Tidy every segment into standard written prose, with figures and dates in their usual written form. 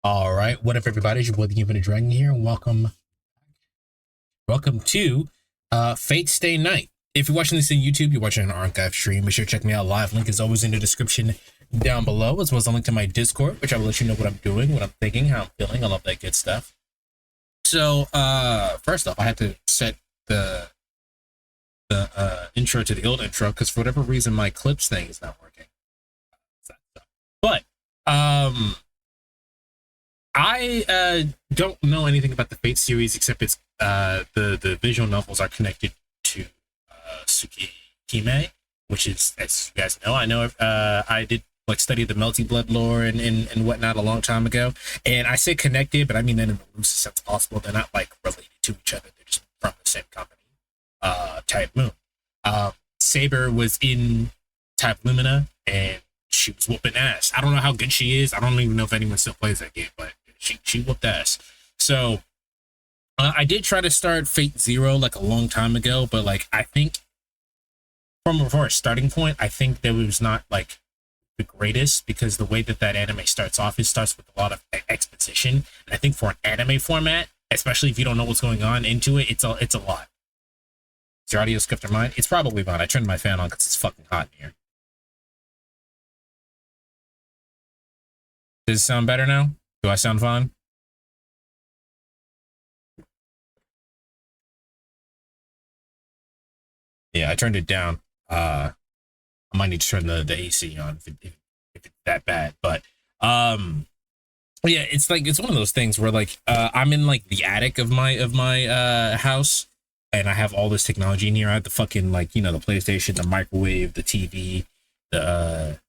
All right, what up, everybody? It's your boy, the Infinite Dragon here, and welcome to Fate Stay Night. If you're watching this on YouTube, you're watching an archive stream, be sure to check me out live. Link is always in the description down below, as well as a link to my Discord, which I will let you know what I'm doing, what I'm thinking, how I'm feeling. I love that good stuff. So, first off, I had to set the intro to the old intro, because for whatever reason, my clips thing is not working. But, I don't know anything about the Fate series except it's the visual novels are connected to Tsukihime, which is, as you guys know, I did like study the Melty Blood lore and whatnot a long time ago, and I say connected, but I mean that in the loosest sense possible. They're not like related to each other; they're just from the same company. Type Moon. Saber was in Type Lumina, and she was whooping ass. I don't know how good she is. I don't even know if anyone still plays that game, but she whooped ass. So I did try to start Fate Zero like a long time ago, but like I think for a starting point, I think that it was not like the greatest, because the way that anime starts off, it starts with a lot of exposition, and I think for an anime format, especially if you don't know what's going on into it, it's a lot. Is your audio skipped or mine? It's probably mine. I turned my fan on because it's fucking hot in here. Does it sound better now? Do I sound fine? Yeah, I turned it down. I might need to turn the AC on if it's that bad. But yeah, it's like it's one of those things where like I'm in like the attic of my house, and I have all this technology in here. I have the fucking, like, you know, the PlayStation, the microwave, the TV, the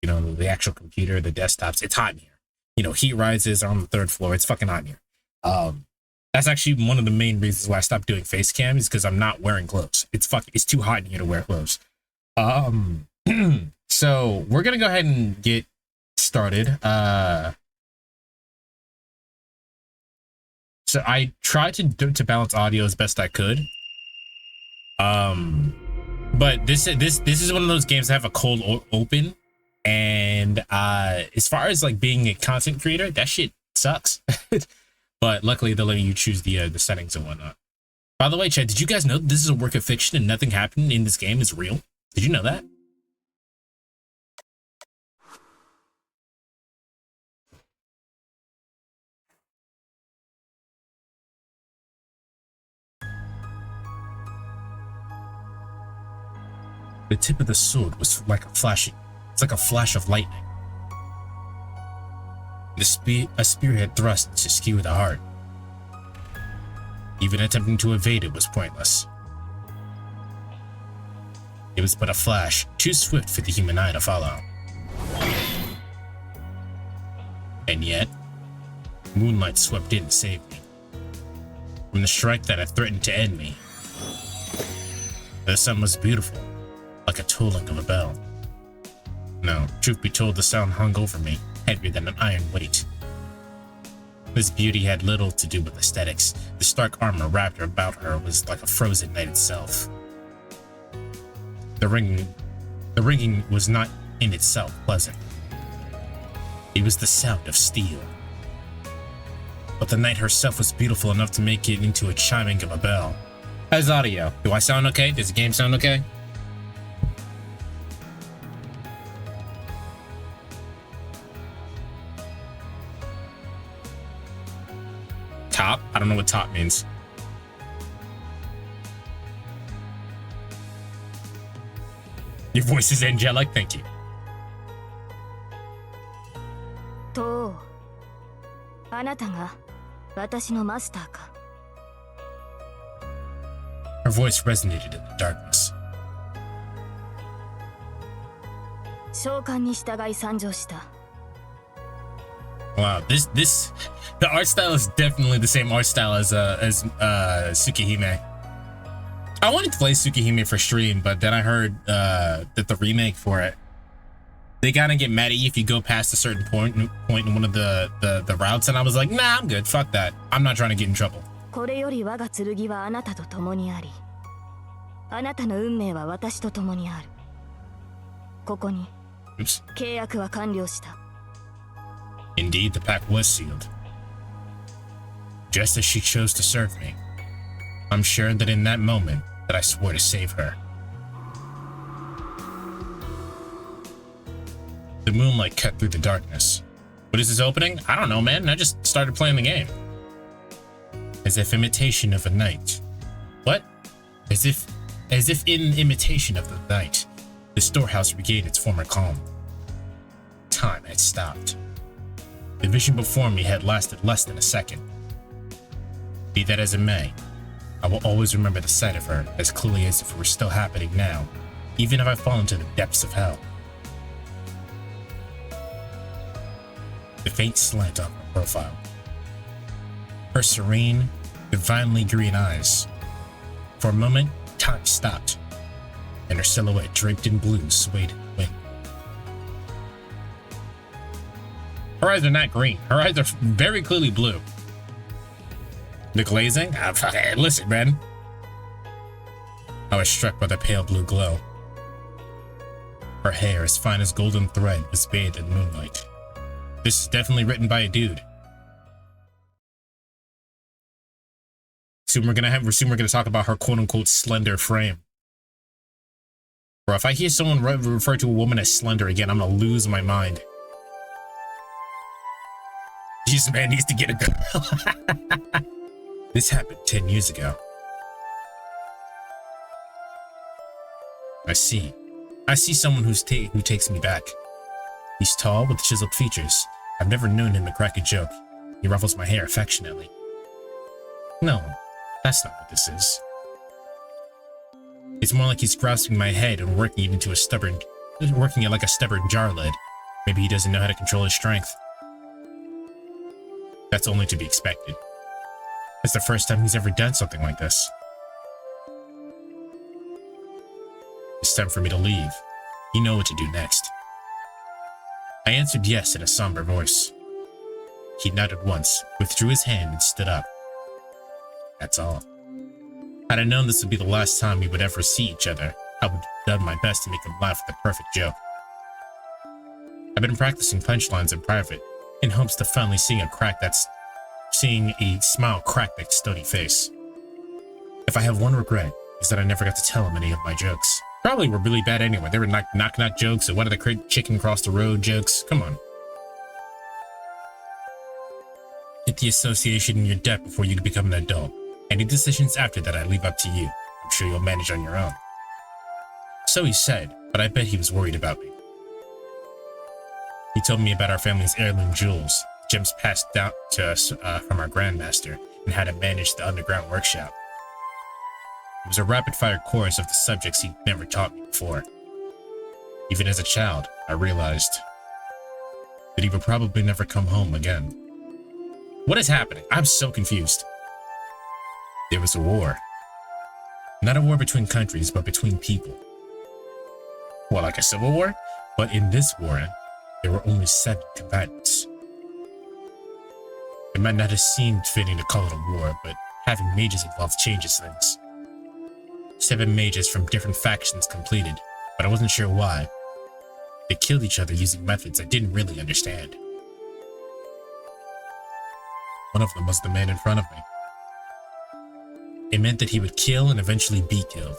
you know, the actual computer, the desktops. It's hot in here. You know, heat rises on the third floor. It's fucking hot in here. That's actually one of the main reasons why I stopped doing face cam, is because I'm not wearing clothes. It's too hot in here to wear clothes. So we're gonna go ahead and get started. So I tried to balance audio as best I could. But this is one of those games that have a cold open. And as far as like being a content creator, that shit sucks. But luckily they'll let you choose the settings and whatnot. By the way, Chad, did you guys know this is a work of fiction and nothing happened in this game is real? Did you know that? The tip of the sword was like it's like a flash of lightning. A spearhead thrust to skew the heart. Even attempting to evade it was pointless. It was but a flash, too swift for the human eye to follow. And yet, moonlight swept in to save me. From the strike that had threatened to end me. The sun was beautiful, like a tolling of a bell. No, truth be told, the sound hung over me, heavier than an iron weight. This beauty had little to do with aesthetics. The stark armor wrapped about her was like a frozen night itself. The ringing was not in itself pleasant. It was the sound of steel. But the night herself was beautiful enough to make it into a chiming of a bell. How's audio? Do I sound okay? Does the game sound okay? Top? I don't know what top means. Your voice is angelic, thank you. To, あなたが私のマスターか? Her voice resonated in the darkness. 召喚に従い参上した. Wow, the art style is definitely the same art style as Tsukihime. I wanted to play Tsukihime for stream, but then I heard that the remake for it, they gotta get mad at you if you go past a certain point in one of the routes, and I was like, nah, I'm good, fuck that. I'm not trying to get in trouble. これより我が剣はあなたと共にあり、あなたの運命は私と共にある。ここに契約は完了した。Indeed, the pact was sealed. Just as she chose to serve me, I'm sure that in that moment that I swore to save her. The moonlight cut through the darkness. What is this opening? I don't know, man. I just started playing the game. As if imitation of a night. What? As if in imitation of the night, the storehouse regained its former calm. Time had stopped. The vision before me had lasted less than a second. Be that as it may, I will always remember the sight of her as clearly as if it were still happening now, even if I fall into the depths of hell. The faint slant on her profile. Her serene, divinely green eyes. For a moment, time stopped, and her silhouette draped in blue swayed in the wind. Her eyes are not green. Her eyes are very clearly blue. The glazing? Listen, man. I was struck by the pale blue glow. Her hair, as fine as golden thread, was bathed in moonlight. This is definitely written by a dude. Soon we're gonna talk about her quote-unquote slender frame. Bro, if I hear someone refer to a woman as slender again, I'm gonna lose my mind. Jesus, man needs to get a girl. This happened 10 years ago. I see someone who takes me back. He's tall with chiseled features. I've never known him to crack a joke. He ruffles my hair affectionately. No, that's not what this is. It's more like he's grasping my head and working it like a stubborn jar lid. Maybe he doesn't know how to control his strength. That's only to be expected. It's the first time he's ever done something like this. It's time for me to leave. You know what to do next. I answered yes in a somber voice. He nodded once, withdrew his hand, and stood up. That's all. Had I known this would be the last time we would ever see each other, I would have done my best to make him laugh with the perfect joke. I've been practicing punchlines in private, in hopes to finally seeing a smile crack that stony face. If I have one regret, is that I never got to tell him any of my jokes. Probably were really bad anyway. They were like knock-knock jokes and what are the chicken cross the road jokes. Come on. Hit the association in your debt before you become an adult. Any decisions after that I leave up to you. I'm sure you'll manage on your own. So he said, but I bet he was worried about me. He told me about our family's heirloom jewels, gems passed down to us from our grandmaster, and how to manage the underground workshop. It was a rapid-fire course of the subjects he'd never taught me before. Even as a child, I realized that he would probably never come home again. What is happening? I'm so confused. There was a war. Not a war between countries, but between people. What, like a civil war? But in this war, there were only 7 combatants. It might not have seemed fitting to call it a war, but having mages involved changes things. 7 mages from different factions completed, but I wasn't sure why. They killed each other using methods I didn't really understand. One of them was the man in front of me. It meant that he would kill and eventually be killed.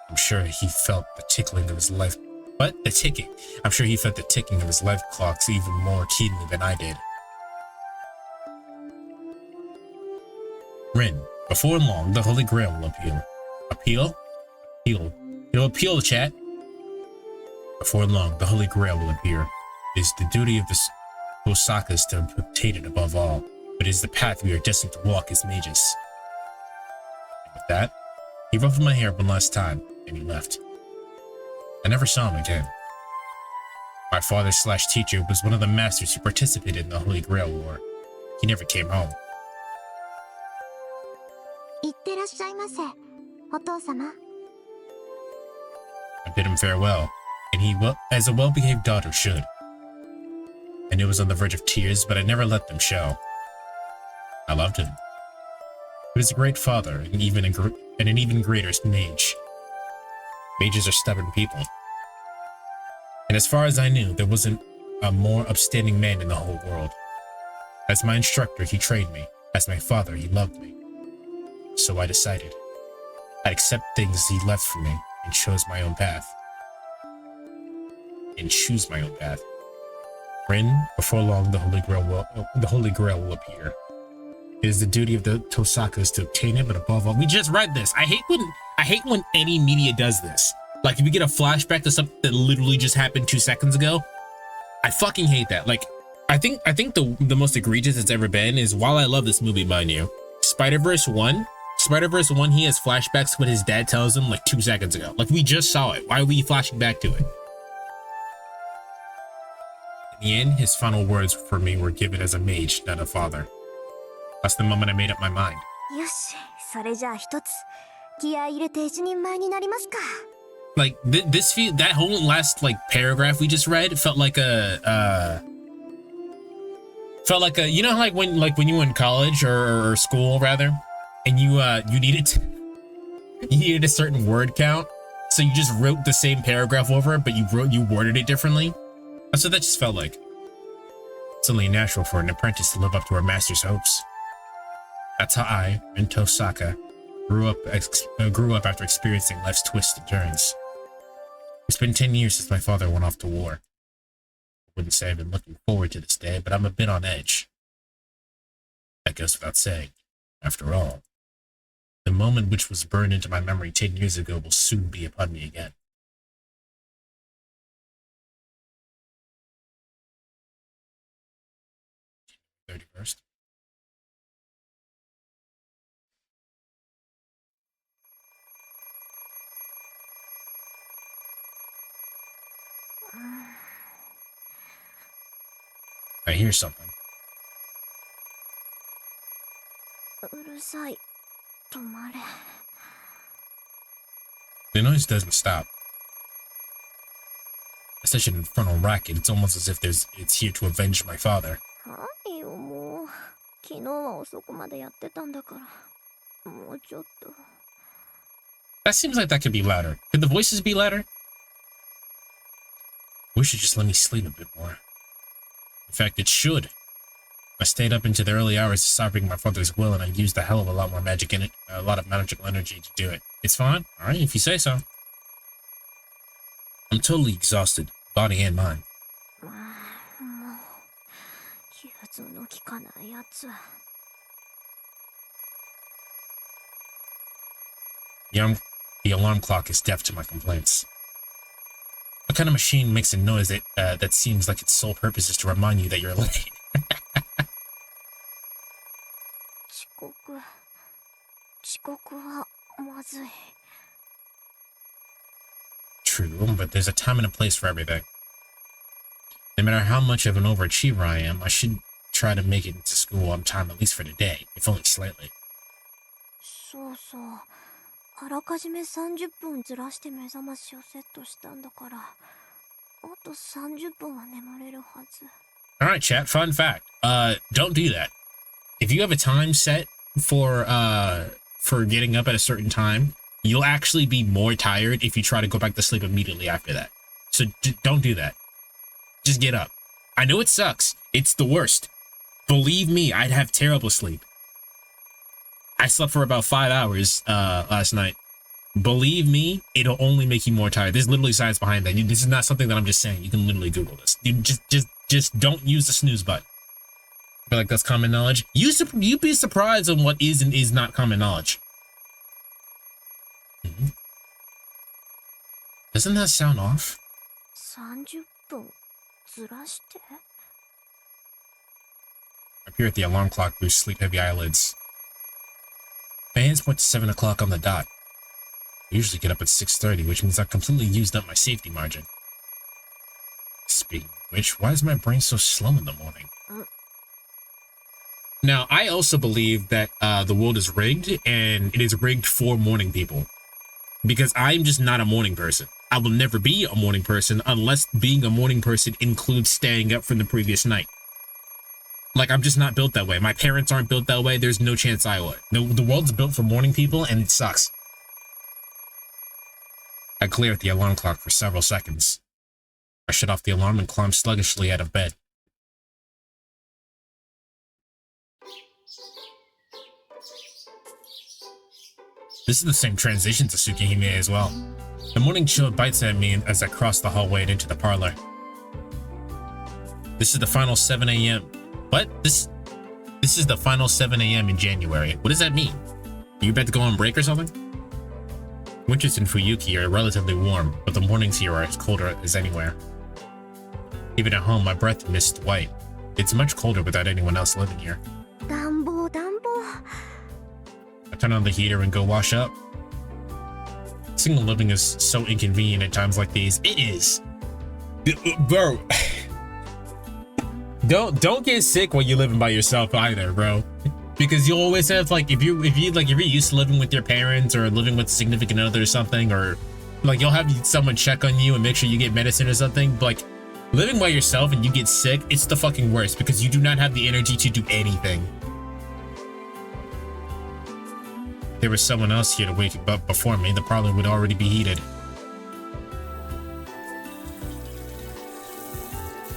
I'm sure he felt the tickling of his life. What? The ticking. I'm sure he felt the ticking of his life clocks even more keenly than I did. Rin, before long, the Holy Grail will appeal. Appeal? Appeal. It'll appeal, chat. Before long, the Holy Grail will appear. It is the duty of the Osakas to obtain it above all, but it is the path we are destined to walk as mages. And with that, he ruffled my hair one last time, and he left. I never saw him again. My father/teacher was one of the masters who participated in the Holy Grail War. He never came home. I bid him farewell, and he, as a well-behaved daughter should. I knew I was on the verge of tears, but I never let them show. I loved him. He was a great father, and an even greater mage. Mages are stubborn people. And as far as I knew, there wasn't a more upstanding man in the whole world. As my instructor, he trained me. As my father, he loved me. So I decided. I'd accept things he left for me and chose my own path. And choose my own path. When, before long, the Holy Grail will appear. It is the duty of the Tosakas to obtain it, but above all, we just read this. I hate when any media does this. Like, if you get a flashback to something that literally just happened 2 seconds ago, I fucking hate that. Like, I think the most egregious it's ever been is, while I love this movie, mind you, Spider-Verse 1, he has flashbacks to what his dad tells him like 2 seconds ago. Like, we just saw it. Why are we flashing back to it? In the end, his final words for me were given as a mage, not a father. That's the moment I made up my mind. よし、それじゃあ一つ気合い入れて一人前になりますか。Like that whole last like paragraph we just read felt like a you know, like when you were in college or school rather, and you needed a certain word count, so you just wrote the same paragraph over it, but you worded it differently. That's what that just felt like. It's only natural for an apprentice to live up to our master's hopes. That's how I, in Tosaka, grew up after experiencing life's twists and turns. It's been 10 years since my father went off to war. I wouldn't say I've been looking forward to this day, but I'm a bit on edge. That goes without saying. After all, the moment which was burned into my memory 10 years ago will soon be upon me again. January 31st. I hear something. うるさい。止まれ。The noise doesn't stop. It's such an infernal racket. It's almost as if it's here to avenge my father. はいよ、もう。昨日は遅くまでやってたんだから。もうちょっと。That seems like that could be louder. Could the voices be louder? Wish it just let me sleep a bit more. In fact, it should. I stayed up into the early hours deciphering my father's will, and I used a hell of a lot more magic in it, a lot of magical energy to do it. It's fine. All right, if you say so. I'm totally exhausted, body and mind. もう、融通の利かないやつ。The alarm clock is deaf to my complaints. What kind of machine makes a noise that seems like its sole purpose is to remind you that you're late? 遅刻はまずい。 True, but there's a time and a place for everything. No matter how much of an overachiever I am, I should try to make it into school on time, at least for today, if only slightly. そうそう。あらかじめ30分ずらして目覚ましをセットしたんだから、あと30分は眠れるはず。Alright, chat, fun fact. Don't do that. If you have a time set for getting up at a certain time, you'll actually be more tired if you try to go back to sleep immediately after that. So don't do that. Just get up. I know it sucks. It's the worst. Believe me, I'd have terrible sleep. I slept for about 5 hours last night. Believe me, it'll only make you more tired. There's literally science behind that. This is not something that I'm just saying. You can literally Google this. You just don't use the snooze button. I feel like that's common knowledge. You'd be surprised on what is and is not common knowledge. Mm-hmm. Doesn't that sound off? 30分ずらして。 I peer at the alarm clock through sleep-heavy eyelids. My hands point to 7 o'clock on the dot. I usually get up at 6:30, which means I've completely used up my safety margin. Speaking of which, why is my brain so slow in the morning? Now, I also believe that the world is rigged, and it is rigged for morning people. Because I'm just not a morning person. I will never be a morning person unless being a morning person includes staying up from the previous night. Like, I'm just not built that way. My parents aren't built that way. There's no chance I would. The world's built for morning people, and it sucks. I glare at the alarm clock for several seconds. I shut off the alarm and climbed sluggishly out of bed. This is the same transition to Tsukihime as well. The morning chill bites at me as I cross the hallway and into the parlor. This is the final 7 a.m. What? This is the final 7 a.m. in January. What does that mean? Are you about to go on break or something? Winters in Fuyuki are relatively warm, but the mornings here are as colder as anywhere. Even at home, my breath mists white. It's much colder without anyone else living here. I turn on the heater and go wash up. Single living is so inconvenient at times like these. It is. Bro. Don't get sick when you're living by yourself either, bro. Because you always have, like, if you're used to living with your parents or living with a significant other or something, or like you'll have someone check on you and make sure you get medicine or something. But, like, living by yourself and you get sick, it's the fucking worst because you do not have the energy to do anything. If there was someone else here to wake up before me, the parlor would already be heated.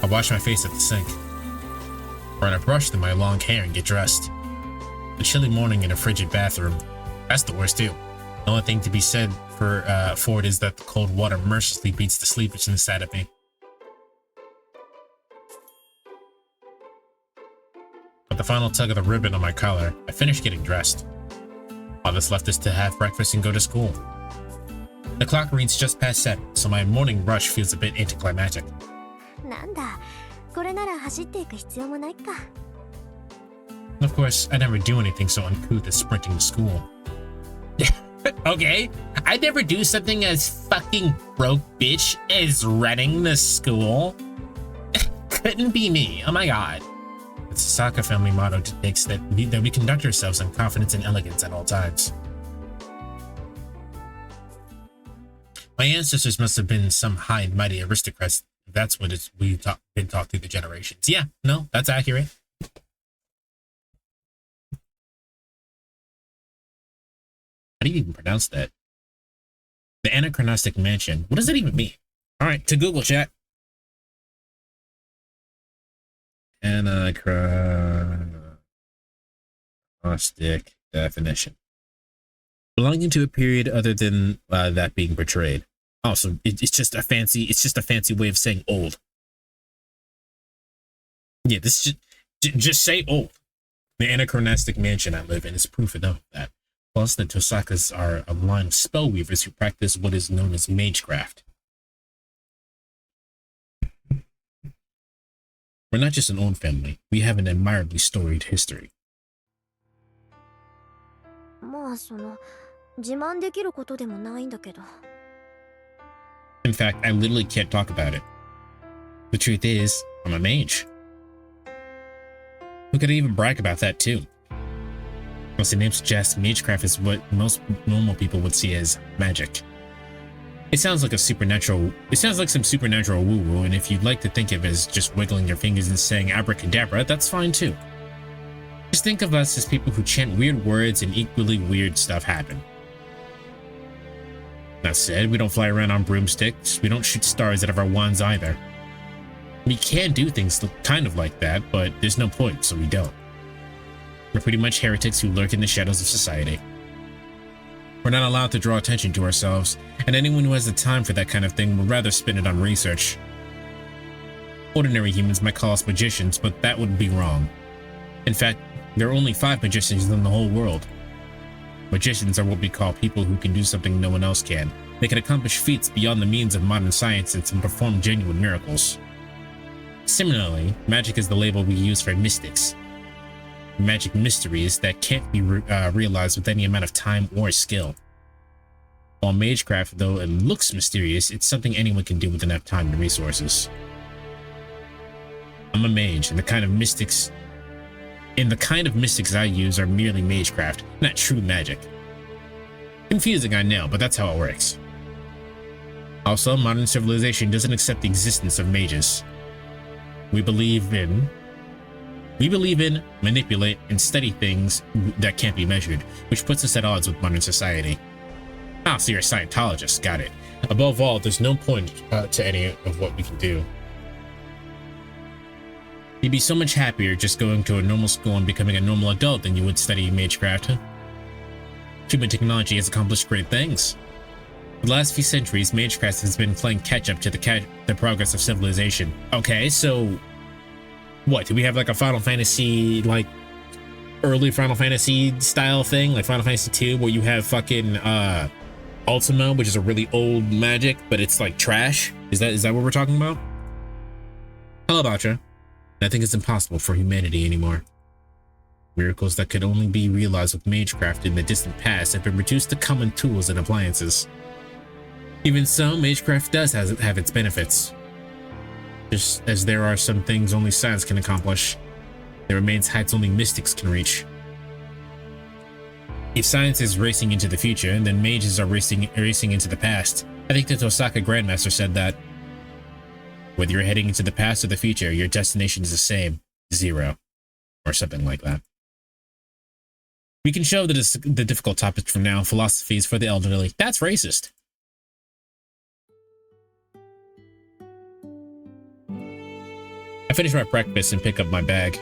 I wash my face at the sink. Run a brush through my long hair and get dressed. A chilly morning in a frigid bathroom. That's the worst too. The only thing to be said for it is that the cold water mercilessly beats the sleepiness inside of me. With the final tug of the ribbon on my collar, I finish getting dressed. All that's left is to have breakfast and go to school. The clock reads just past 7, so my morning rush feels a bit anticlimactic. Of course, I never do anything so uncouth as sprinting to school. Okay, I never do something as fucking broke bitch as running the school. Couldn't be me, oh my god. The Sasaka family motto dictates that we conduct ourselves in confidence and elegance at all times. My ancestors must have been some high and mighty aristocrats. That's what we've been taught through the generations. Yeah, no, that's accurate. How do you even pronounce that? The anachronistic mansion. What does that even mean? All right, to Google chat. Anachronistic definition. Belonging to a period other than that being portrayed. Oh, so it's just a fancy way of saying old. Yeah, this is just say old. The anachronistic mansion I live in is proof enough of that. Plus, the Tosakas are a line of spellweavers who practice what is known as magecraft. We're not just an old family, we have an admirably storied history. In fact, I literally can't talk about it. The truth is, I'm a mage. Who could even brag about that too? As the name suggests, magecraft is what most normal people would see as magic. It sounds like some supernatural woo-woo, and if you'd like to think of it as just wiggling your fingers and saying abracadabra, that's fine too. Just think of us as people who chant weird words and equally weird stuff happen. That said, we don't fly around on broomsticks, we don't shoot stars out of our wands either. We can do things kind of like that, but there's no point, so we don't. We're pretty much heretics who lurk in the shadows of society. We're not allowed to draw attention to ourselves, and anyone who has the time for that kind of thing would rather spend it on research. Ordinary humans might call us magicians, but that would be wrong. In fact, there are only 5 magicians in the whole world. Magicians are what we call people who can do something no one else can. They can accomplish feats beyond the means of modern science and perform genuine miracles. Similarly, magic is the label we use for mystics. Magic mysteries that can't be realized with any amount of time or skill. While magecraft, though it looks mysterious, it's something anyone can do with enough time and resources. I'm a mage, and the kind of mystics I use are merely magecraft, not true magic. Confusing, I know, but that's how it works. Also, modern civilization doesn't accept the existence of mages. We believe in, manipulate, and study things that can't be measured, which puts us at odds with modern society. Ah, so you're a Scientologist, got it. Above all, there's no point to any of what we can do. You'd be so much happier just going to a normal school and becoming a normal adult than you would study magecraft. Human technology has accomplished great things. For the last few centuries, magecraft has been playing catch-up to the progress of civilization. Okay, so what? Do we have like a Final Fantasy, like early Final Fantasy style thing, like Final Fantasy 2, where you have fucking Ultima, which is a really old magic, but it's like trash? Is that what we're talking about? Hello, Batra. I think it's impossible for humanity anymore. Miracles that could only be realized with magecraft in the distant past have been reduced to common tools and appliances. Even so, magecraft does have its benefits. Just as there are some things only science can accomplish, there remains heights only mystics can reach. If science is racing into the future, then mages are racing into the past. I think the Tosaka Grandmaster said that. Whether you're heading into the past or the future, your destination is the same. 0. Or something like that. We can show the difficult topics from now. Philosophy is for the elderly. That's racist. I finish my breakfast and pick up my bag.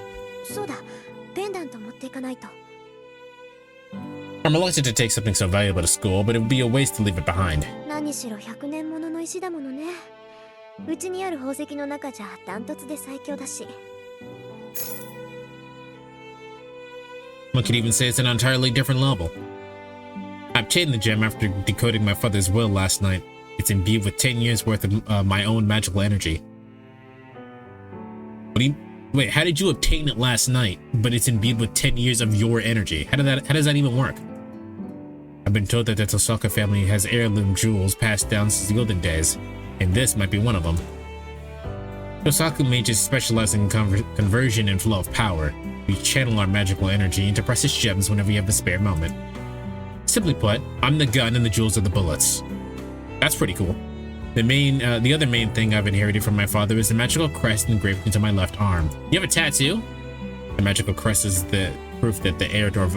I'm reluctant to take something so valuable to school, but it would be a waste to leave it behind. One could even say it's an entirely different level. I obtained the gem after decoding my father's will last night. It's imbued with 10 years worth of my own magical energy. What do you... Wait, how did you obtain it last night, but it's imbued with 10 years of your energy? How does that even work? I've been told that the Tosaka family has heirloom jewels passed down since the olden days, and this might be one of them. Tosaka mages specialize in conversion and flow of power. We channel our magical energy into precious gems whenever you have a spare moment. Simply put, I'm the gun and the jewels are the bullets. That's pretty cool. The other main thing I've inherited from my father is the magical crest engraved into my left arm. You have a tattoo? The magical crest is the proof that the heir to our...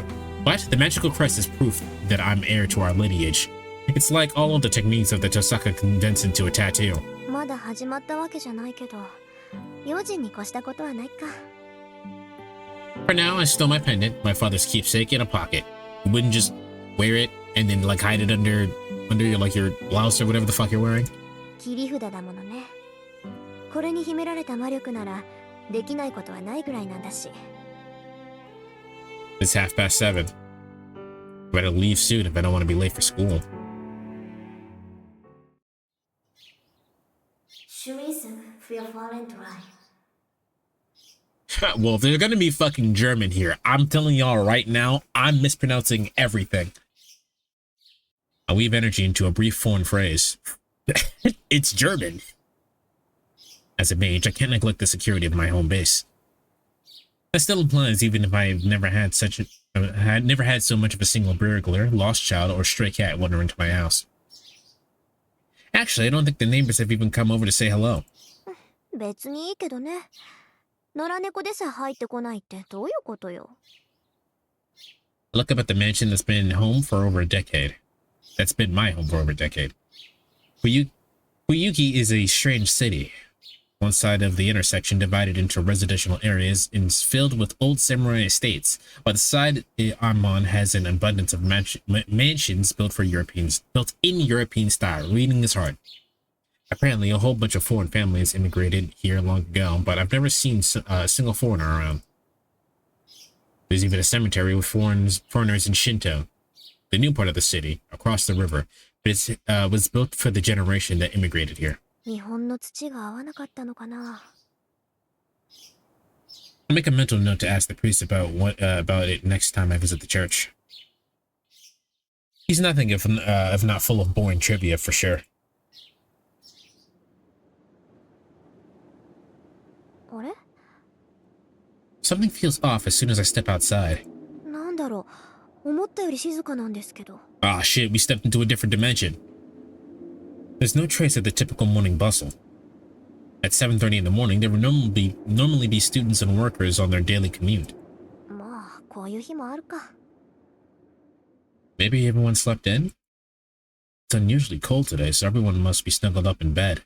What? The magical crest is proof that I'm heir to our lineage. It's like all of the techniques of the Tosaka condensed into a tattoo. For now, I stole my pendant, my father's keepsake, in a pocket. You wouldn't just wear it and then like hide it under your like your blouse or whatever the fuck you're wearing. It's 7:30. Better leave soon if I don't want to be late for school. Well, if they're gonna be fucking German here, I'm telling y'all right now, I'm mispronouncing everything. I weave energy into a brief foreign phrase. It's German. As a mage, I can't neglect the security of my home base. That still applies even if I've never had so much of a single burglar, lost child, or stray cat wander into my house. Actually, I don't think the neighbors have even come over to say hello. Look up at the mansion that's been home for over a decade. That's been my home for over a decade. Fuyuki is a strange city. One side of the intersection divided into residential areas is filled with old samurai estates, while the side I'm on has an abundance of mansions built in European style. Reading is hard. Apparently, a whole bunch of foreign families immigrated here long ago, but I've never seen a single foreigner around. There's even a cemetery with foreigners in Shinto, the new part of the city, across the river, but it was built for the generation that immigrated here. I'll make a mental note to ask the priest about it next time I visit the church. He's nothing if not full of boring trivia for sure. Something feels off as soon as I step outside. Ah, shit, we stepped into a different dimension. There's no trace of the typical morning bustle. At 7:30 in the morning, there would normally be students and workers on their daily commute. Maybe everyone slept in? It's unusually cold today, so everyone must be snuggled up in bed.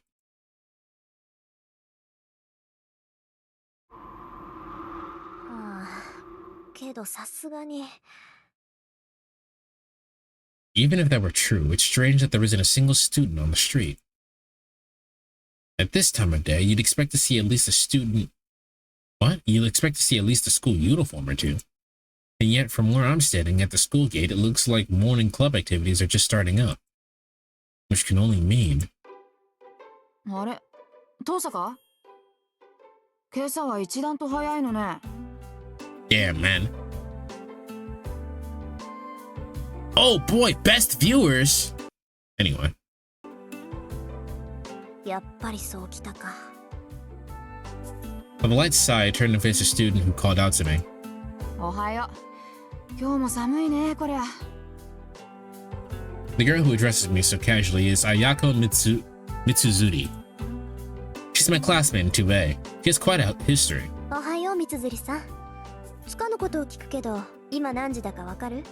Even if that were true, it's strange that there isn't a single student on the street. At this time of day, you'd expect to see at least a student... What? You'd expect to see at least a school uniform or two. And yet, from where I'm standing at the school gate, it looks like morning club activities are just starting up. Which can only mean... あれ、父さか？今朝は一段と早いのね。Damn, man. Oh boy, best viewers! Anyway. やっぱりそうきたか。On the light side, I turned to face a student who called out to me. おはよう。今日も寒いね、こりゃ。The girl who addresses me so casually is Ayako Mitsuzuri. She's my classmate in 2A. She has quite a history. おはよう、みつづりさん。つかぬことを聞くけど、今何時だかわかる？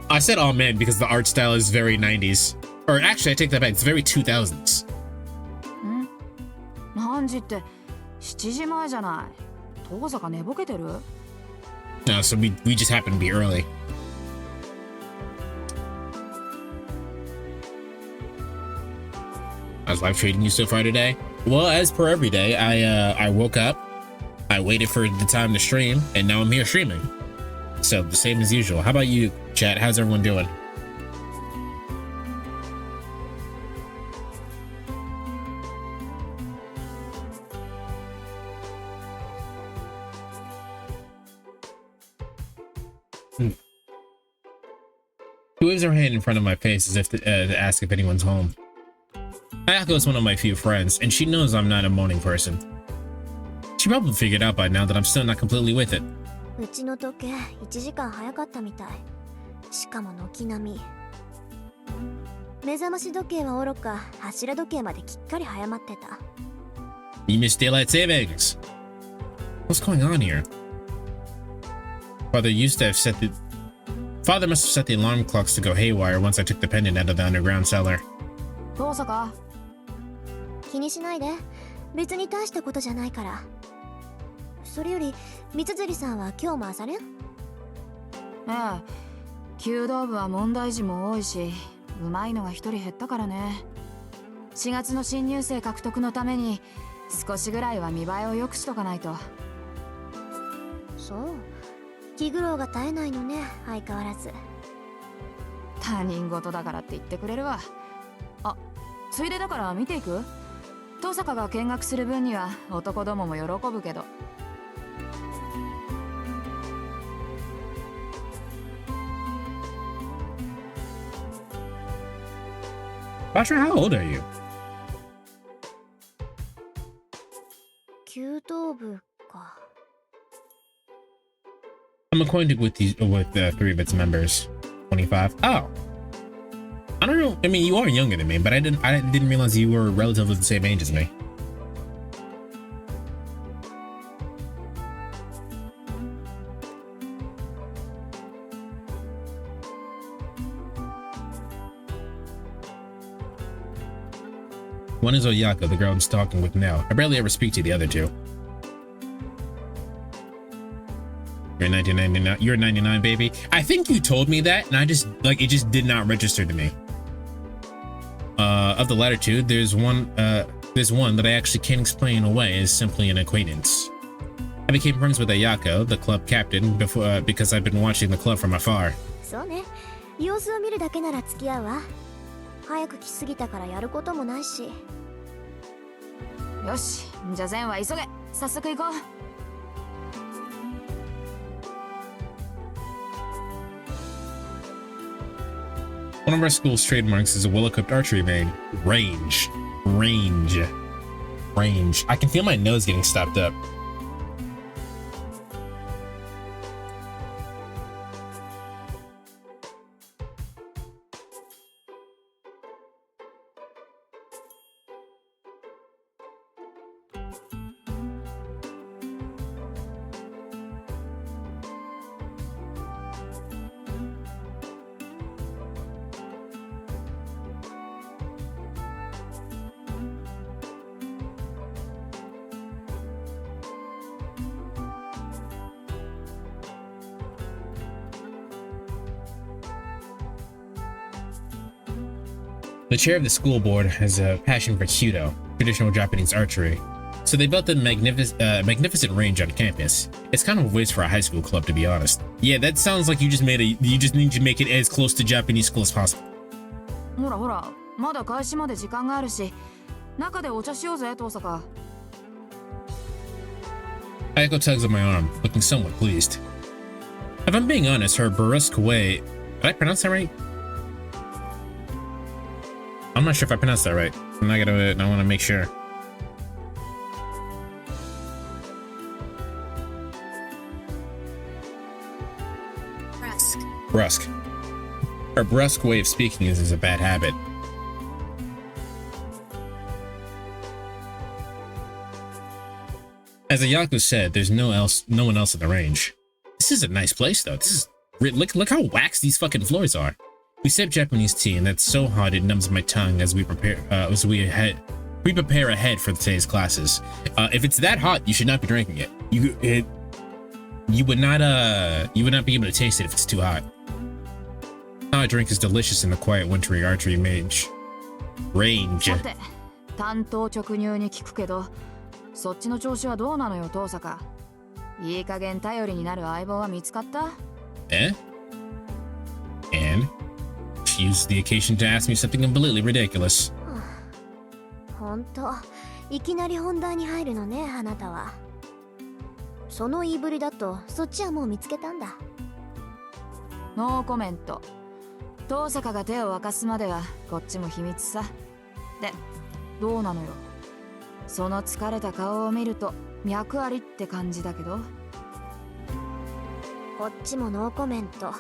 I said all men because the art style is very 90s. Or actually, I take that back. It's very 2000s. ん？何時って7時前じゃない。父さが寝ぼけてる？ No, so we just happen to be early. How's life treating you so far today? Well, as per every day, I woke up, I waited for the time to stream, and now I'm here streaming. So the same as usual. How about you, chat? How's everyone doing? She waves her hand in front of my face as if to ask if anyone's home. Ayako is one of my few friends, and she knows I'm not a morning person. She probably figured out by now that I'm still not completely with it. うちの時計1時間早かったみたい。しかも軒並み。目覚まし時計はおろか、柱時計まできっかり早まってた。You missed daylight savings. What's going on here? Father must have set the alarm clocks to go haywire once I took the pendant out of the underground cellar. 父さか？気にしないで。別に大したことじゃないから。それより、みつづりさんは今日も朝練？ええ。弓道部は問題児も多いし、うまいのが一人減ったからね。4月の新入生獲得のために、少しぐらいは見栄えを良くしとかないと。そう。気苦労が絶えないのね、相変わらず。他人事だからって言ってくれるわ。あ、ついでだから見ていく？登坂が見学する分には男どもも喜ぶけど。Basher, how old are you? 弓道部か。I'm acquainted with three of its members. 25. Oh. I don't know. I mean, you are younger than me, but I didn't realize you were relatively the same age as me. One is Oyaka, the girl I'm talking with now. I barely ever speak to the other two. You're 1999. You're 99, baby. I think you told me that, and I just it just did not register to me. Of the latter two, there's one that I actually can't explain away as simply an acquaintance. I became friends with Ayako, the club captain, because I've been watching the club from afar. そうね。様子を見るだけなら付き合うわ。早く来すぎたからやることもないし。よし、じゃあ善は急げ。早速行こう。One of our school's trademarks is a well-equipped archery main. Range. I can feel my nose getting stopped up. The chair of the school board has a passion for Kyudo, traditional Japanese archery. So they built a magnificent range on campus. It's kind of a waste for a high school club, to be honest. Yeah, that sounds like you just need to make it as close to Japanese school as possible. ほらほら、まだ開始まで時間があるし、中でお茶しようぜ、遠坂。Ayako tugs on my arm, looking somewhat pleased. If I'm being honest, her brusque way... Did I pronounce that right? I'm not sure if I pronounced that right. I want to make sure. Brusque. Her brusque way of speaking is a bad habit. As Ayako said, there's no one else in the range. This is a nice place, though. Look how waxed these fucking floors are. We sip Japanese tea, and that's so hot it numbs my tongue as we prepare ahead for today's classes. If it's that hot, you should not be drinking it. You would not be able to taste it if it's too hot. Our drink is delicious in the quiet wintry archery range. さて、単刀直入に聞くけど、そっちの調子はどうなのよ、遠坂。いい加減頼りになる相棒は見つかった？ And she used the occasion to ask me something completely ridiculous. ほんと、いきなり本題に入るのね、あなたは。その言いぶりだと、そっちはもう見つけたんだ。ノーコメント。遠坂が手を沸かすまではこっちも秘密さ。で、どうなのよ。その疲れた顔を見ると脈ありって感じだけど。こっちもノーコメント。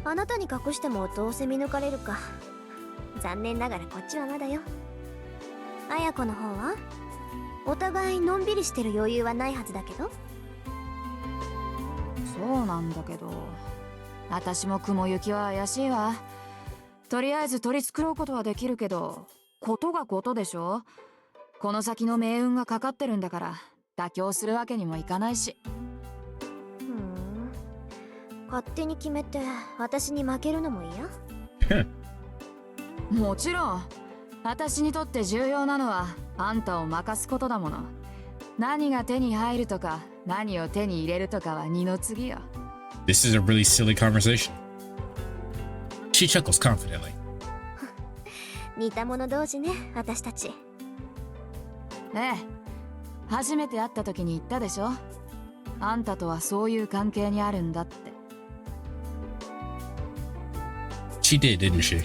あなたに隠してもどうせ見抜かれるか。残念ながらこっちはまだよ。綾子の方はお互いのんびりしてる余裕はないはずだけど。そうなんだけど、私も雲行きは怪しいわ。とりあえず取り繕うことはできるけど、ことがことでしょ。この先の命運がかかってるんだから妥協するわけにもいかないし。勝手に決めて私に負けるのも嫌？もちろん。私にとって重要なのはあんたを任すことだもの。何が手に入るとか何を手に入れるとかは二の次よ。This is a really silly conversation. She chuckles confidently. 似た者同士ね、私たち。ねえ、初めて会った時に言ったでしょ。あんたとはそういう関係にあるんだって。She did, didn't she?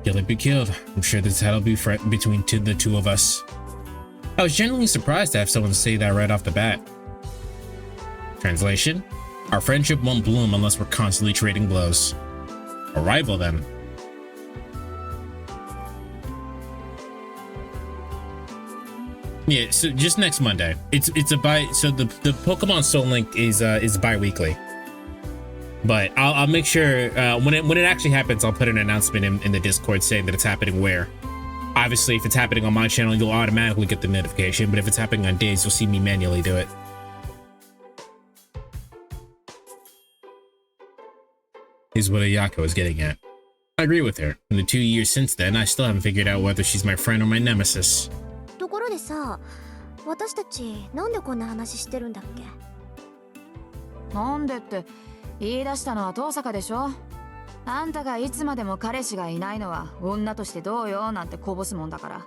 Kill it be killed. I'm sure this hat'll be between the two of us. I was genuinely surprised to have someone say that right off the bat. Translation? Our friendship won't bloom unless we're constantly trading blows. A rival, then. Yeah, so just next Monday. So the Pokemon Soul Link is bi-weekly. But I'll make sure when it actually happens, I'll put an announcement in the Discord saying that it's happening where. Obviously, if it's happening on my channel, you'll automatically get the notification. But if it's happening on days, you'll see me manually do it. Is what Ayako is getting at. I agree with her. In the 2 years since then, I still haven't figured out whether she's my friend or my nemesis. ところでさ、私たちなんでこんな話してるんだっけ？なんでって言い出したのは遠坂でしょ。あんたがいつまでも彼氏がいないのは女としてどうよなんてこぼすもんだから。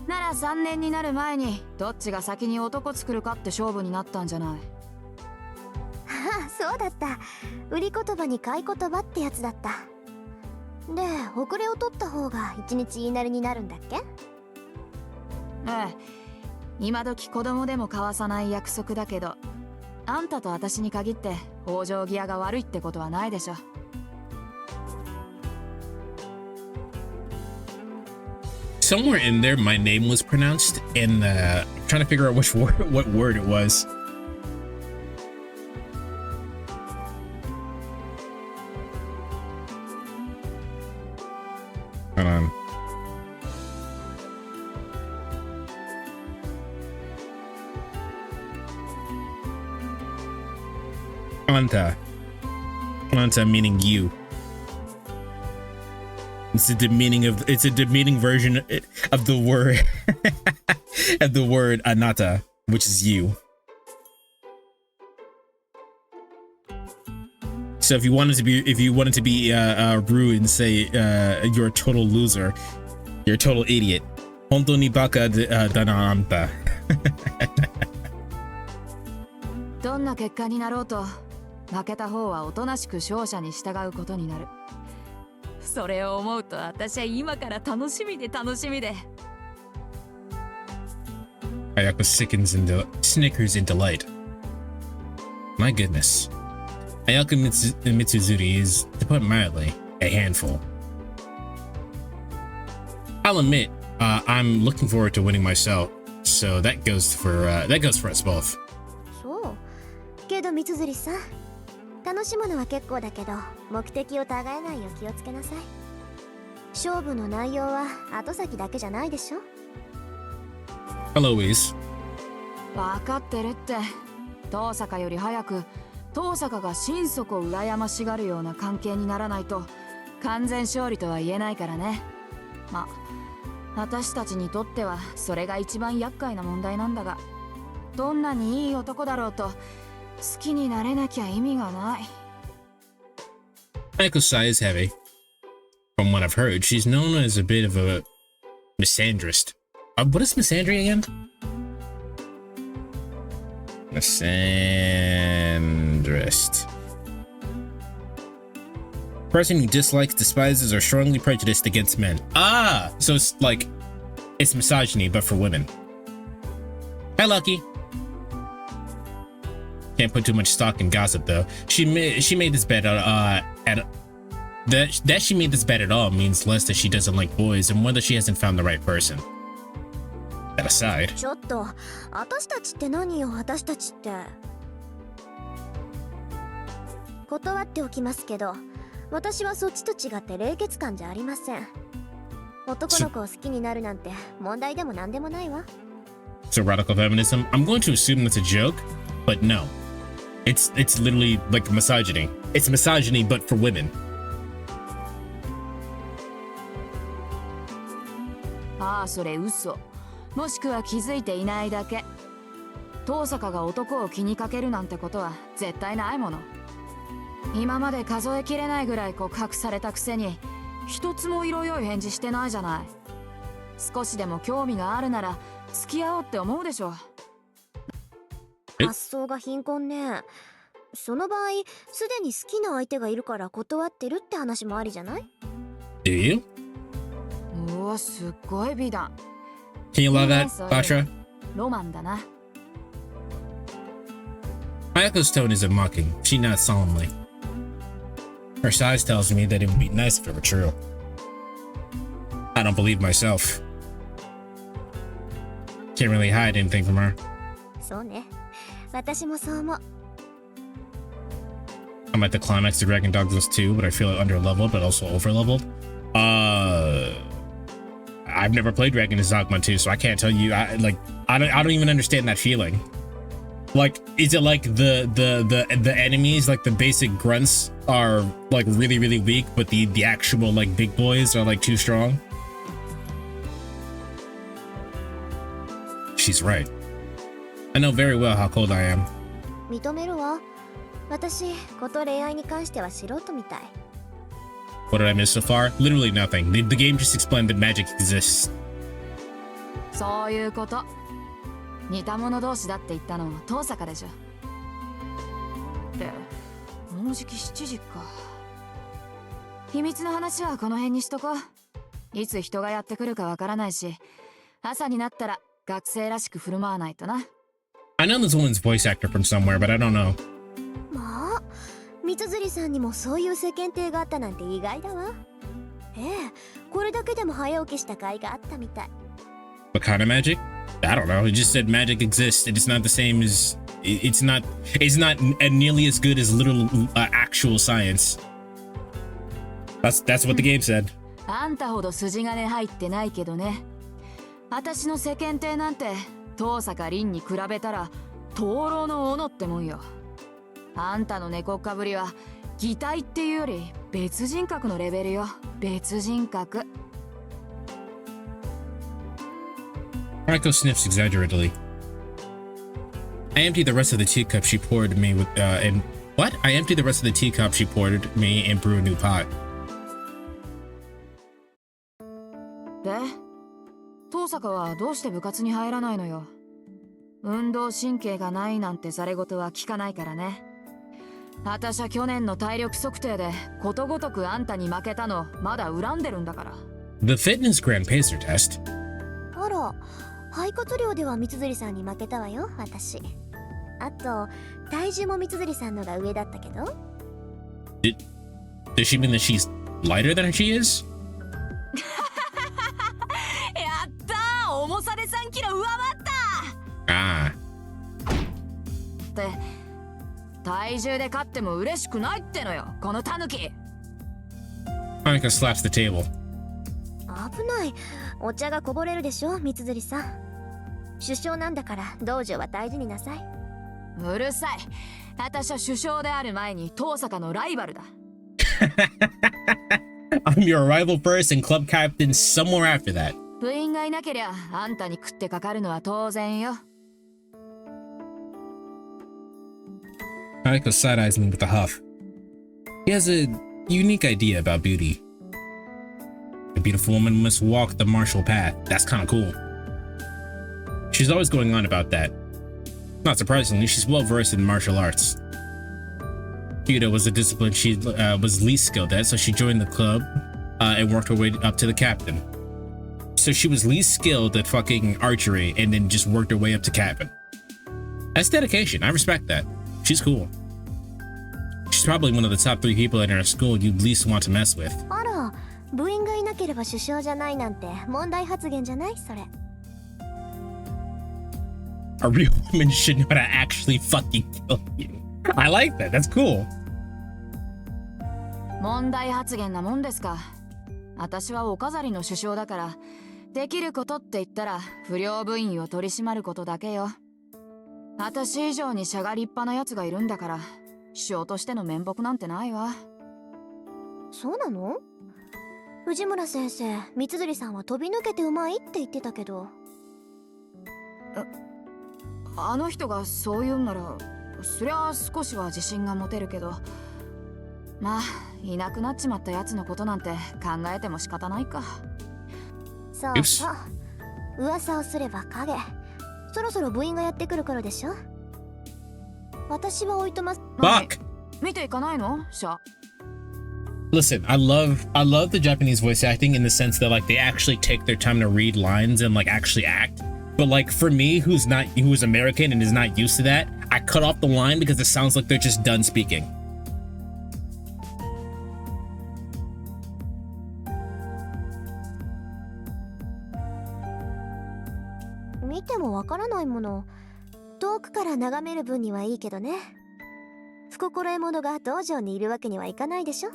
なら3年になる前にどっちが先に男作るかって勝負になったんじゃない。ああ、そうだった。売り言葉に買い言葉ってやつだった。で、遅れを取った方が一日言いなりになるんだっけ？ええ、今時子供でも交わさない約束だけど、あんたと私に限って往生際が悪いってことはないでしょ。Somewhere in there, my name was pronounced, and I'm trying to figure out what word it was. Hold on. Anta. Anta meaning you. It's a demeaning version of the word of the word anata, which is you. So if you wanted to be rude and say you're a total loser, you're a total idiot. Honto ni baka da na anta. どんな結果になろうと、負けた方はおとなしく勝者に従うことになる。それを思うと私は今から楽しみで。Ayako snickers in delight. My goodness. Ayako Mitsuzuri is, to put it mildly, a handful. I'll admit, I'm looking forward to winning myself, so that goes for us both. そうけど三辻さん、楽しむのは結構だけど目的を違えないよう気をつけなさい。勝負の内容は後先だけじゃないでしょ。 Hello, Ease. 分かってるって。遠坂より早く遠坂が心底羨ましがるような関係にならないと完全勝利とは言えないからね。まあ私たちにとってはそれが一番厄介な問題なんだが、どんなにいい男だろうと好きになれなきゃ意味がない。 Aiko's sigh is heavy. From what I've heard, she's known as a bit of a misandrist. What is misandry again? Misandrist. Person who dislikes, despises, or strongly prejudiced against men. Ah! So it's like, it's misogyny, but for women. Hi, Lucky. Can't put too much stock in gossip, though. She made this bet that she made this bet at all means less that she doesn't like boys and whether she hasn't found the right person. That aside. ちょっと、私たちって何よ、私たちって。断っておきますけど、私はそっちと違って冷血感じゃありません。男の子を好きになるなんて問題でも何でもないわ。So radical feminism? I'm going to assume that's a joke, but no. It's literally like misogyny. It's misogyny, but for women. ああ、それ嘘。もしくは気づいていないだけ。遠坂が男を気にかけるなんてことは絶対ないもの。今まで数えきれないぐらい告白されたくせに一つも色良い返事してないじゃない。少しでも興味があるなら付き合おうって思うでしょ。発想が貧困ね。その場合、すでに好きな相手がいるから断ってるって話もありじゃない？ Do you? うわ、すっごい美談。Can you love that, Basha? ロマンだな。Ayako's tone isn't mocking. She nods solemnly. Her size tells me that it would be nice if it were true. I don't believe myself. Can't really hide anything from her. そうね。私もそう思う。I'm at the climax of Dragon Dogmas 2, but I feel underleveled, but also overleveled. I've never played Dragon Dogma 2, so I can't tell you. I don't even understand that feeling. Like, is it like the enemies, like the basic grunts, are like really really weak, but the actual like big boys are like too strong? She's right. I know very well how cold I am. 認めるわ。私、こと恋愛に関しては素人みたい。What did I miss so far? Literally nothing. The game just explained that magic exists. そういうこと。似た者同士だって言ったの遠坂でしょ。で、もうじき7時か。秘密の話はこの辺にしとこう。いつ人がやってくるかわからないし、朝になったら学生らしく振る舞わないとな。I know this woman's voice actor from somewhere, but I don't know. まあ、三辻さんにもそういう世間体があったなんて意外だわ。ええ、これだけでも早起きした甲斐があったみたい。What kind of magic? I don't know. It just said magic exists, and it's not the same as it's not nearly as good as literal actual science. That's what the game said. あんたほど筋金入ってないけどね。私の世間体なんて遠坂凛に比べたら灯籠の斧ってもんよ。あんたの猫っかぶりは擬態っていうより別人格のレベルよ。別人格。Mariko sniffs exaggeratedly. I emptied the rest of the teacup she poured me with, and what? I emptied the rest of the teacup she poured me and brewed a new pot. で、遠坂はどうして部活に入らないのよ。運動神経がないなんてざれ言は聞かないからね。私は去年の体力測定でことごとくあんたに負けたのまだ恨んでるんだから。The fitness grand pacer test. あら、肺活量では三辻さんに負けたわよ、私。あと、体重も三辻さんのが上だったけど。Does she mean that she's lighter than she is? やったー、重さで3キロ上回った。Ah. って体重で勝っても嬉しくないってのよ、このタヌキ。Mariko slaps the table. 危ない。お茶がこぼれるでしょ、三辻さん。首相なんだから道場は大事になさい。うるさい。私は首相である前に遠坂のライバルだ。I'm your rival first and club captain somewhere after that. 部員がいなけりゃあんたに食ってかかるのは当然よ。Mariko side-eyes me with a huff. He has a unique idea about beauty. A beautiful woman must walk the martial path. That's kind of cool. She's always going on about that. Not surprisingly, she's well versed in martial arts. Feito was a discipline she was least skilled at, so she joined the club and worked her way up to the captain. So she was least skilled at fucking archery and then just worked her way up to captain. That's dedication. I respect that. She's cool. She's probably one of the top 3 people in our school you'd least want to mess with. あら、部員がいなければ首相じゃないなんて問題発言じゃない？それ。A real woman should know how to actually fucking kill you. I like that. That's cool. 問題発言なもんですか。私はお飾りの首相だから、できることって言ったら不良部員を取り締まることだけよ。私以上にしゃがりっぱなやつがいるんだから、首相としての面目なんてないわ。そうなの？藤村先生、三辻さんは飛び抜けてうまいって言ってたけど。あの人がそう言うんなら、そりゃ少しは自信が持てるけど、まあいなくなっちまったやつのことなんて考えても仕方ないか。そうそう、噂をすれば影。そろそろ部員がやってくる頃でしょ。私は置いとます。Fuck! 見ていかないの？シャ。 Listen, I love the Japanese voice acting in the sense that like they actually take their time to read lines and like actually act. But like for me, who is American and is not used to that, I cut off the line because it sounds like they're just done speaking. 見てもわからないもの。遠くから眺める分にはいいけどね。不心得者が道場にいるわけにはいかないでしょ。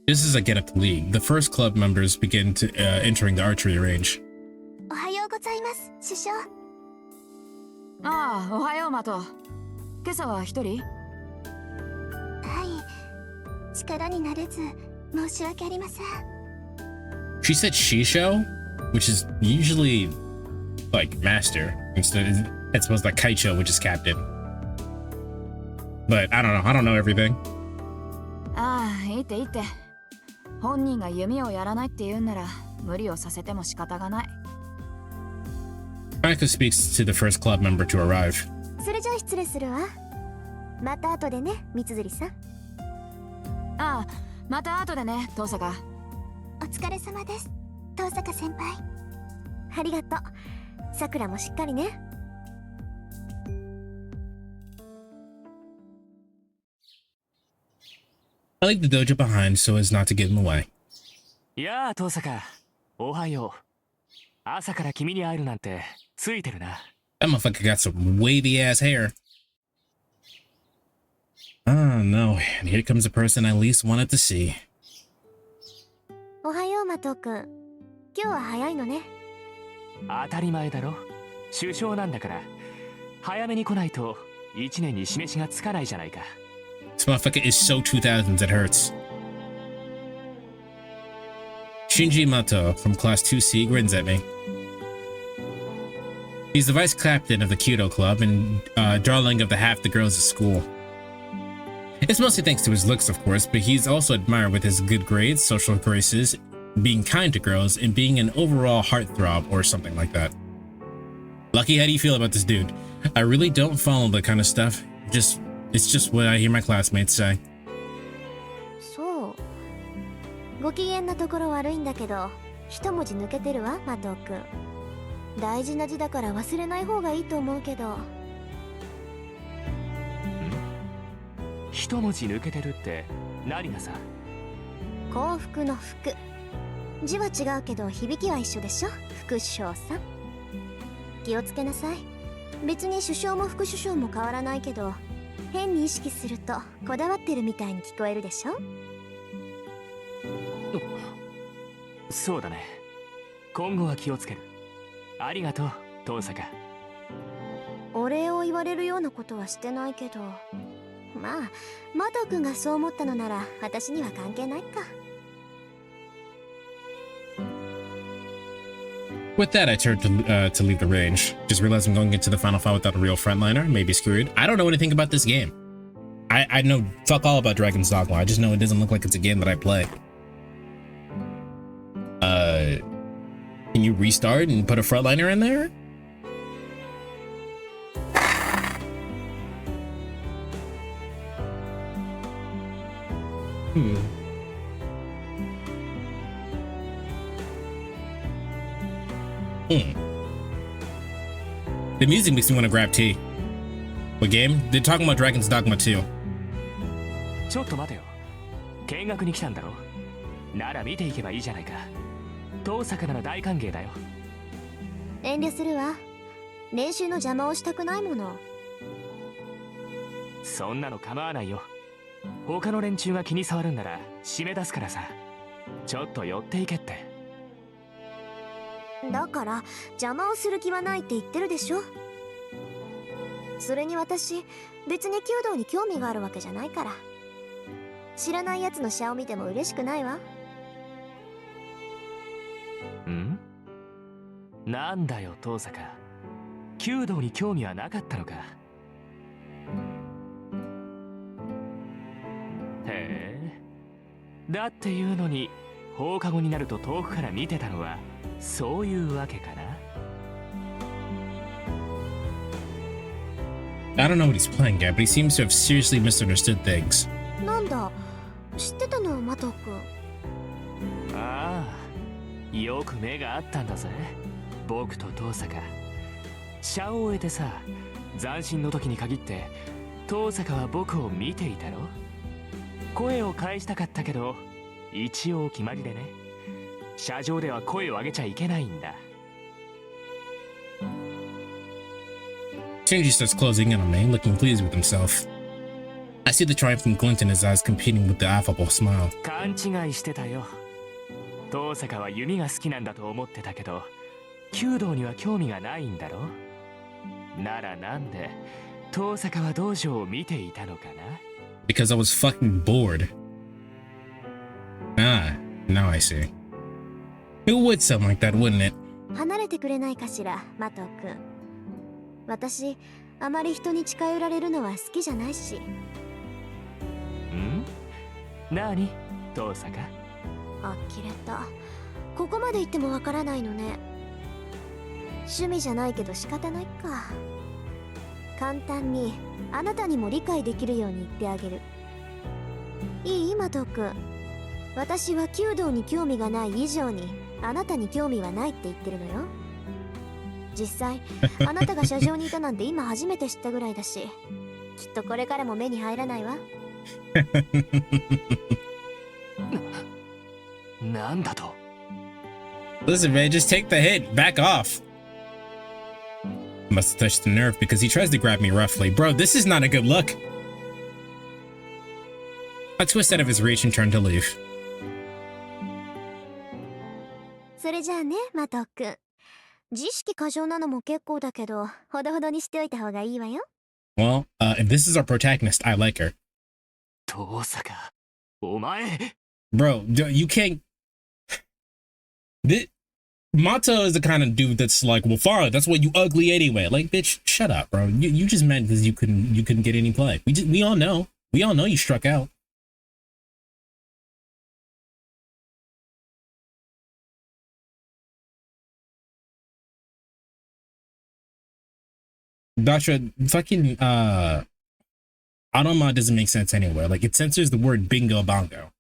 Just as I get up the league, the first club members begin to entering the archery range. おはようございます、首相。ああ、おはようマト。今朝は一人？はい、力になれず申し訳ありません。She said Shisho, which is usually like master instead. It's supposed like Kaicho, which is captain. But I don't know. I don't know everything. ああ、いいっていいって。本人が弓をやらないって言うんなら無理をさせても仕方がない。Mariko speaks to the first club member to arrive. それじゃあ失礼するわ。また後でね、三辻さん。ああ、また後でね、遠坂。お疲れ様です、遠坂先輩。ありがとう。さくらもしっかりね。I leave the dojo behind so as not to get in the way. いやあ、遠坂。おはよう。朝から君に会えるなんてついてるな。That motherfucker got some wavy ass hair. Oh no, and here comes a person I least wanted to see. おはよう、マト君。今日は早いのね。当たり前だろ。首相なんだから早めに来ないと1年に示しがつかないじゃないか。 This motherfucker is so 2000s it hurts. Shinji Mato from class 2C grins at me. He's the vice captain of the Kyudo club and darling of the half the girls at school. It's mostly thanks to his looks, of course, but he's also admired with his good grades, social graces, being kind to girls, and being an overall heartthrob or something like that. Lucky, how do you feel about this dude? I really don't follow the kind of stuff. It's just what I hear my classmates say. そう。ご機嫌なところ悪いんだけど、一文字抜けてるわ、マトくん。大事な字だから忘れない方がいいと思うけど。一文字抜けてるって何がさ？幸福の福。字は違うけど響きは一緒でしょ、副首相さん。気をつけなさい。別に首相も副首相も変わらないけど、変に意識するとこだわってるみたいに聞こえるでしょ。そうだね。今後は気をつける。ありがとう、遠坂。お礼を言われるようなことはしてないけど、まあマト君がそう思ったのなら私には関係ないか。With that, I turned to leave the range. Just realized I'm going into the final fight without a real frontliner. Maybe screwed. I don't know anything about this game. I know fuck all about Dragon's Dogma. I just know it doesn't look like it's a game that I play. Can you restart and put a frontliner in there? The music makes me want to grab tea. What game? They're talking about Dragon's Dogma 2. ちょっと待てよ。見学に来たんだろ。なら見ていけばいいじゃないか。遠坂なら大歓迎だよ。遠慮するわ。練習の邪魔をしたくないもの。そんなの構わないよ。他の連中が気に障るんなら締め出すからさ。ちょっと寄っていけって。だから邪魔をする気はないって言ってるでしょ。それに私別に弓道に興味があるわけじゃないから。知らないやつの試合を見ても嬉しくないわ。ん？なんだよ遠坂。弓道に興味はなかったのか。へえ。だっていうのに放課後になると遠くから見てたのはそういうわけかな。I don't know what he's playing at, but he seems to have seriously misunderstood things. なんだ、知ってたの、マト君。ああ、よく目があったんだぜ。僕と遠坂。社を終えてさ、斬新の時に限って遠坂は僕を見ていたろ。声を返したかったけど、一応決まりでね。車上では声を上げちゃいけないんだ。Shinji starts closing in on me, looking pleased with himself. I see the triumphant glint in his eyes competing with the affable smile. 勘違いしてたよ。遠坂は弓が好きなんだと思ってたけど、弓道には興味がないんだろ。ならなんで遠坂は道場を見ていたのかな。 Because I was fucking bored. Ah, now I see. It would sound like that, wouldn't it? 離れてくれないかしら、マト君。私あまり人に近寄られるのは好きじゃないし。ん？何？遠坂？あきれた。ここまで言ってもわからないのね。趣味じゃないけど仕方ないか。簡単にあなたにも理解できるように言ってあげる。いい？マト君。私は弓道に興味がない以上にあなたに興味はないって言ってるのよ。実際あなたが車上にいたなんて今初めて知ったぐらいだし、きっとこれからも目に入らないわ。なんだと。 Listen, man, just take the hit. Back off. Must have touched the nerve because he tries to grab me roughly. Bro, this is not a good look. I twist out of his reach and turn to leave. それじゃあね、マト君。自意識過剰なのも結構だけど、ほどほどにしておいた方がいいわよ。Well, if this is our protagonist, I like her. 遠坂、お前。 Bro, you can't... Mato is the kind of dude that's like, well, fine, that's why you ugly anyway. Like, bitch, shut up, bro. You just meant because you couldn't get any play. We all know. We all know you struck out. Dasha, fucking Automa doesn't make sense anywhere. Like, it censors the word bingo bongo.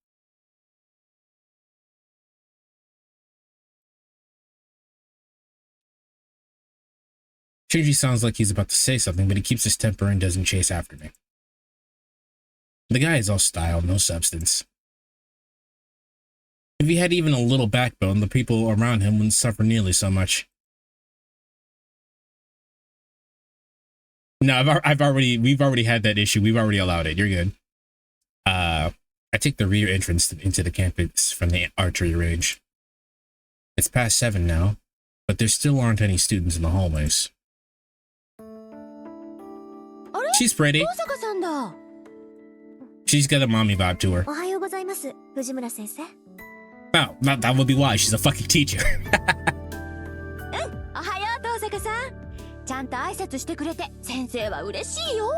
Shinji sounds like he's about to say something, but he keeps his temper and doesn't chase after me. The guy is all style, no substance. If he had even a little backbone, the people around him wouldn't suffer nearly so much. No, we've already had that issue. We've already allowed it. You're good. I take the rear entrance into the campus from the archery range. It's past 7 now, but there still aren't any students in the hallways. She's pretty. She's got a mommy vibe to her. おはようございます、藤村先生。 Wow, that would be why. She's a fucking teacher. おはよう遠坂さん。ちゃんと挨拶してくれて先生は嬉しいよ。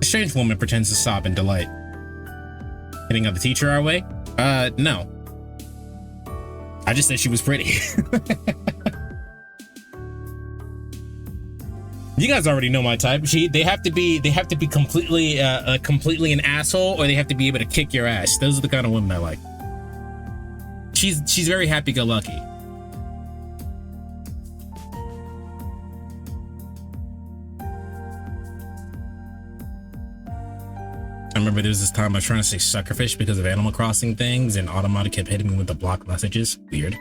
A strange woman pretends to sob in delight. Hitting on the teacher our way? No. I just said she was pretty. You guys already know my type. They have to be completely an asshole, or they have to be able to kick your ass. Those are the kind of women I like. She's very happy-go-lucky. I remember there was this time I was trying to say suckerfish because of Animal Crossing things, and Automata kept hitting me with the block messages. Weird.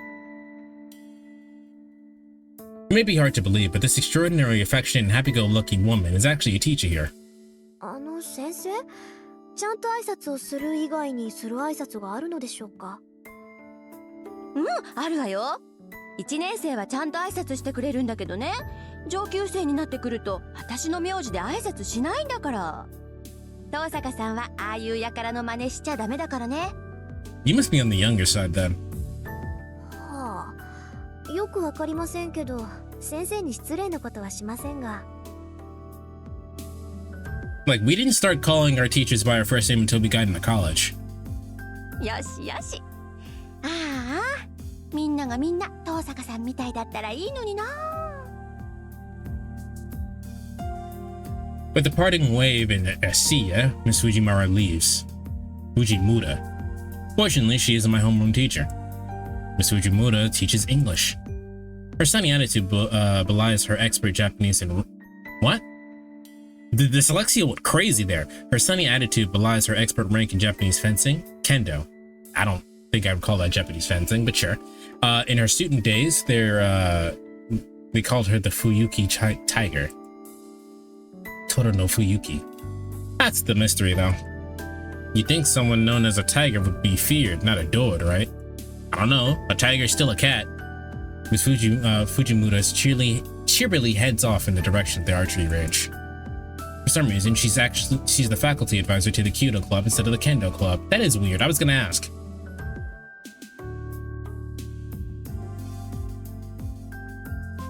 It may be hard to believe, but this extraordinary, affectionate, and happy-go-lucky woman is actually a teacher here. 先生、ちゃんと挨拶をする以外にする挨拶があるのでしょうか？うん、あるわよ。1年生はちゃんと挨拶してくれるんだけどね。上級生になってくると私の名字で挨拶しないんだから。遠坂さんはああいう輩の真似しちゃダメだからね。You must be on the younger side then. はあ、よくわかりませんけど、先生に失礼なことはしませんが。Like, we didn't start calling our teachers by our first name until we got into college. よしよし。ああ、みんながみんな遠坂さんみたいだったらいいのにな。With the parting wave and a see ya, Miss Fujimura leaves. Fujimura. Fortunately, she isn't my homeroom teacher. Miss Fujimura teaches English. Her sunny attitude belies her expert Japanese and... What? The dyslexia went crazy there. Her sunny attitude belies her expert rank in Japanese fencing, kendo. I don't think I would call that Japanese fencing, but sure. In her student days, they called her the Fuyuki Tiger. Toro no Fuyuki. That's the mystery, though. You'd think someone known as a tiger would be feared, not adored, right? I don't know. A tiger's still a cat. Miss Fujimura cheerily heads off in the direction of the archery range. For some reason, she's the faculty advisor to the Kyudo Club instead of the Kendo Club. That is weird. I was gonna ask.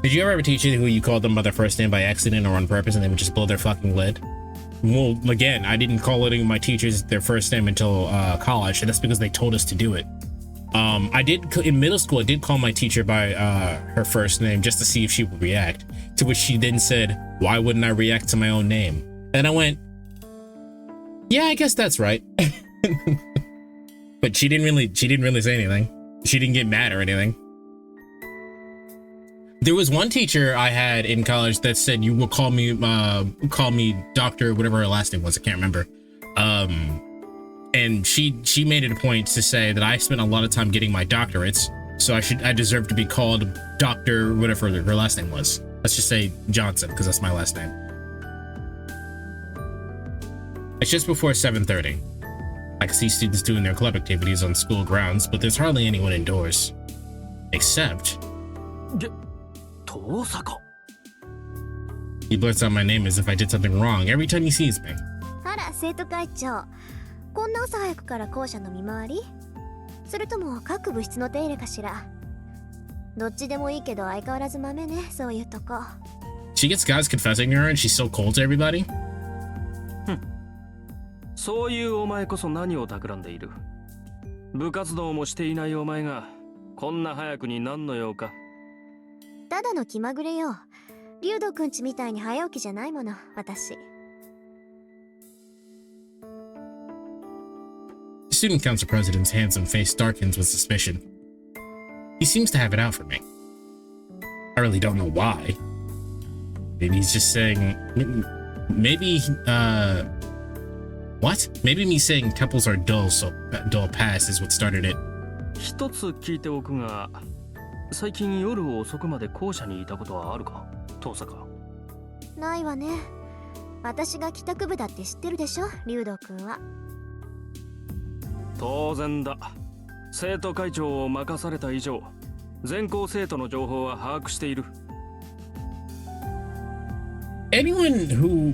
Did you ever have a teacher who you called them by their first name by accident or on purpose and they would just blow their fucking lid? Well, again, I didn't call any of my teachers their first name until college, and that's because they told us to do it. I did, in middle school, I did call my teacher by her first name just to see if she would react, to which she then said, why wouldn't I react to my own name? And I went, yeah, I guess that's right. But she didn't really say anything. She didn't get mad or anything. There was one teacher I had in college that said, you will call me Dr. whatever her last name was. I can't remember. And she made it a point to say that I spent a lot of time getting my doctorates, so I deserve to be called Dr. whatever her last name was. Let's just say Johnson, because that's my last name. It's just before 7:30. I can see students doing their club activities on school grounds, but there's hardly anyone indoors. Except... 遠坂。He blurts out my name as if I did something wrong every time he sees me. あら、生徒会長。こんな朝早くから校舎の見回り？それとも各部室の手入れかしら？どっちでもいいけど相変わらず豆ね、そういうとこ。She gets guys confessing to her and she's so cold to everybody. そういうお前こそ何を企んでいる？部活動もしていないお前がこんな早くに何の用か？ただの気まぐれよ。竜斗くんちみたいに早起きじゃないもの、私。The student council president's handsome face darkens with suspicion. He seems to have it out for me. I really don't know why. Maybe he's just saying... Maybe, what? Maybe me saying temples are dull, so dull pass is what started it. 一つ聞いておくが、最近夜遅くまで校舎にいたことはあるか？遠坂。ないわね。私が帰宅部だって知ってるでしょ、竜斗くんは。当然だ。生徒会長を任された以上、全校生徒の情報は把握している。Anyone who...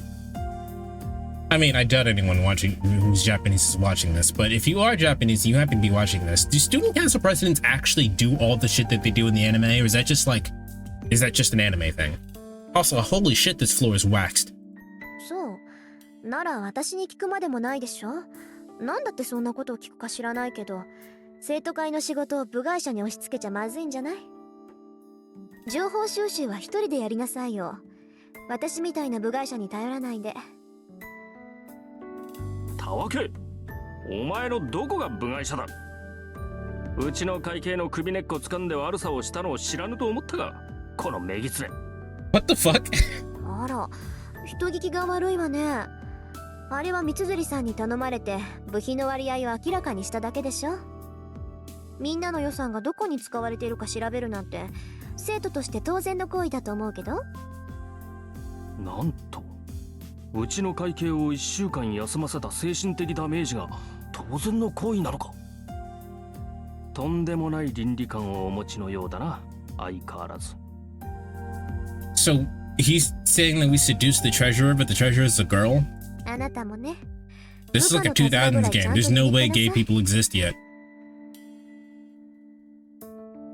I mean, I doubt anyone watching who's Japanese is watching this, but if you are Japanese and you happen to be watching this, do student council presidents actually do all the shit that they do in the anime, or is that just like... Is that just an anime thing? Also, holy shit, this floor is waxed. そう。なら私に聞くまでもないでしょ。なんだってそんなことを聞くか知らないけど、生徒会の仕事を部外者に押し付けちゃまずいんじゃない？情報収集は一人でやりなさいよ。私みたいな部外者に頼らないで。たわけ、お前のどこが部外者だ？うちの会計の首根っこ掴んで悪さをしたのを知らぬと思ったが、このめぎつれ。What the fuck? あら、人聞きが悪いわね。あれは三辻さんに頼まれて部費の割合を明らかにしただけでしょ。みんなの予算がどこに使われているか調べるなんて生徒として当然の行為だと思うけど。なんと、うちの会計を1週間休ませた精神的ダメージが当然の行為なのか？とんでもない倫理観をお持ちのようだな、相変わらず。So, he's saying that we seduced the treasurer, but the treasurer is a girl? あなたもね。This is like a 2000s game. There's no way gay people exist yet.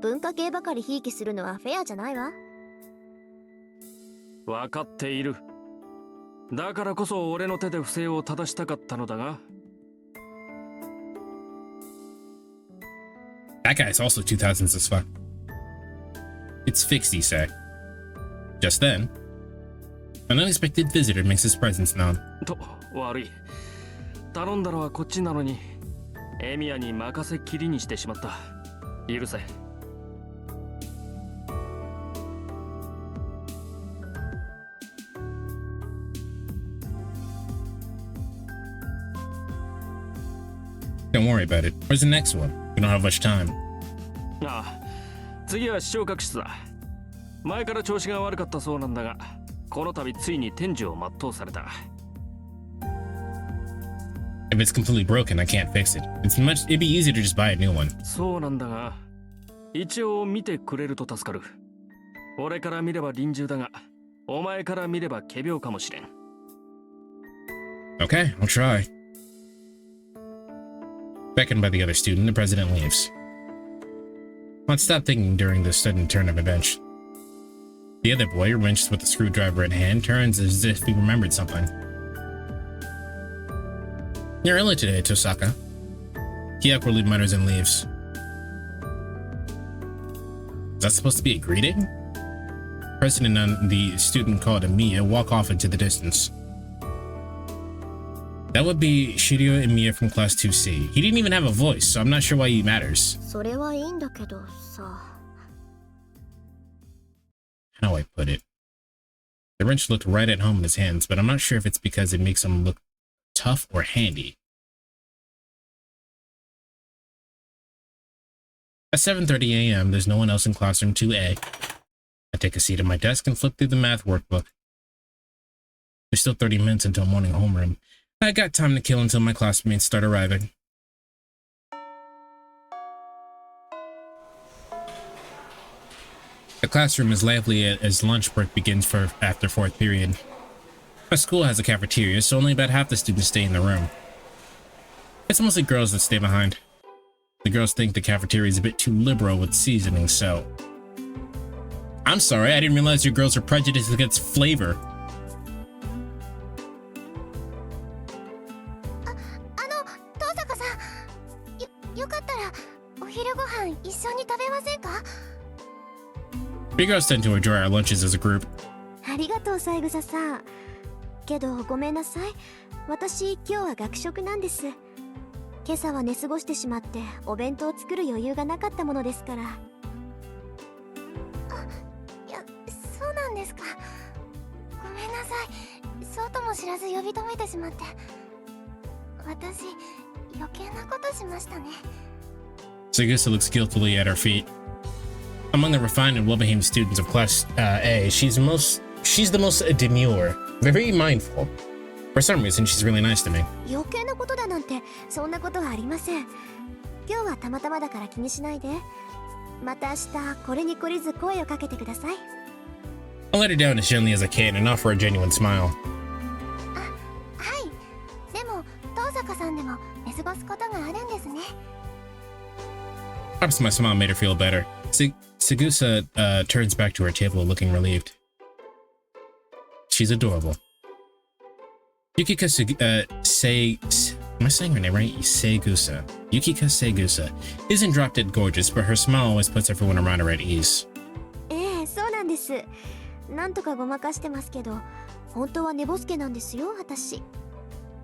文化系ばかりひいきするのはフェアじゃないわ。わかっている。だからこそ俺の手で不正を正したかったのだが。That guy's also 2000s as fuck. It's fixed, you say. Just then, an unexpected visitor makes his presence known. と、悪い。頼んだのはこっちなのに、エミヤに任せっきりにしてしまった。許せ。Don't worry about it. Where's the next one? We don't have much time. ああ、次は視聴覚室だ。前から調子が悪かったそうなんだが、この度ついに天寿を全うされた。If it's completely broken, I can't fix it. It'd be easy to just buy a new one. そうなんだが、一応見てくれると助かる。俺から見れば臨終だが、お前から見れば仮病かもしれん。Okay, I'll try. Beckoned by the other student, the president leaves. I'd stop thinking during the sudden turn of a bench. The other boy, wrenched with a screwdriver in hand, turns as if he remembered something. You're early today, Tosaka. He awkwardly mutters and leaves. Is that supposed to be a greeting? President and the student called Emiya walk off into the distance. That would be Shiryu Emiya from Class 2C. He didn't even have a voice, so I'm not sure why he matters. それはいいんだけどさ。How do I put it? The wrench looked right at home in his hands, but I'm not sure if it's because it makes him look tough or handy. At 7:30 a.m., there's no one else in classroom 2A. I take a seat at my desk and flip through the math workbook. There's still 30 minutes until morning homeroom. I got time to kill until my classmates start arriving. The classroom is lively as lunch break begins for after fourth period. My school has a cafeteria, so only about half the students stay in the room. It's mostly girls that stay behind. The girls think the cafeteria is a bit too liberal with seasoning, so... I'm sorry, I didn't realize your girls are prejudiced against flavor. 遠坂さん、よかったらお昼ご飯一緒に食べませんか？ We girls tend to enjoy our lunches as a group. ありがとう、三枝さん。けどごめんなさい。私今日は学食なんです。今朝は寝過ごしてしまってお弁当を作る余裕がなかったものですから。いや、そうなんですか。ごめんなさい。そうとも知らず呼び止めてしまって。私、余計なことしましたね。Sagusa looks guiltily at her feet. Among the refined and well-behaved students of Class A, she's the most demure, very mindful. For some reason, she's really nice to me. 余計なことだなんて、そんなことはありません。今日はたまたまだから気にしないで。また明日、これに懲りず声をかけてください。I'll let her down as gently as I can and offer a genuine smile. はい。でも、遠坂さんでも寝過ごすことがあるんですね。Perhaps my smile made her feel better. Sagusa turns back to her table looking relieved. She's adorable. Yukika am I saying her name right? Sagusa. Yukika Sagusa isn't drop dead gorgeous, but her smile always puts everyone around her at ease. そうなんです。なんとかごまかしてますけど、本当は寝ぼすけなんですよ、私。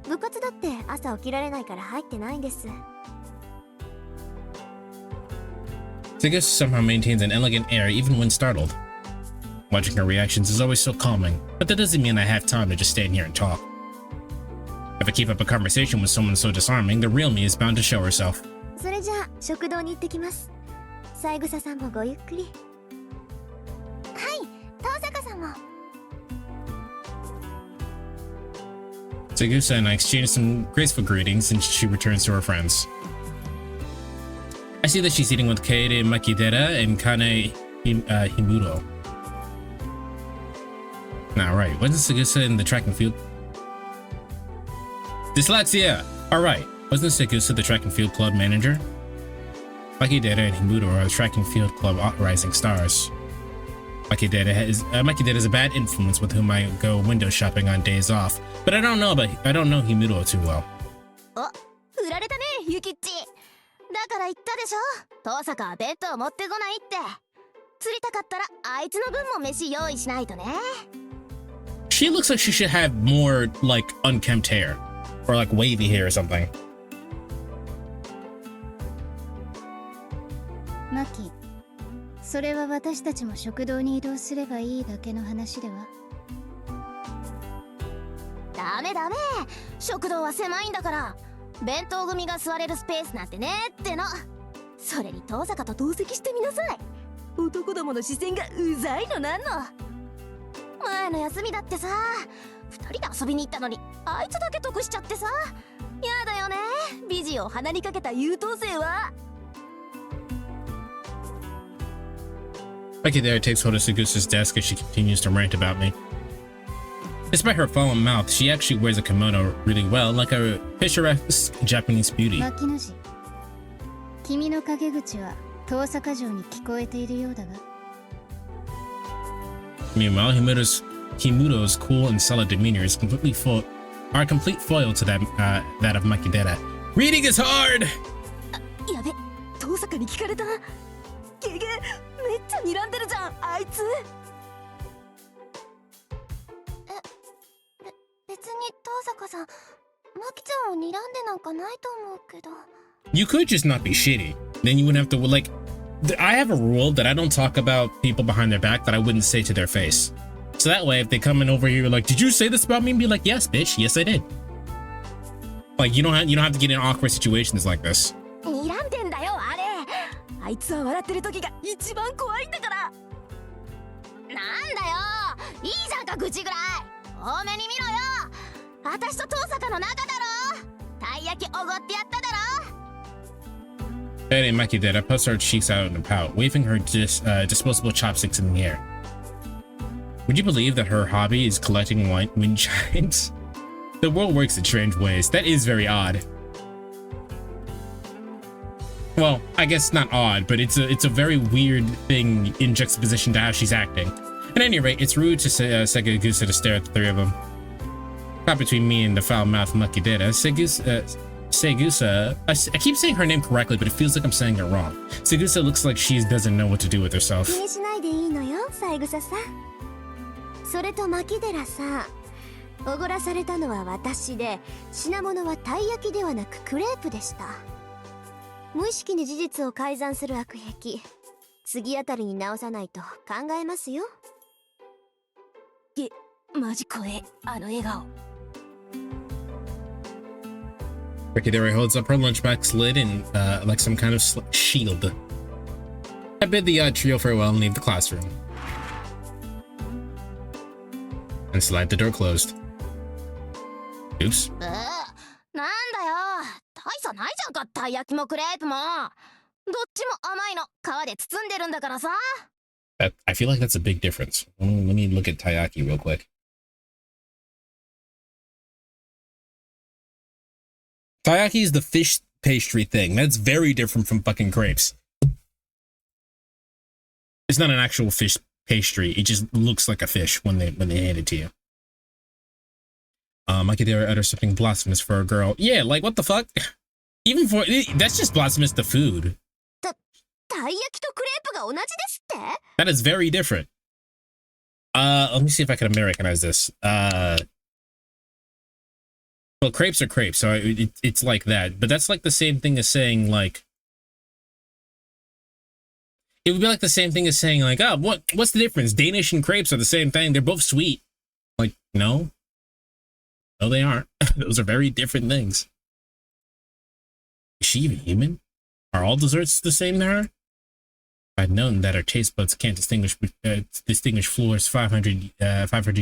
部活だって朝起きられないから入ってないんです。Sagusa somehow maintains an elegant air even when startled. Watching her reactions is always so calming, but that doesn't mean I have time to just stand here and talk. If I keep up a conversation with someone so disarming, the real me is bound to show herself. それじゃあ食堂に行ってきます。三枝さんもごゆっくり。はい、遠坂さんも。Sagusa and I exchange some graceful greetings and she returns to her friends. I see that she's eating with Kaede Makidera and Kane Himuro. Now, right, wasn't Sagusa in the track and field? Dyslexia! Alright, wasn't Sagusa the track and field club manager? Makidera and Himuro are the track and field club rising stars. Makidera is a bad influence with whom I go window shopping on days off, but I don't know Himuro too well. 振られたね、ゆきっち。だから言ったでしょ。遠坂は弁当持ってこないって。釣りたかったらあいつの分も飯用意しないとね。She looks like she should have more, like, unkempt hair. Or, like, wavy hair or something. マキ、それは私たちも食堂に移動すればいいだけの話では？ダメダメ。食堂は狭いんだから。弁当組が座れるスペースなんてねっての。それに遠坂と同席してみなさい。男どもの視線がうざいのなんの。前の休みだってさ、二人で遊びに行ったのにあいつだけ得しちゃってさ。やだよね、美人を鼻にかけた優等生は。Makidera takes hold of Sagusa's desk as she continues to rant about me. Despite her fallen mouth, she actually wears a kimono really well, like a picturesque Japanese beauty. 牧野氏、君の陰口は遠坂城に聞こえているようだが。Meanwhile, Himuro's cool and solid demeanor is complete foil to that of Makidera. Reading is hard! やべ、遠坂に聞かれた。ゲゲ、めっちゃ睨んでるじゃん、あいつ。別に遠坂さん、マキちゃんを睨んでなんかないと思うけど。You could just not be shitty. Then you wouldn't have to, like... I have a rule that I don't talk about people behind their back that I wouldn't say to their face. So that way, if they come in over here like, did you say this about me? And be like, yes, bitch. Yes, I did. Like, you don't have to get in awkward situations like this. 睨んでんだよ、あれ。あいつは笑ってる時が一番怖いんだから。なんだよ、いいじゃんか、愚痴ぐらい。多めに見ろよ。私と遠坂の仲だろ。たい焼きおごってやっただろ。Betty Makidera puffs her cheeks out in a pout, waving her disposable chopsticks in the air. Would you believe that her hobby is collecting wind chimes? The world works in strange ways. That is very odd. Well, I guess not odd, but it's a very weird thing in juxtaposition to how she's acting. At any rate, it's rude to Segusa to stare at the three of them. Not between me and the foul-mouthed Makidera. Segusa, I keep saying her name correctly, but it feels like I'm saying it wrong. Segusa looks like she doesn't know what to do with herself. 気にしないでいいのよ、三枝さん。それと牧寺さん、おごらされたのは私で、品物はたい焼きではなくクレープでした。無意識に事実を改ざんする悪癖、次あたりに直さないと考えますよ。マジ怖え、あの笑顔。Makidera holds up her lunchbox lid and like some kind of shield. I bid the trio farewell and leave the classroom. And slide the door closed. Oops. なんだよ、大差ないじゃんか、たい焼きもクレープも。どっちも甘いの、皮で包んでるんだからさ。I feel like that's a big difference. Let me look at taiyaki real quick. Taiyaki is the fish pastry thing. That's very different from fucking crepes. It's not an actual fish pastry. It just looks like a fish when they hand it to you. Makidera utters something blasphemous for a girl. Yeah, like what the fuck? Even for that's just blasphemous to food. たい焼きとクレープが同じですって？ That is very different. Let me see if I can Americanize this. Well, crepes are crepes, so it's like that. But that's like the same thing as saying, like... It would be like the same thing as saying, like, oh, what's the difference? Danish and crepes are the same thing. They're both sweet. Like, no. No, they aren't. Those are very different things. Is she even human? Are all desserts the same to her? If I'd known that her taste buds can't distinguish Floor's 500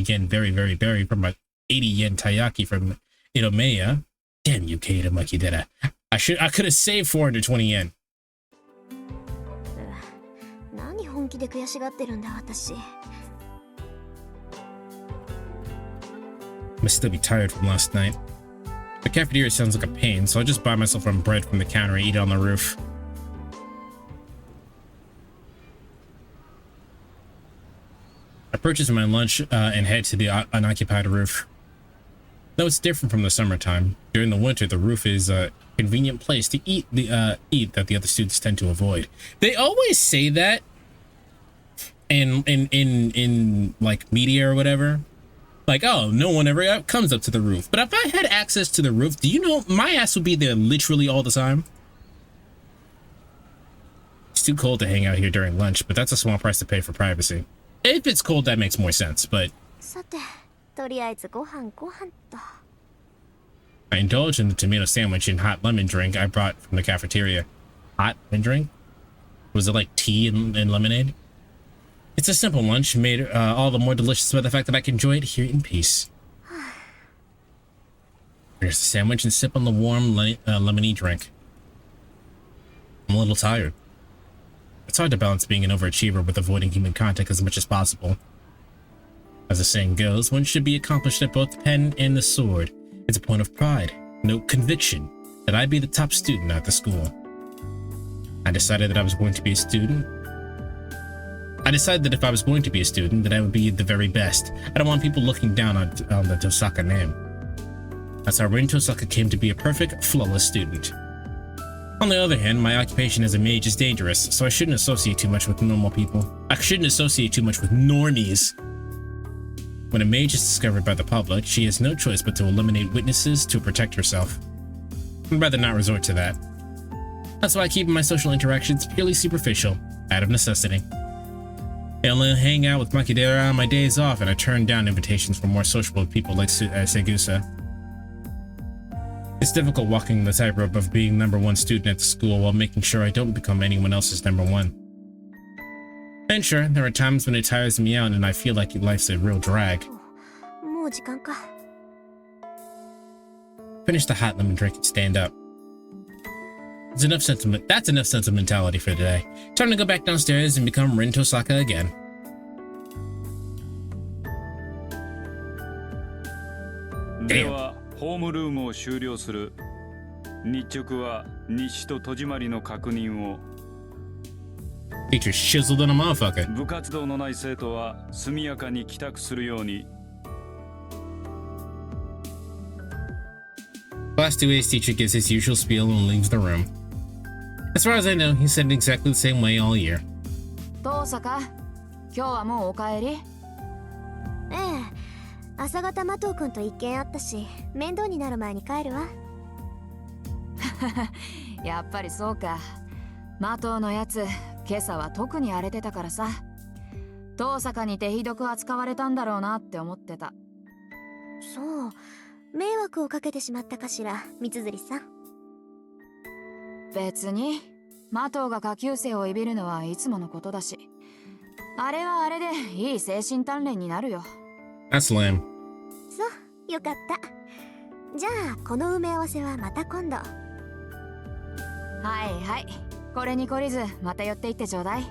yen very, very berry from a 80 yen taiyaki from erogeWP. Damn you, Keita Makidera. I could have saved 420 yen. 何本気で悔しがってるんだ私。 Must still be tired from last night. The cafeteria sounds like a pain, so I'll just buy myself some bread from the counter and eat it on the roof. I purchase my lunch and head to the unoccupied roof. Though it's different from the summertime, during the winter the roof is a convenient place to eat that the other students tend to avoid. They always say that in like media or whatever. Like, oh, no one ever comes up to the roof. But if I had access to the roof, do you know my ass would be there literally all the time? It's too cold to hang out here during lunch, but that's a small price to pay for privacy. If it's cold, that makes more sense, but... さて、とりあえずご飯と。 I indulge in the tomato sandwich and hot lemon drink I brought from the cafeteria. Hot lemon drink? Was it like tea and lemonade? It's a simple lunch, made all the more delicious by the fact that I can enjoy it here in peace. Finish the sandwich and sip on the warm lemony drink. I'm a little tired. It's hard to balance being an overachiever with avoiding human contact as much as possible. As the saying goes, one should be accomplished at both the pen and the sword. It's a point of pride, no conviction, that I be the top student at the school. I decided that if I was going to be a student, that I would be the very best. I don't want people looking down on the Tosaka name. That's how Rin Tosaka came to be a perfect, flawless student. On the other hand, my occupation as a mage is dangerous, so I shouldn't associate too much with normal people. I shouldn't associate too much with normies. When a mage is discovered by the public, she has no choice but to eliminate witnesses to protect herself. I'd rather not resort to that. That's why I keep my social interactions purely superficial, out of necessity. I only hang out with Makidera on my days off, and I turn down invitations from more sociable people like Segusa. It's difficult walking the tightrope of being #1 student at the school while making sure I don't become anyone else's #1. And sure, there are times when it tires me out and I feel like life's a real drag. もう時間か。 Finish the hot lemon drink and stand up. It's enough sentiment. That's enough sentimentality for today. Time to go back downstairs and become Rin Tosaka again. ではホームルームを終了する。日直は日誌と戸締まりの確認を。Teacher chiseled in a motherfucker. 部活動のない生徒は速やかに帰宅するように。Class 2A's teacher gives his usual spiel and leaves the room. As far as I know, he said it exactly the same way all year. 遠坂、今日はもうお帰り？ええ、朝方麻藤君と一見あったし、面倒になる前に帰るわ。やっぱりそうか。麻藤のやつ、今朝は特に荒れてたからさ。遠坂に手ひどく扱われたんだろうなって思ってた。そう、迷惑をかけてしまったかしら、三辻さん。別に麻藤が下級生をいびるのはいつものことだし、あれはあれでいい精神鍛錬になるよ。That's lame. そう、よかった。じゃあこの埋め合わせはまた今度。はいはい、これに懲りずまた寄っていってちょうだい。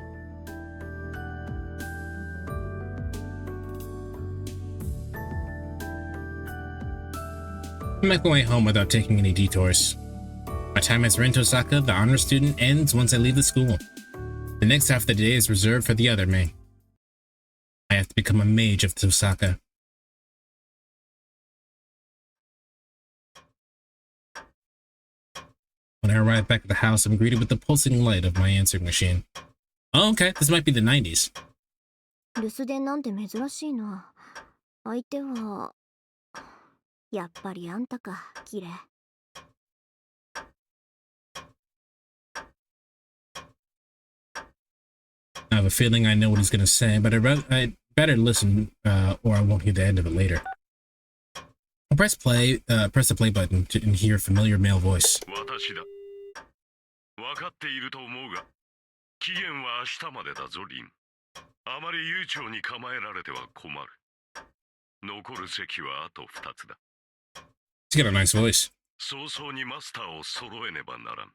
I make my way home without taking any detours. My time as Rin Tosaka, the honor student, ends once I leave the school. The next half of the day is reserved for the other me. I have to become a mage of Tosaka. When I arrive back at the house, I'm greeted with the pulsing light of my answering machine. Oh, okay, this might be the 90s. 留守電なんて珍しいな。相手はやっぱりあんたか、綺麗。I have a feeling I know what he's gonna say, but I'd better listen, or I won't hear the end of it later. I'll press the play button and hear a familiar male voice. 私だ。分かっていると思うが、期限は明日までだぞ、リン。あまり悠長に構えられては困る。残る席はあと2つだ。He's got a nice voice. 早々にマスターを揃えねばならん。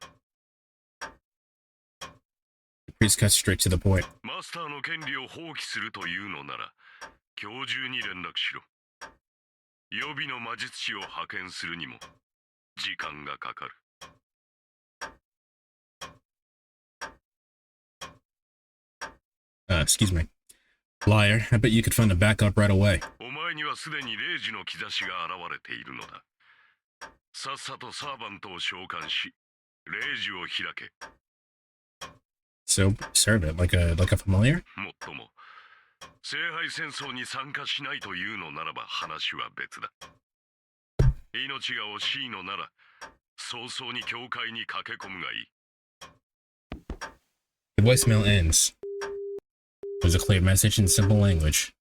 The priest cuts straight to the point. マスターの権利を放棄するというのなら、今日中に連絡しろ。予備の魔術師を派遣するにも時間がかかる。Excuse me. Liar, I bet you could find a backup right away. お前にはすでに0時の兆しが現れているのだ。さっさとサーバントを召喚し、0時を開け。So, serve it like a familiar? もっとも、聖杯戦争に参加しないというのならば話は別だ。命が惜しいのなら、早々に教会に駆け込むがいい。The voicemail ends. There's a clear message in simple language.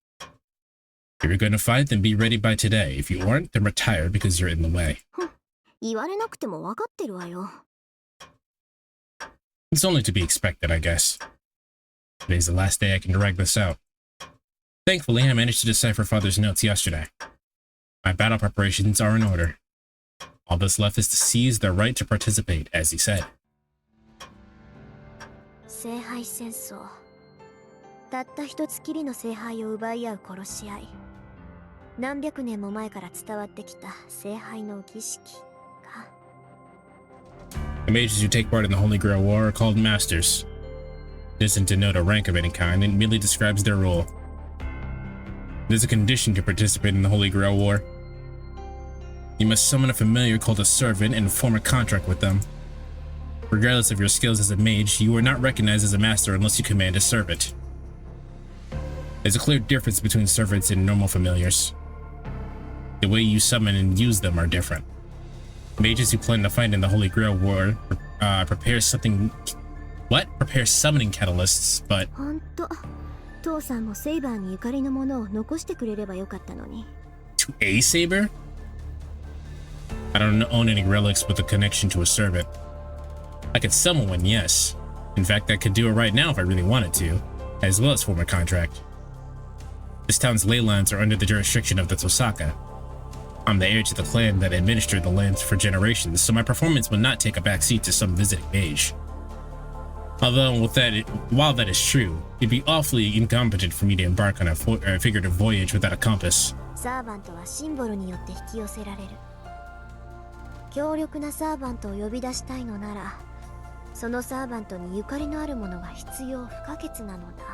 If you're going to fight, then be ready by today. If you aren't, then retire because you're in the way. 言われなくても分かってるわよ。It's only to be expected, I guess. Today's the last day I can drag this out. Thankfully, I managed to decipher Father's notes yesterday. My battle preparations are in order. All that's left is to seize their right to participate, as he said. 聖杯戦争。たった一つきりの聖杯を奪い合う殺し合い。何百年も前から伝わってきた聖杯の儀式か。The mages who take part in the Holy Grail War are called Masters. It doesn't denote a rank of any kind, it merely describes their role. There's a condition to participate in the Holy Grail War. You must summon a familiar called a servant and form a contract with them. Regardless of your skills as a mage, you are not recognized as a master unless you command a servant. There's a clear difference between servants and normal familiars. The way you summon and use them are different. Mages who plan to fight in the Holy Grail War prepare summoning catalysts, but ほんと、父さんもセイバーにゆかりのものを残してくれればよかったのに。 to a saber? I don't own any relics with a connection to a servant. I could summon one, yes. In fact, I could do it right now if I really wanted to, as well as form a contract. This town's ley lines are under the jurisdiction of the Tosaka. I'm the heir to the clan that administered the lands for generations, so my performance would not take a backseat to some visiting mage. Although, while that is true, it'd be awfully incompetent for me to embark on a figurative voyage without a compass. サーバントはシンボルによって引き寄せられる。強力なサーバントを呼び出したいのなら、そのサーバントにゆかりのあるものが必要不可欠なのだ。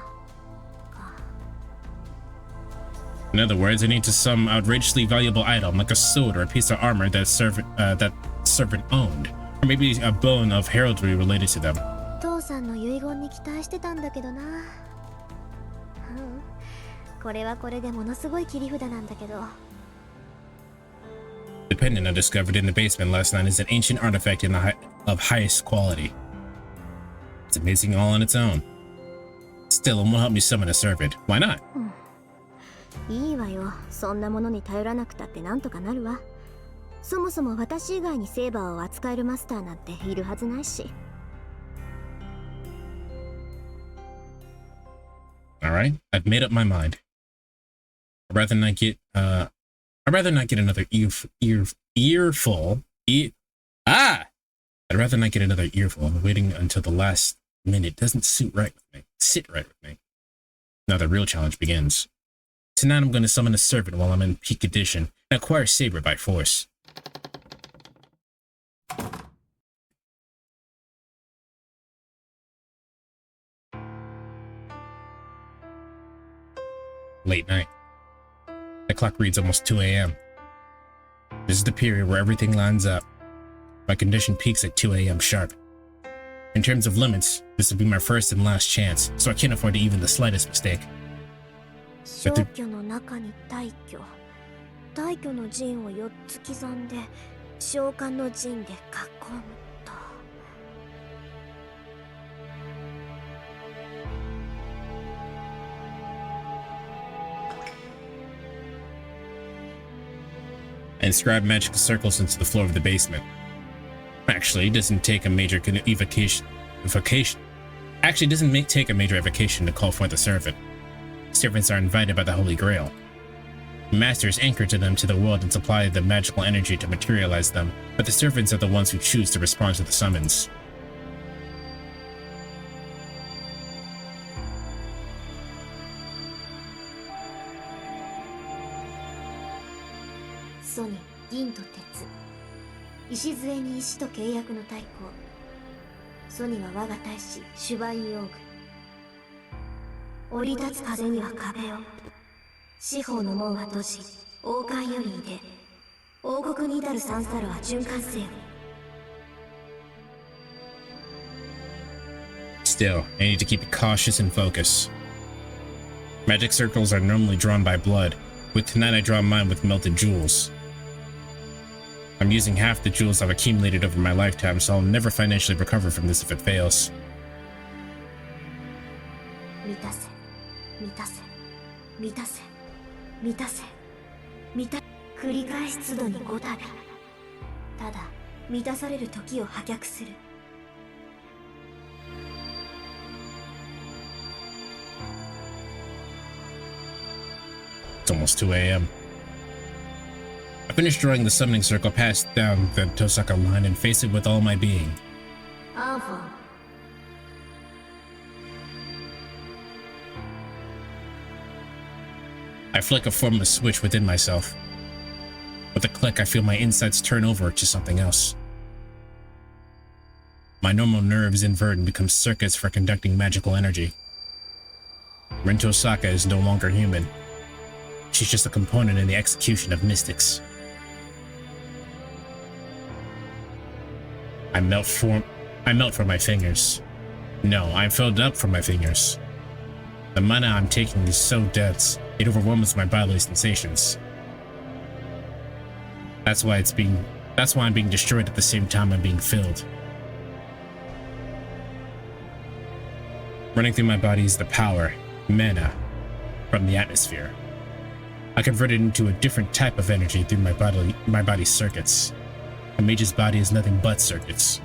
In other words, I need to some outrageously valuable item like a sword or a piece of armor that servant owned, or maybe a bone of heraldry related to them. 父さんの遺言に期待してたんだけどな。これはこれでものすごい切り札なんだけど。The pendant I discovered in the basement last night is an ancient artifact of highest quality. It's amazing all on its own. Still, it won't help me summon a servant. Why not? いいわよ。そんなものに頼らなくたってなんとかなるわ。そもそも私以外にセーバーを扱えるマスターなんているはずないし。Alright, I've made up my mind. I'd rather not get another earful. I'd rather not get another earful. Waiting until the last minute doesn't sit right with me. Now the real challenge begins. Tonight I'm going to summon a servant while I'm in peak condition and acquire Saber by force. Late night. The clock reads almost 2 a.m. This is the period where everything lines up. My condition peaks at 2 a.m. sharp. In terms of limits, this will be my first and last chance, so I can't afford even the slightest mistake. 消去の中に大挙。大挙の陣を4つ刻んで、召喚の陣で囲むと。And inscribe magical circles into the floor of the basement. Actually, it doesn't take a major evocation. Actually, it doesn't take a major evocation to call for the servant. Servants are invited by the Holy Grail. Masters anchor to them to the world and supply the magical energy to materialize them, but the servants are the ones who choose to respond to the summons. Sony, 銀と鉄。礎に石と契約の対抗。ソニは我が大使、シュバインオーグ。降り立つ風には壁を。四方の門は閉じ、王冠よりに出。王国に至る三サルは循環せよ。Still, I need to keep it cautious and focus. Magic circles are normally drawn by blood. With tonight I draw mine with melted jewels. I'm using half the jewels I've accumulated over my lifetime, so I'll never financially recover from this if it fails. 満たせ、満たせ、満たせ、満たせ、満た、繰り返し都度に5度。ただ、満たされる時を破却する。It's almost 2 a.m. I finished drawing the summoning circle, passed down the Tosaka line, and faced it with all my being. アンフォン。I flick a formless switch within myself. With a click, I feel my insides turn over to something else. My normal nerves invert and become circuits for conducting magical energy. Rin Tosaka is no longer human. She's just a component in the execution of mystics. I melt from my fingers. No, I'm filled up from my fingers. The mana I'm taking is so dense, it overwhelms my bodily sensations. That's why I'm being destroyed at the same time I'm being filled. Running through my body is the power, mana, from the atmosphere. I convert it into a different type of energy through my body's circuits. A mage's body is nothing but circuits.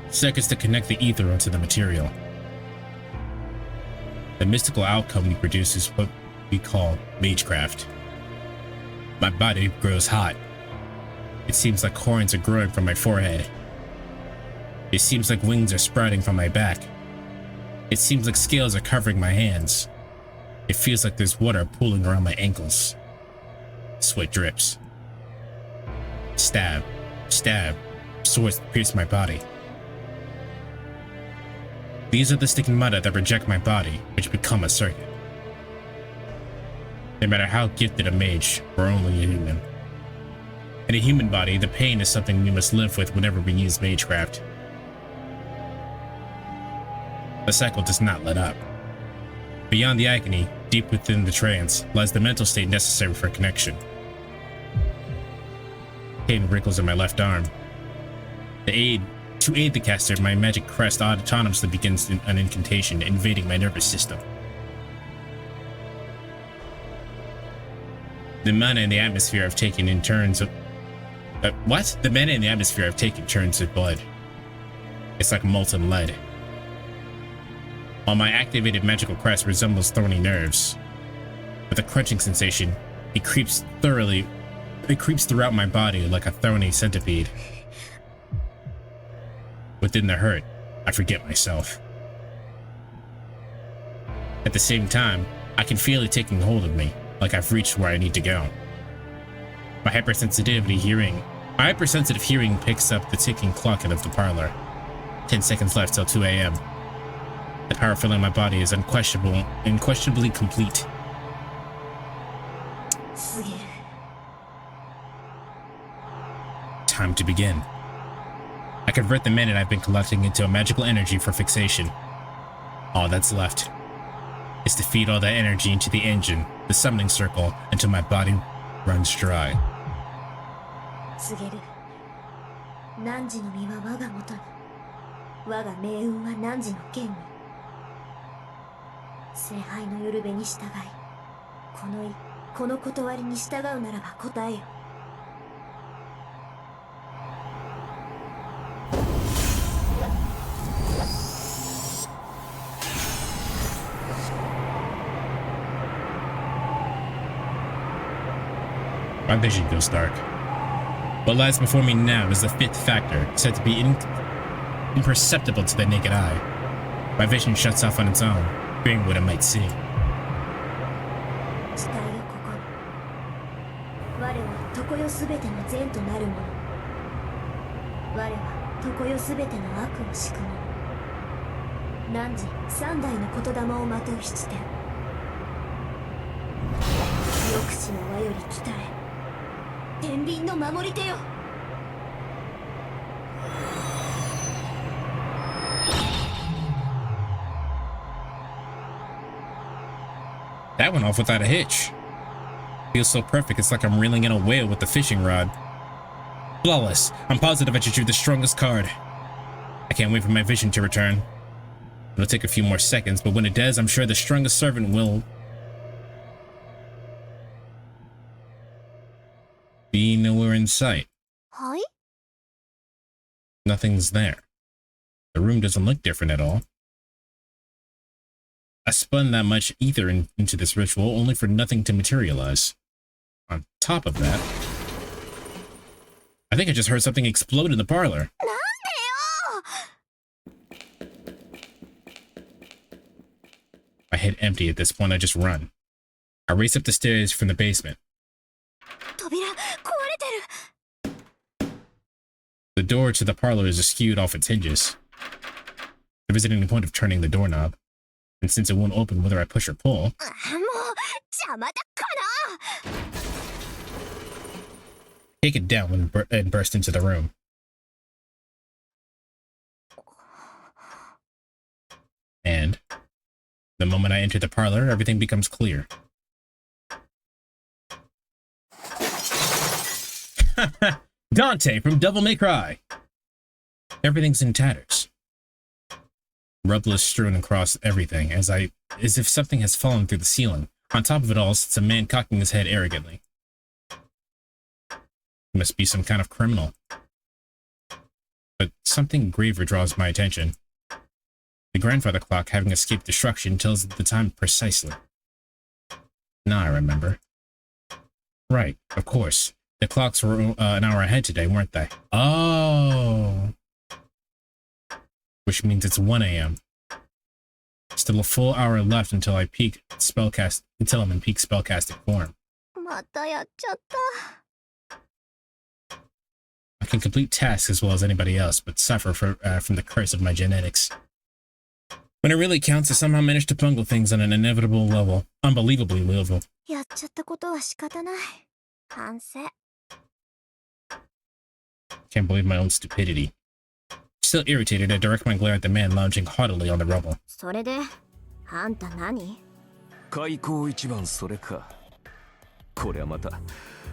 Circuits to connect the ether onto the material. The mystical outcome we produce is what we call magecraft. My body grows hot. It seems like horns are growing from my forehead. It seems like wings are sprouting from my back. It seems like scales are covering my hands. It feels like there's water pooling around my ankles. Sweat drips. Stab, stab, swords pierce my body. These are the stigmata that reject my body, which become a circuit. No matter how gifted a mage, we're only a human. In a human body, the pain is something we must live with whenever we use magecraft. The cycle does not let up. Beyond the agony, deep within the trance, lies the mental state necessary for connection. Pain wrinkles in my left arm. To aid the caster, my magic crest autonomously begins an incantation, invading my nervous system. The mana in the atmosphere have taken in turns of... what? The mana in the atmosphere have taken turns of blood. It's like molten lead. While my activated magical crest resembles thorny nerves, with a crunching sensation, it creeps throughout my body like a thorny centipede. Within the hurt, I forget myself. At the same time, I can feel it taking hold of me, like I've reached where I need to go. My hypersensitive hearing picks up the ticking clock of the parlor. 10 seconds left till 2 a.m. The power filling my body is unquestionably complete. Time to begin. I convert the mana I've been collecting into a magical energy for fixation. All that's left is to feed all that energy into the engine, the summoning circle, until my body runs dry. 聖杯のよるべに従い、この断りに従うならば答えよ。My vision goes dark. What lies before me now is the fifth factor, said to be imperceptible to the naked eye. My vision shuts off on its own, fearing what it might see. 誓いよここに。我は常世すべての善となるもの。我は常世すべての悪を敷くもの。汝三代の言霊をまとう七点。抑止の輪より来たれ。天秤の守り手よ。That went off without a hitch. Feels so perfect, it's like I'm reeling in a whale with a fishing rod. Flawless. I'm positive I just drew the strongest card. I can't wait for my vision to return. It'll take a few more seconds, but when it does, I'm sure the strongest servant will be nowhere in sight. はい? Nothing's there. The room doesn't look different at all. I spun that much ether into this ritual only for nothing to materialize. On top of that, I think I just heard something explode in the parlor. My head empty at this point, I just run. I race up the stairs from the basement. The door to the parlor is askewed off its hinges. There isn't any point of turning the doorknob. And since it won't open whether I push or pull, take it down and burst into the room. And the moment I enter the parlor, everything becomes clear. Dante from Devil May Cry. Everything's in tatters. Rubble is strewn across everything, as if something has fallen through the ceiling. On top of it all sits a man cocking his head arrogantly. He must be some kind of criminal. But something graver draws my attention. The grandfather clock, having escaped destruction, tells the time precisely. Now I remember. Right, of course. The clocks were an hour ahead today, weren't they? Oh. Which means it's 1 a.m. Still a full hour left until I'm in peak spellcasting form. またやっちゃった。 I can complete tasks as well as anybody else, but suffer from the curse of my genetics. When it really counts, I somehow managed to bungle things on an inevitable level. Unbelievably level. やっちゃったことは仕方ない。反省。 Can't believe my own stupidity. Still irritated, I direct my glare at the man lounging haughtily on the rubble. それで、あんた何？開口一番それか。これはまた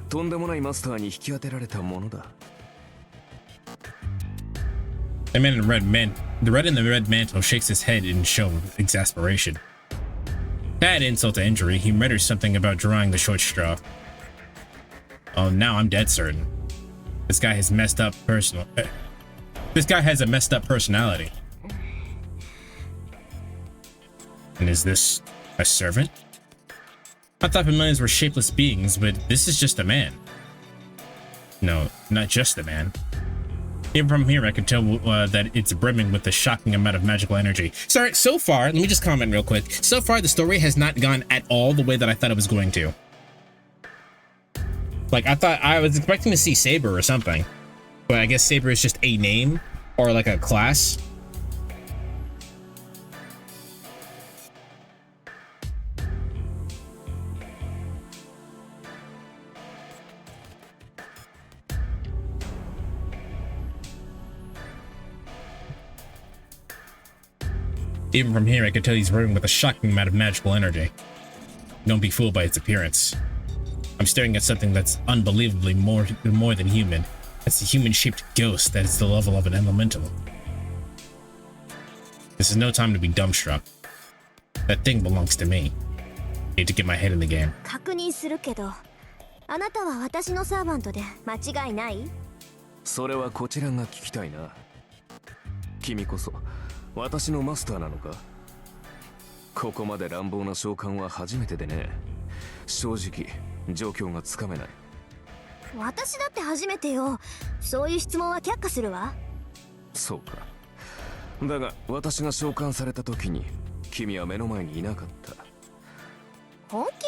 とんでもないマスターに引き当てられたものだ。The man in the red mantle shakes his head in show of exasperation. To add insult to injury, he mutters something about drawing the short straw. Oh, now I'm dead certain. This guy has a messed up personality. And is this a servant? I thought familiars were shapeless beings, but this is just a man. No, not just a man. Even from here, I can tell that it's brimming with a shocking amount of magical energy. Sorry, so far, let me just comment real quick. So far, the story has not gone at all the way that I thought it was going to. Like, I was expecting to see Saber or something. But I guess Saber is just a name or like a class. Even from here, I can tell he's brimming with a shocking amount of magical energy. Don't be fooled by its appearance. I'm staring at something that's unbelievably more than human. That's a human-shaped ghost that is the level of an elemental. This is no time to be dumbstruck. That thing belongs to me. Need to get my head in the game. 確認するけど、あなたは私のサーバントで間違いない？それはこちらが聞きたいな。君こそ私のマスターなのか？ここまで乱暴な召喚は初めてでね。正直状況がつかめない。私だって初めてよ。そういう質問は却下するわ。そうか。だが私が召喚された時に君は目の前にいなかった。本気？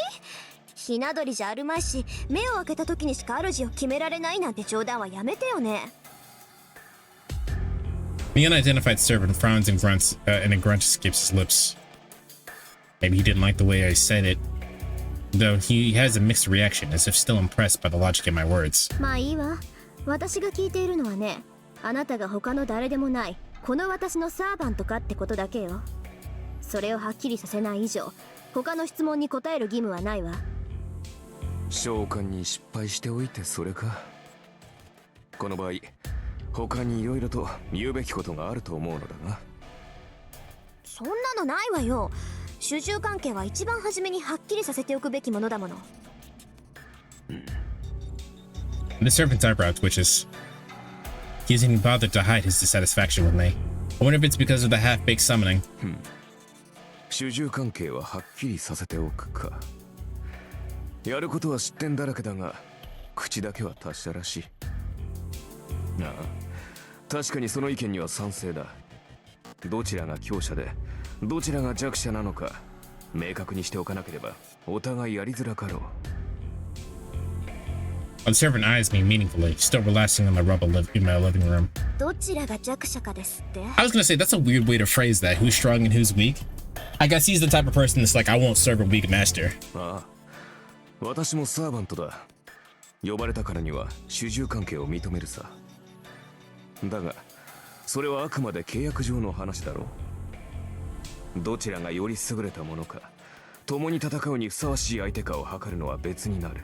ひな鳥じゃあるまいし、目を開けた時にしか主を決められないなんて冗談はやめてよね。The unidentified servant frowns and grunts, and a grunt escapes his lips. Maybe he didn't like the way I said it, though he has a mixed reaction, as if still impressed by the logic in my words. まあいいわ。私が聞いているのはね、あなたが他の誰でもない、この私のサーバントかってことだけよ。それをはっきりさせない以上、他の質問に答える義務はないわ。召喚に失敗しておいてそれか。この場合他に色々と言うべきことがあると思うのだが。そんなのないわよ。主従関係は一番初めにはっきりさせておくべきものだもの。The servant's eyebrow twitches. He isn't even bothered to hide his dissatisfaction with me. I wonder if it's because of the half-baked summoning. 主従関係ははっきりさせておくか。やることは知ってんだらけだが、口だけは達者らしい。なあ、確かにその意見には賛成だ。どちらが強者でどちらが弱者なのか明確にしておかなければお互いやりづらかろう。The servant eyes me meaningfully, still relaxing on the rubble in my living room. どちらが弱者かですって？ I was gonna say, that's a weird way to phrase that. Who's strong and who's weak? I guess he's the type of person that's like, I won't serve a weak master. ああ、私もサーバントだ。呼ばれたからには主従関係を認めるさ。だがそれはあくまで契約上の話だろう。どちらがより優れたものか、共に戦うにふさわしい相手かを測るのは別になる。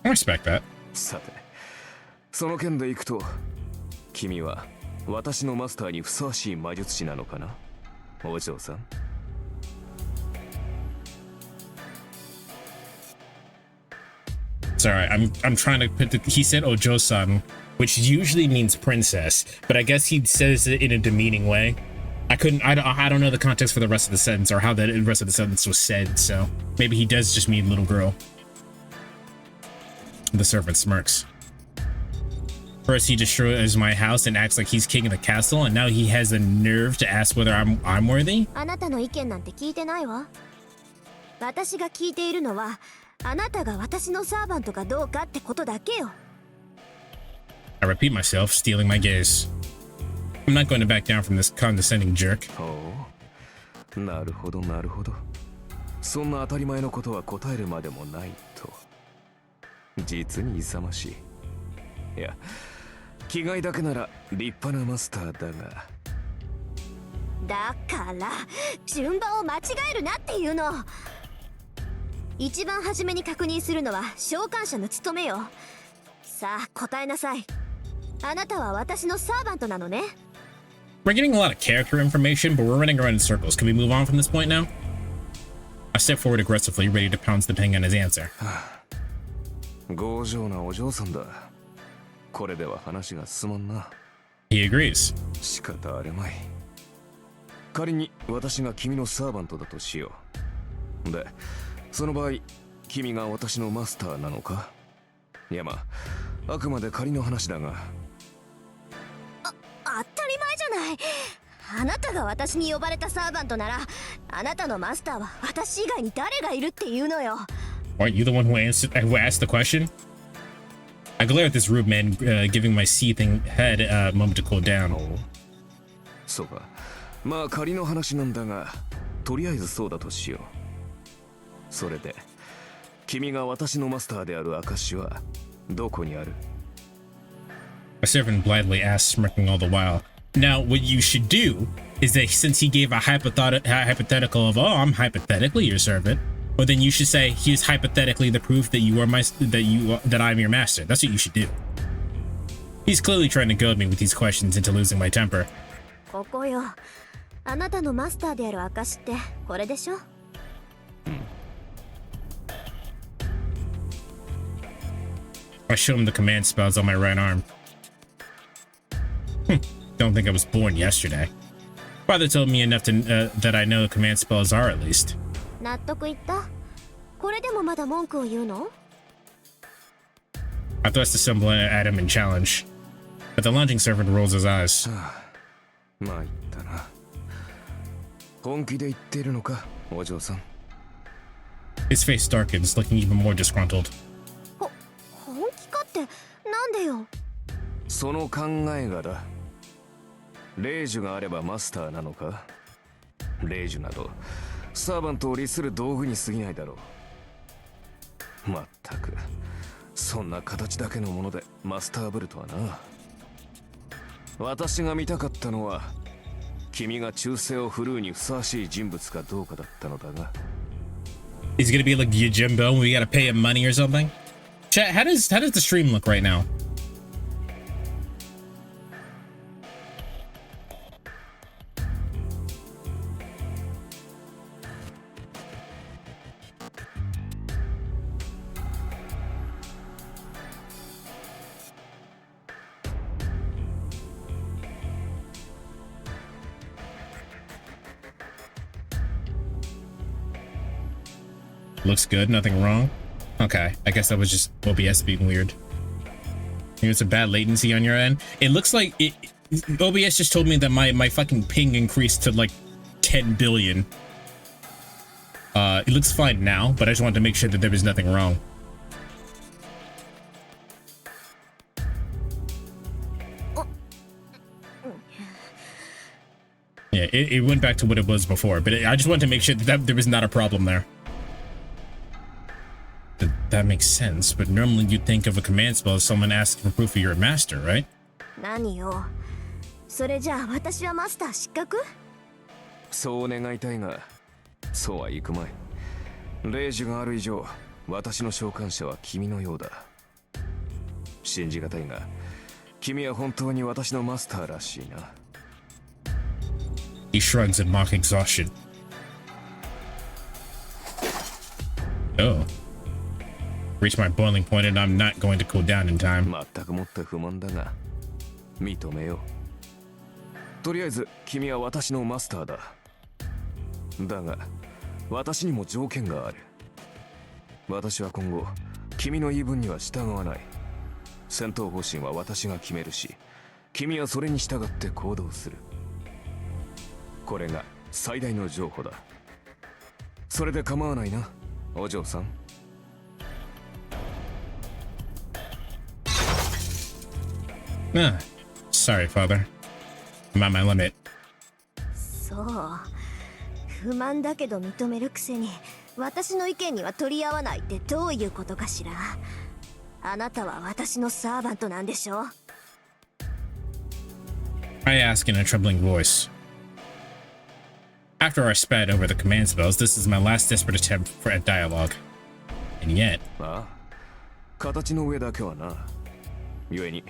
I respect that. さて、その件でいくと、君は私のマスターにふさわしい魔術師なのかな、お嬢さん。Sorry, I'm trying to put he said Ojo-san, which usually means princess, but I guess he says it in a demeaning way. I don't know the context for the rest of the sentence or how the rest of the sentence was said, so maybe he does just mean little girl. The servant smirks. First, he destroys my house and acts like he's king of the castle, and now he has the nerve to ask whether I'm worthy? あなたの意見なんて聞いてないわ。私が聞いているのは、あなたが私のサーバントかどうかってことだけよ。I repeat myself, stealing my gaze. I'm not going to back down from this condescending jerk. おう、なるほどなるほど。そんな当たり前のことは答えるまでもないと。実に勇ましい。いや、気概だけなら立派なマスターだが。だから順番を間違えるなっていうの。一番初めに確認するのは召喚者の務めよ。さあ答えなさい。あなたは私のサーバントなのね。We're getting a lot of character information, but we're running around in circles. Can we move on from this point now? I step forward aggressively, ready to pounce the ping on his answer. 強情なお嬢さんだ。これでは話が進まんな。He agrees. 仕方あるまい。仮に私が君のサーバントだとしよう。で、その場合、君が私のマスターなのか？いやまあ、あくまで仮の話だが。当たり前じゃない。あなたが私に呼ばれたサーバントなら、あなたのマスターは私以外に誰がいるっていうのよ。Aren't you the one who asked the question? I glare at this rude man, giving my seething head a moment to cool down. そうか。まあ仮の話なんだが、とりあえずそうだとしよう。それで、君が私のマスターである証はどこにある？ My servant blithely asks, smirking all the while. Now, what you should do is that since he gave a hypothetical of, oh, I'm hypothetically your servant, well, then you should say, here's hypothetically the proof that that I'm your master. That's what you should do. He's clearly trying to goad me with these questions into losing my temper. ここよ。あなたのマスターである証ってこれでしょ。I show him the command spells on my right arm. Don't think I was born yesterday. Father told me enough that I know the command spells are at least. 納得いった。これでもまだ文句を言うの？ I thrust the symbol at him in challenge, but the lunging servant rolls his eyes. まあ言ったな。本気で言ってるのか、お嬢さん。His face darkens, looking even more disgruntled. 本気かってなんでよ。その考えがだ。霊樹があればマスターなのか？霊樹などサーバントを利する道具に過ぎないだろう。まったくそんな形だけのものでマスターブルとはな。私が見たかったのは君が忠誠を振るうにふさわしい人物かどうかだったのだが。 He's gonna be like Yojimbo and we gotta pay him money or something? Chat, how does the stream look right now? Looks good, nothing wrong. Okay, I guess that was just OBS being weird. Maybe it's a bad latency on your end. It looks like OBS just told me that my fucking ping increased to like 10 billion. It looks fine now, but I just wanted to make sure that there was nothing wrong. Yeah, it went back to what it was before, but I just wanted to make sure that there was not a problem there. That makes sense, but normally you'd think of a command spell as someone asking for proof of you're a master, right? 何よ。それじゃあ私はマスター失格？そう願いたいが、そうはいくまい。霊樹がある以上、私の召喚者は君のようだ。信じがたいが、君は本当に私のマスターらしいな。He shrugs in mock exhaustion. Oh. Reach my boiling point and I'm not going to cool down in time. 全くもって不満だが、認めよう。とりあえず、君は私のマスターだ。だが、私にも条件がある。私は今後、君の言い分には従わない。戦闘方針は私が決めるし、君はそれに従って行動する。これが最大の譲歩だ。それで構わないな、お嬢さん。Sorry, father. I'm at my limit. そう、不満だけど認めるくせに私の意見には取り合わないってどういうことかしら。あなたは私のサーバントなんでしょ。 I ask in a trembling voice. After I spat over the command spells, this is my last desperate attempt for a dialogue. And yet... ああ、形の上だけはな。故に、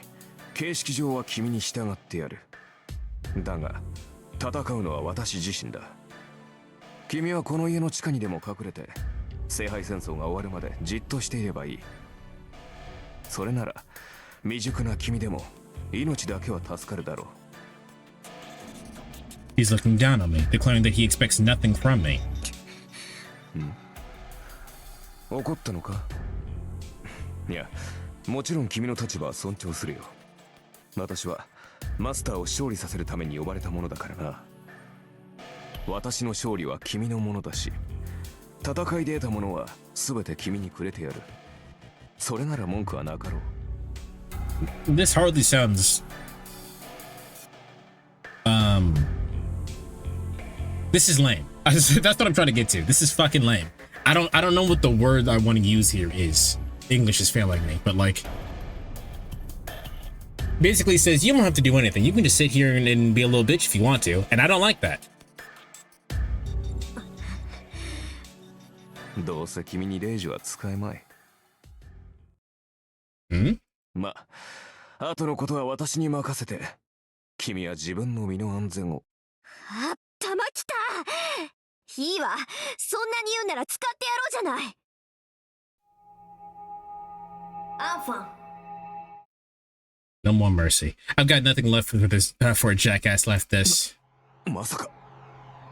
形式上は君に従ってやる。だが、戦うのは私自身だ。君はこの家の地下にでも隠れて、聖杯戦争が終わるまでじっとしていればいい。それなら、未熟な君でも命だけは助かるだろう。He's looking down on me, declaring that he expects nothing from me. 怒ったのか？いや、もちろん君の立場は尊重するよ。私はマスターを勝利させるために呼ばれたものだからな。私の勝利は君のものだし、戦いで得たものは全て君にくれてやる。それなら文句はなかろう。This hardly sounds... This is lame. That's what I'm trying to get to. This is fucking lame. I don't know what the word I want to use here is. English is failing me, but like... Basically says, you don't have to do anything. You can just sit here and be a little bitch if you want to. And I don't like that. どうせ君にレイジは使えまい。まあ、後のことは私に任せて、君は自分の身の安全を。あ、玉来た。いいわ。そんなに言うなら使ってやろうじゃない。アンファン。No more mercy. I've got nothing left for this for a jackass like this. まさか。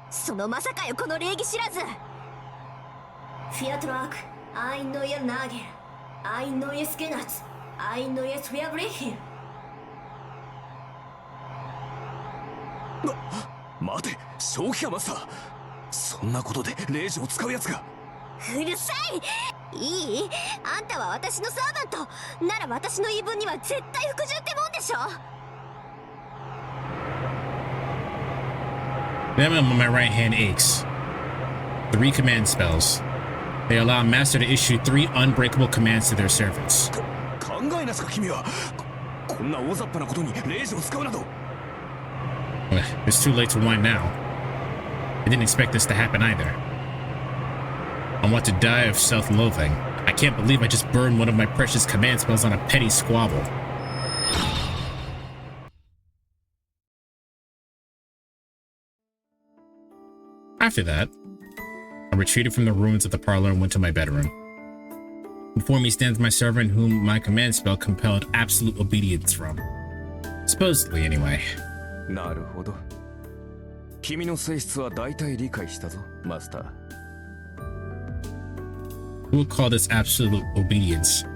そのまさかよ、この礼儀知らず。フィアトラーク、アイノイエナーゲル、アイノイエスケナツ、アイノイエスフィアブレヒル。待て、正気かマスター。そんなことでレイジを使うやつが。うるさい。いい？あんたは私のサーバントなら私の言い分には絶対服従ってもんでしょ。The emblem on my right hand aches. 3 command spells. They allow Master to issue 3 unbreakable commands to their servants. 考えなすか君は。こんな大雑把なことにレイジを使うなど。It's too late to whine now. I didn't expect this to happen either. I want to die of self-loathing. I can't believe I just burned one of my precious command spells on a petty squabble. After that, I retreated from the ruins of the parlor and went to my bedroom. Before me stands my servant whom my command spell compelled absolute obedience from. Supposedly, anyway. なるほど。君の性質は大体理解したぞ、マスター。Who would call this absolute obedience?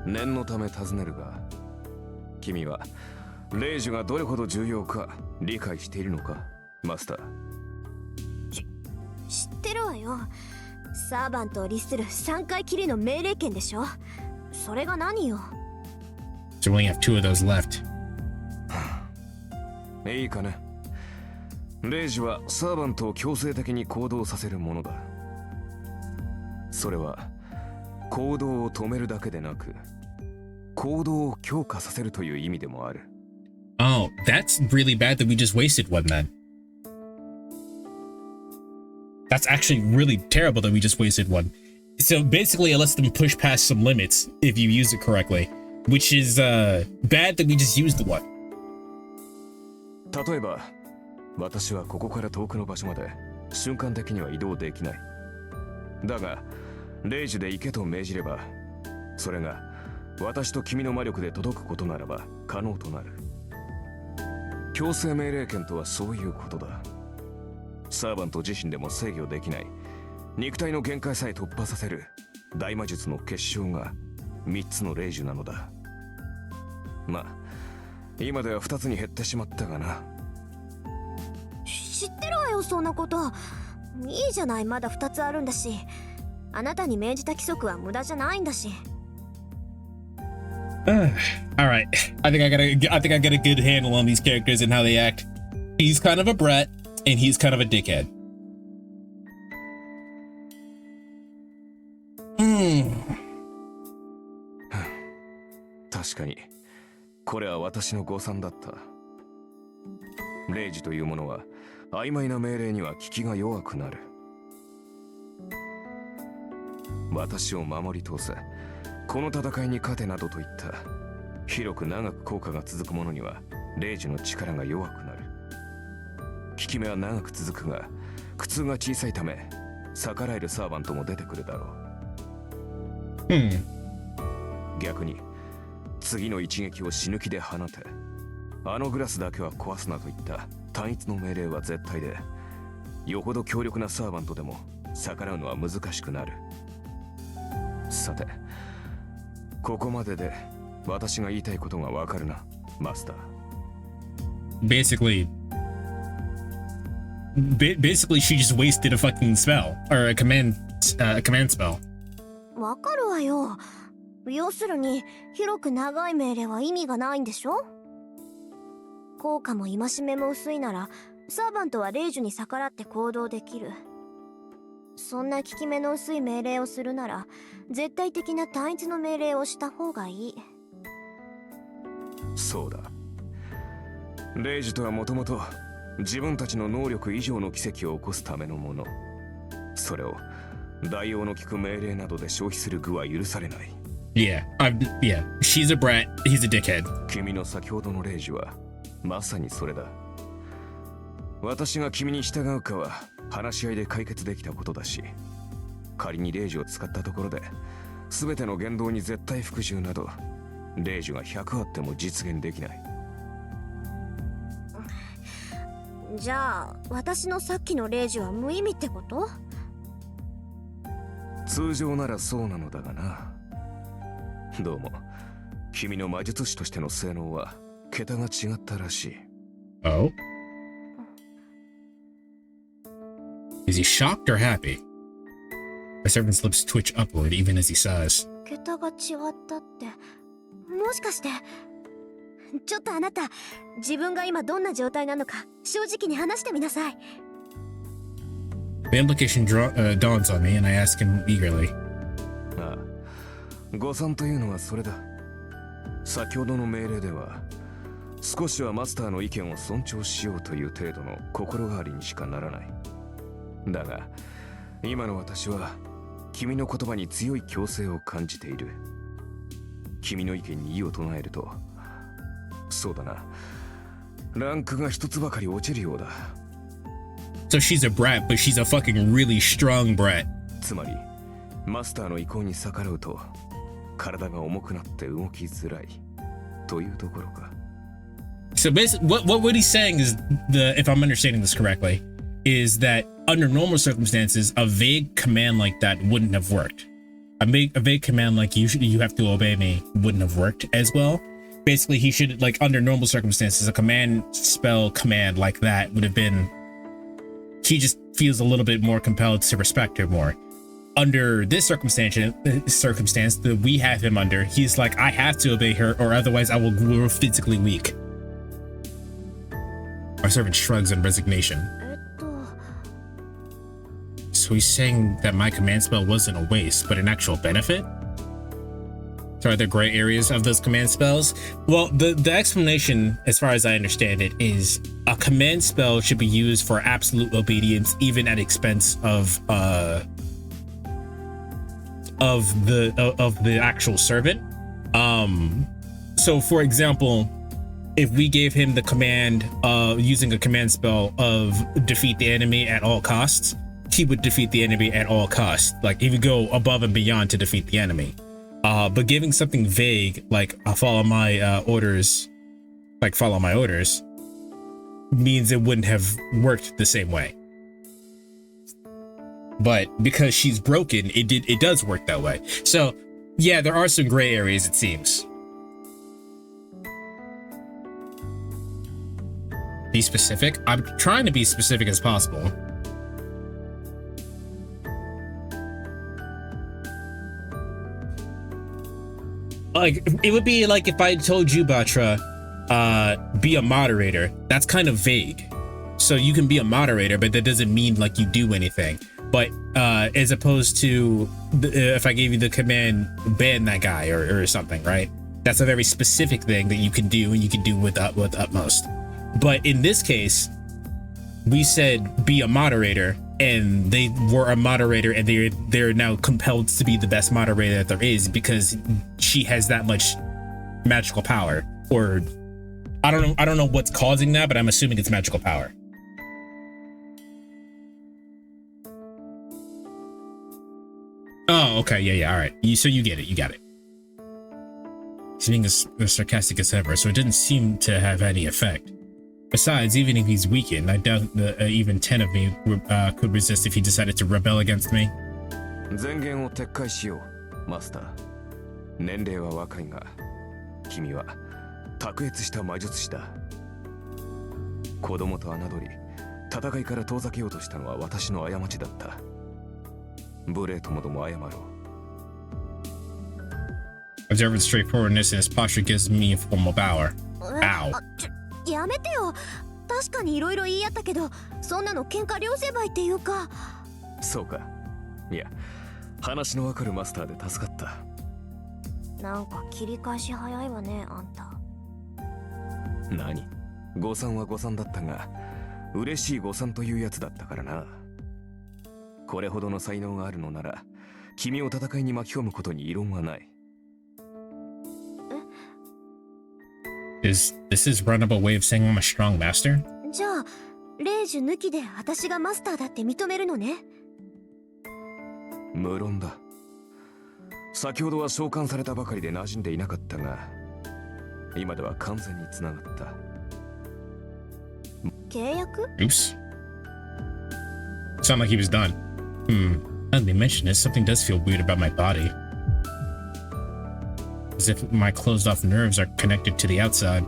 念のため尋ねるが、君はレイジがどれほど重要か理解しているのか、マスター。知ってるわよ。サーバントを律する3回きりの命令権でしょ。それが何よ。So we only have 2 of those left. いいかね。レイジはサーバントを強制的に行動させるものだ。それは行動を止めるだけでなく、行動を強化させるという意味でもある。Oh, that's really bad that we just wasted one then. That's actually really terrible that we just wasted one. So basically it lets them push past some limits if you use it correctly, which is bad that we just used one. 例えば、私はここから遠くの場所まで瞬間的には移動できない。だが、レイジで行けと命じれば、それが私と君の魔力で届くことならば可能となる。強制命令権とはそういうことだ。サーバント自身でも制御できない、肉体の限界さえ突破させる大魔術の結晶が3つの霊樹なのだ。まあ今では2つに減ってしまったがな。知ってるわよ、そんなこと。いいじゃない、まだ2つあるんだし。あなたに命じた規則は無駄じゃないんだし。All right, I think I got a good handle on these characters and how they act. He's kind of a brat, and he's kind of a dickhead. Hmm. 確かにこれは私の誤算だった。霊樹というものは曖昧な命令には効きが弱くなる。私を守り通せ、この戦いに勝てなどといった広く長く効果が続くものには霊樹の力が弱くなる。効き目は長く続くが苦痛が小さいため逆らえるサーバントも出てくるだろう。逆に次の一撃を死ぬ気で放て、あのグラスだけは壊すなといった単一の命令は絶対で、よほど強力なサーバントでも逆らうのは難しくなる。さて、ここまでで私が言いたいことがわかるな、マスター。Basically, she just wasted a fucking spell or a command spell. わかるわよ。要するに広く長い命令は意味がないんでしょ。効果も戒めも薄いならサーバントは霊樹に逆らって行動できる。そんな効き目の薄い命令をするなら絶対的な単一の命令をした方がいい。そうだ。霊樹とはもともと自分たちの能力以上の奇跡を起こすためのもの。それを代用の効く命令などで消費する具は許されない。Yeah, she's a brat, he's a dickhead. 君の先ほどの霊樹はまさにそれだ。私が君に従うかは話し合いで解決できたことだし、仮に霊樹を使ったところで全ての言動に絶対服従など霊樹が100あっても実現できない。じゃあ私のさっきの霊樹は無意味ってこと？通常ならそうなのだがな。どうも君の魔術師としての性能は桁が違ったらしい。Oh? Is he shocked or happy? The servant's lips twitch upward even as he sighs. 桁が違ったって、もしかして。ちょっとあなた、自分が今どんな状態なのか正直に話してみなさい。The implication dawns on me and I ask him eagerly. ああ、誤算というのはそれだ。先ほどの命令では少しはマスターの意見を尊重しようという程度の心変わりにしかならない。だが今の私は君の言葉に強い強制を感じている。君の意見に異を唱えると、そうだな、ランクが一つばかり落ちるようだ。So she's a brat, but she's a fucking really strong brat. つまりマスターの意向に逆らうと体が重くなって動きづらいというところか。So basically, what he's saying is if I'm understanding this correctly, is that under normal circumstances, a vague command like that wouldn't have worked. A vague command like you have to obey me wouldn't have worked as well. Basically, he should, like, under normal circumstances, a command like that would have been, he just feels a little bit more compelled to respect her more. Under this circumstance that we have him under, he's like, I have to obey her or otherwise I will grow physically weak. Our servant shrugs in resignation. So he's saying that my command spell wasn't a waste, but an actual benefit? So are there gray areas of those command spells? Well, the explanation, as far as I understand it, is a command spell should be used for absolute obedience, even at expense of the actual servant. So for example, if we gave him the command using a command spell of defeat the enemy at all costs, he would defeat the enemy at all costs. Like he would go above and beyond to defeat the enemy. But giving something vague like follow my orders, means it wouldn't have worked the same way. but because she's broken, it does work that way. So yeah, there are some gray areas, it seems. Be specific? I'm trying to be specific as possible. Like, it would be like if I told you, Batra, be a moderator. That's kind of vague. So you can be a moderator, but that doesn't mean like you do anything. But as opposed to if I gave you the command, ban that guy or something, right? That's a very specific thing that you can do, and you can do with utmost. But in this case, we said be a moderator, and they were a moderator, and they're now compelled to be the best moderator that there is because she has that much magical power. Or I don't know what's causing that, but I'm assuming it's magical power. Oh, okay, yeah, all right. So you get it, you got it. He's being as sarcastic as ever, so it didn't seem to have any effect. Besides, even if he's weakened, I doubt even 10 of me could resist if he decided to rebel against me. 前言を撤回しよう、マスター。年齢は若いが、君は卓越した魔術師だ。子供と侮り、戦いから遠ざけようとしたのは私の過ちだった。無礼ともども謝ろう。Observant straightforwardness in his posture gives me a formal bow. Ow. やめてよ。確かにいろいろ言い合ったけど、そんなの喧嘩両成敗っていうか。そうか。いや、話のわかるマスターで助かった。なんか切り返し早いわね、あんた。何？誤算は誤算だったが、嬉しい誤算というやつだったからな。これほどの才能があるのなら、君を戦いに巻き込むことに異論はない。Is this his runnable way of saying I'm a strong master? じゃあ、霊樹抜きで私がマスターだって認めるのね。無論だ。先ほどは召喚されたばかりで馴染んでいなかったが、今では完全に繋がった。契約？ Oops. Sound like he was done. Now that they mention it, something does feel weird about my body. As if my closed-off nerves are connected to the outside.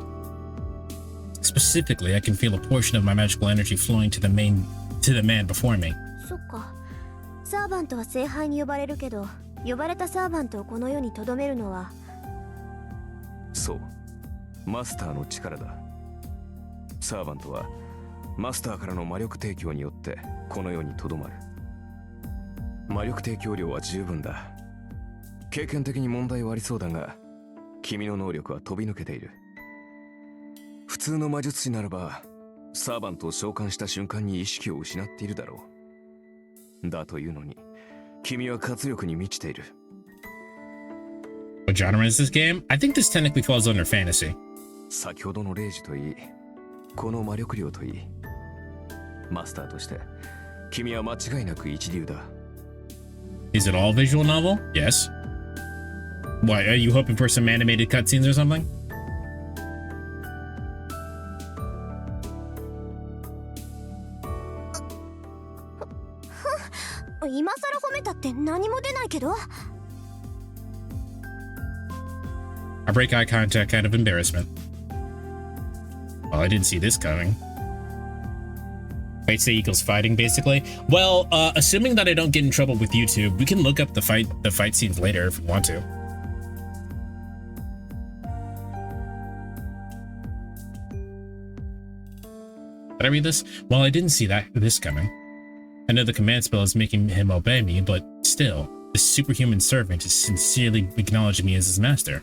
Specifically, I can feel a portion of my magical energy flowing to the man before me. そっか。サーバントは聖杯に呼ばれるけど、呼ばれたサーバントをこの世に留めるのは。そう。マスターの力だ。サーバントはマスターからの魔力提供によってこの世に留まる。魔力提供量は十分だ。経験的に問題はありそうだが、君の能力は飛び抜けている。普通の魔術師ならば、サーバントを召喚した瞬間に意識を失っているだろう。だというのに、君は活力に満ちている。What genre is this game? I think this technically falls under fantasy. 先ほどの霊樹といい、この魔力量といい、マスターとして、君は間違いなく一流だ。Is it all visual novel? Yes. Why, are you hoping for some animated cutscenes or something? 今更褒めたって何も出ないけど。I break eye contact out of embarrassment. Well, I didn't see this coming. Fight say equals fighting, basically. Well, assuming that I don't get in trouble with YouTube, we can look up the fight scenes later if we want to. Did I read this? Well, I didn't see this coming. I know the command spell is making him obey me, but still, this superhuman servant is sincerely acknowledging me as his master.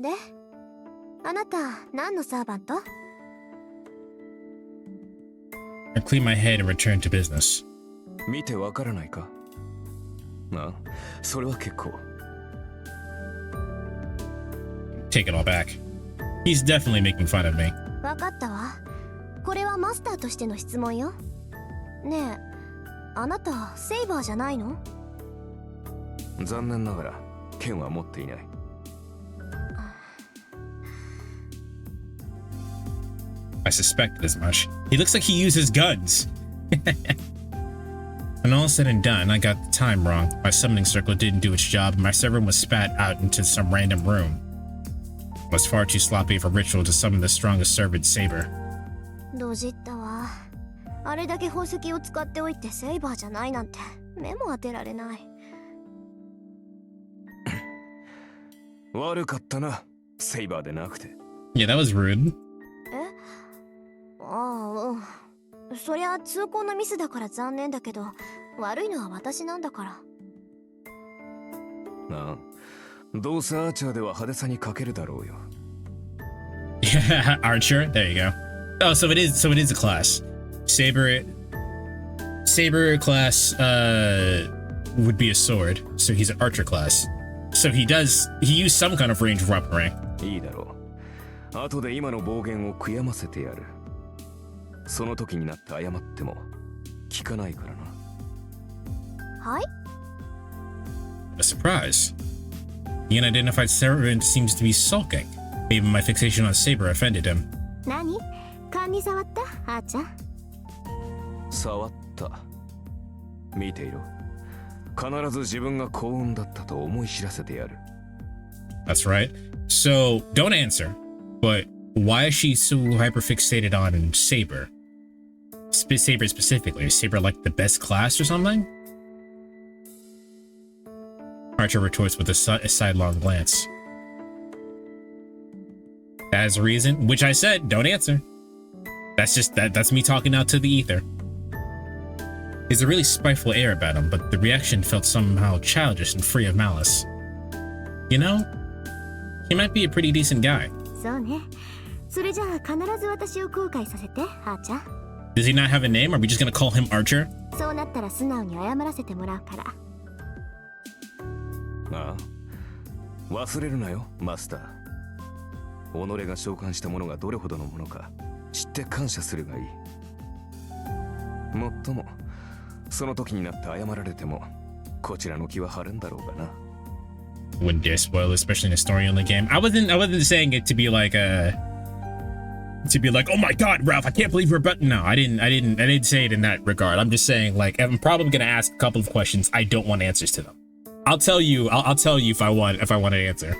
で、あなた何のサーバント？ I clean my head and return to business. 見てわからないか？ああ、それは結構。Take it all back. He's definitely making fun of me. わかったわ。これはマスターとしての質問よ。ねえ、あなたセイバーじゃないの？残念ながら剣は持っていない。I suspected as much. He looks like he uses guns. When all said and done, I got the time wrong. My summoning circle didn't do its job, and my servant was spat out into some random room. It was far too sloppy of a ritual to summon the strongest servant, Saber. ドジったわ。あれだけ宝石を使っておいてセイバーじゃないなんて目も当てられない。悪かったな、セイバーでなくて。Yeah, that was rude. ああ、そりゃ通行のミスだから残念だけど、悪いのは私なんだから。ああ、どうせアーチャーでは派手さに欠けるだろうよ。Yeah, Archer. There you go. Oh, so it is a class. Saber class would be a sword, so he's an archer class. So he used some kind of range weaponry. いいだろう。後で今の暴言を悔やませてやる。その時になって謝っても聞かないからな。はい？ A surprise. The unidentified servant seems to be sulking. Maybe my fixation on Saber offended him. 何？勘に触った？あーちゃん。触った。見ていろ。必ず自分が幸運だったと思い知らせてやる。That's right. So, don't answer. But why is she so hyperfixated on Saber? Saber specifically. Is Saber like the best class or something? Archer retorts with a sidelong glance. That is a reason, which I said, don't answer. That's me talking out to the ether. There's a really spiteful air about him, but the reaction felt somehow childish and free of malice. You know, he might be a pretty decent guy. そうね。それじゃあ必ず私を後悔させて、あーちゃん。Does he not have a name? Are we just gonna call him Archer? そうなったら素直に謝らせてもらうから。ああ、忘れるなよ、マスター。己が召喚したものがどれほどのものか知って感謝するがいい。もっともその時になって謝られてもこちらの気は晴れんだろうがな。Wouldn't dare spoil it, especially in a story-only game. I wasn't saying it to be like oh my god, Ralph, I can't believe you're about. No, I didn't say it in that regard. I'm just saying like I'm probably gonna ask a couple of questions I don't want answers to them. I'll tell you if I want an answer.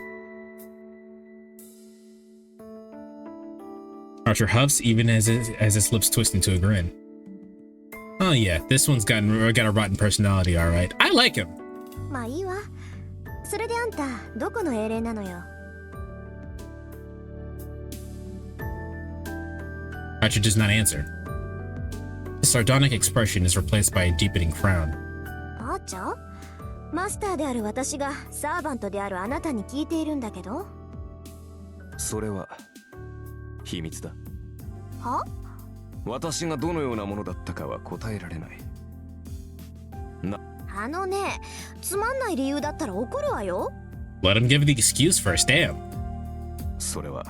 Archer huffs even as his lips twist into a grin. Oh yeah, this one's got a rotten personality, all right. I like him. まあいいわ。それであんたどこの英霊なのよ。Archer does not answer. His sardonic expression is replaced by a deepening frown. あーちゃん？マスターである私がサーバントであるあなたに聞いているんだけど。それは秘密だ。は？私がどのようなものだったかは答えられない。あのね、つまんない理由だったら怒るわよ。Let him give the excuse first, damn. それは。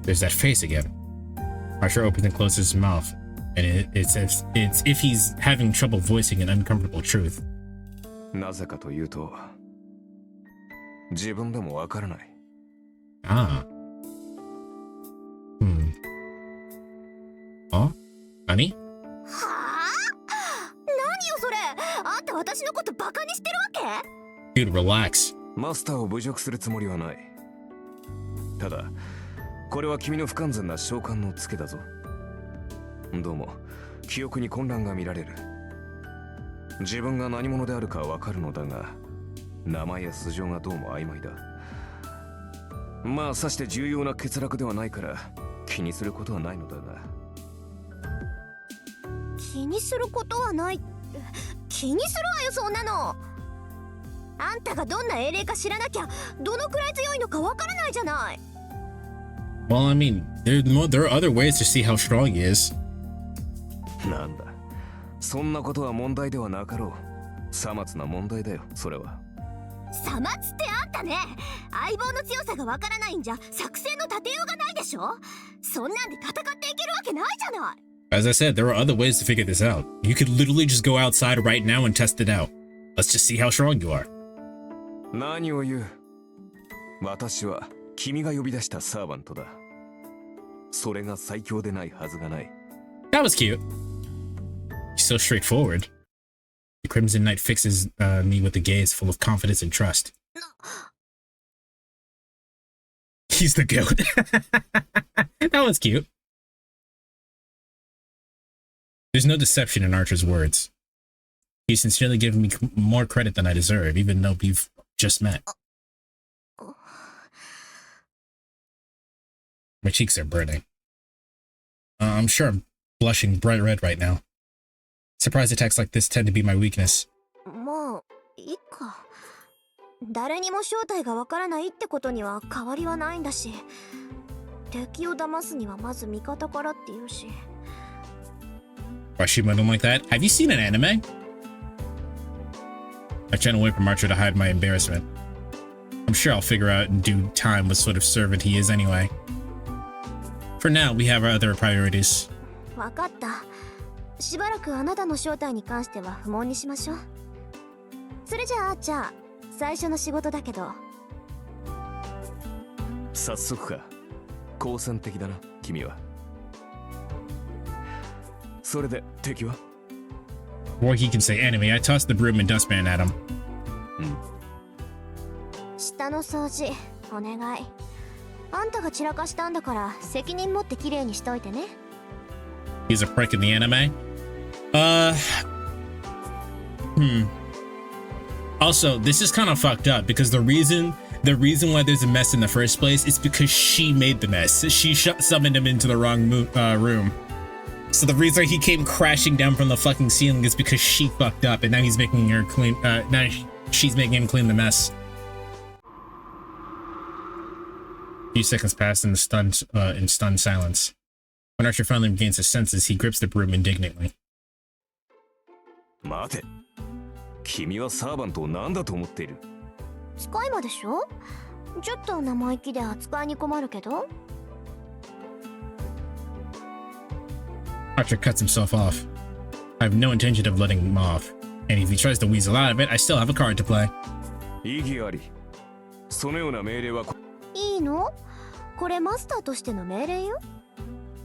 There's that face again. Archer opens and closes his mouth, and it's if he's having trouble voicing an uncomfortable truth. なぜかというと、自分でもわからない。Ah. Huh? 何？はあ？何よそれ？あんた私のことバカにしてるわけ？ Dude, relax. マスターを侮辱するつもりはない。ただ、これは君の不完全な召喚のツケだぞ。どうも、記憶に混乱が見られる。自分が何者であるかわかるのだが、名前や素性がどうも曖昧だ。まあ、さして重要な欠落ではないから、気にすることはないのだが。気にすることはない。気にするわよそんなの。あんたがどんな英霊か知らなきゃどのくらい強いのかわからないじゃない。Well, I mean, there are other ways to see how strong he is. なんだ、そんなことは問題ではなかろう。さまつな問題だよ、それは。さまつってあんたね、相棒の強さがわからないんじゃ作戦の立てようがないでしょ。そんなんで戦っていけるわけないじゃない。As I said, there are other ways to figure this out. You could literally just go outside right now and test it out. Let's just see how strong you are. 何を言う。私は君が呼び出したサーバントだ。それが最強でないはずがない。That was cute. So straightforward. The Crimson Knight fixes me with a gaze full of confidence and trust. He's the goat. That was cute. There's no deception in Archer's words. He's sincerely giving me more credit than I deserve, even though we've just met. My cheeks are burning. I'm sure I'm blushing bright red right now. Surprise attacks like this tend to be my weakness. もういいか。誰にも正体がわからないってことには変わりはないんだし、敵を騙すにはまず味方からって言うし。Why she muddling like that? Have you seen an anime? I turn away from Archer to hide my embarrassment. I'm sure I'll figure out in due time what sort of servant he is anyway. For now, we have our other priorities. わかった。しばらくあなたの正体に関しては不問にしましょう。それじゃあ、じゃあ最初の仕事だけど。早速か。好戦的だな、君は。それで敵は？ Before he can say enemy, I toss the broom and dustpan at him. 下の掃除お願い。あんたが散らかしたんだから責任持ってきれいにしといてね。He's a prick in the anime. Also, this is kind of fucked up because the reason why there's a mess in the first place is because she made the mess. She summoned him into the wrong room. So the reason he came crashing down from the fucking ceiling is because she fucked up, and now he's making her clean. Now she's making him clean the mess. A few seconds pass in stunned silence. When Archer finally regains his senses, he grips the broom indignantly. 待て。君はサーバントを何だと思っている？使い魔でしょ？ちょっと生意気で扱いに困るけど。Archer cuts himself off. I have no intention of letting him off, and if he tries to weasel out of it, I still have a card to play. 意義あり。そのような命令は。いいの？これマスターとしての命令よ。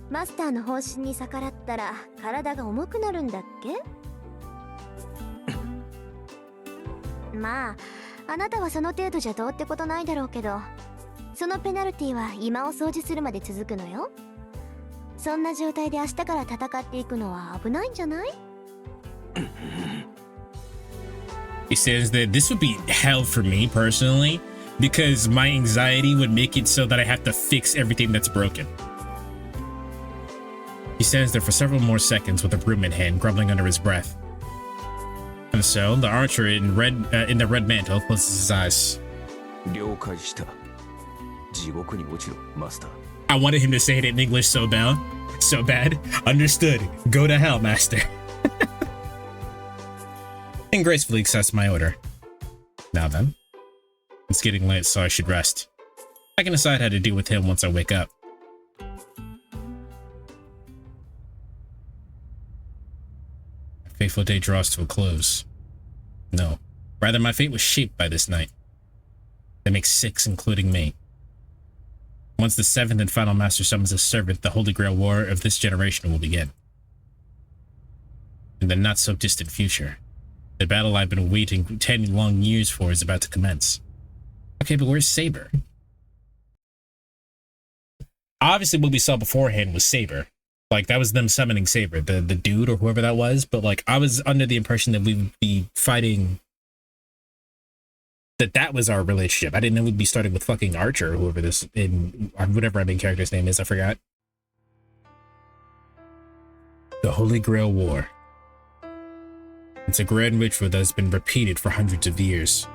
マスターの方針に逆らったら体が重くなるんだっけ？まあ、あなたはその程度じゃどうってことないだろうけど、そのペナルティは今を掃除するまで続くのよ。そんな状態で明日から戦っていくのは危ないんじゃない？ He says that this would be hell for me personally, because my anxiety would make it so that I have to fix everything that's broken. He stands there for several more seconds with a broom in hand, grumbling under his breath. And so, the archer in the red mantle closes his eyes. 了解した。地獄に落ちろ、マスター。I wanted him to say it in English so bad. Understood. Go to hell, master. And gracefully accepts my order. Now then. It's getting late, so I should rest. I can decide how to deal with him once I wake up. My fateful day draws to a close. No. Rather, my fate was shaped by this night. That makes 6, including me. Once the 7th and final master summons a servant, the Holy Grail War of this generation will begin. In the not-so-distant future, the battle I've been waiting 10 long years for is about to commence. Okay, but where's Saber? Obviously, what we saw beforehand was Saber. Like, that was them summoning Saber, the dude or whoever that was. But, like, I was under the impression that we would be fighting... That was our relationship. I didn't know we'd be starting with fucking Archer or whoever this... whatever our main character's name is, I forgot. The Holy Grail War. It's a grand ritual that has been repeated for hundreds of years.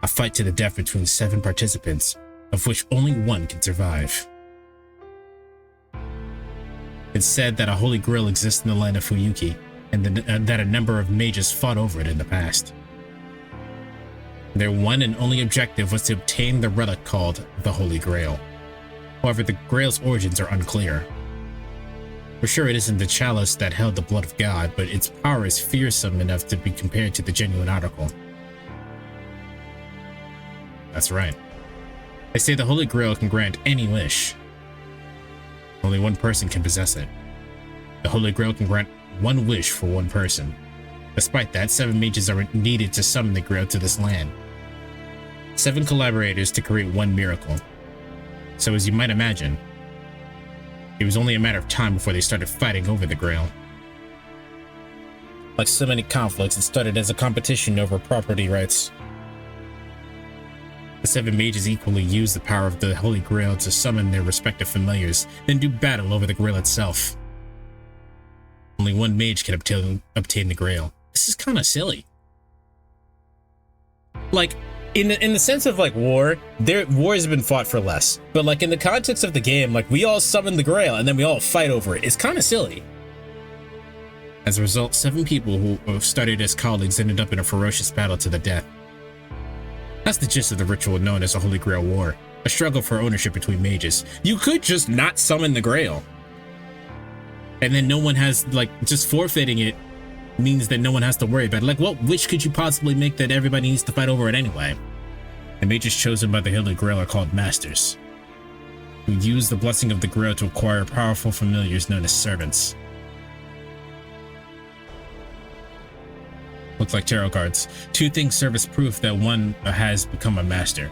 A fight to the death between 7 participants, of which only 1 can survive. It's said that a Holy Grail exists in the land of Fuyuki, and that a number of mages fought over it in the past. Their one and only objective was to obtain the relic called the Holy Grail. However, the Grail's origins are unclear. For sure, it isn't the chalice that held the blood of God, but its power is fearsome enough to be compared to the genuine article. That's right. They say the Holy Grail can grant any wish. Only one person can possess it. The Holy Grail can grant one wish for one person. Despite that, 7 mages are needed to summon the grail to this land. 7 collaborators to create one miracle. So as you might imagine, it was only a matter of time before they started fighting over the grail. Like so many conflicts, it started as a competition over property rights. The 7 mages equally used the power of the Holy Grail to summon their respective familiars, then do battle over the grail itself. Only one mage can obtain the grail. This is kind of silly. Like, in the sense of like war has been fought for less. But like in the context of the game, like we all summon the grail and then we all fight over it. It's kind of silly. As a result, 7 people who started as colleagues ended up in a ferocious battle to the death. That's the gist of the ritual known as the Holy Grail War, a struggle for ownership between mages. You could just not summon the grail. And then no one has, like, just forfeiting it means that no one has to worry about it. Like, what wish could you possibly make that everybody needs to fight over it anyway? The mages chosen by the Holy Grail are called Masters, who use the blessing of the grail to acquire powerful familiars known as servants. Look like tarot cards. 2 things serve as proof that one has become a master: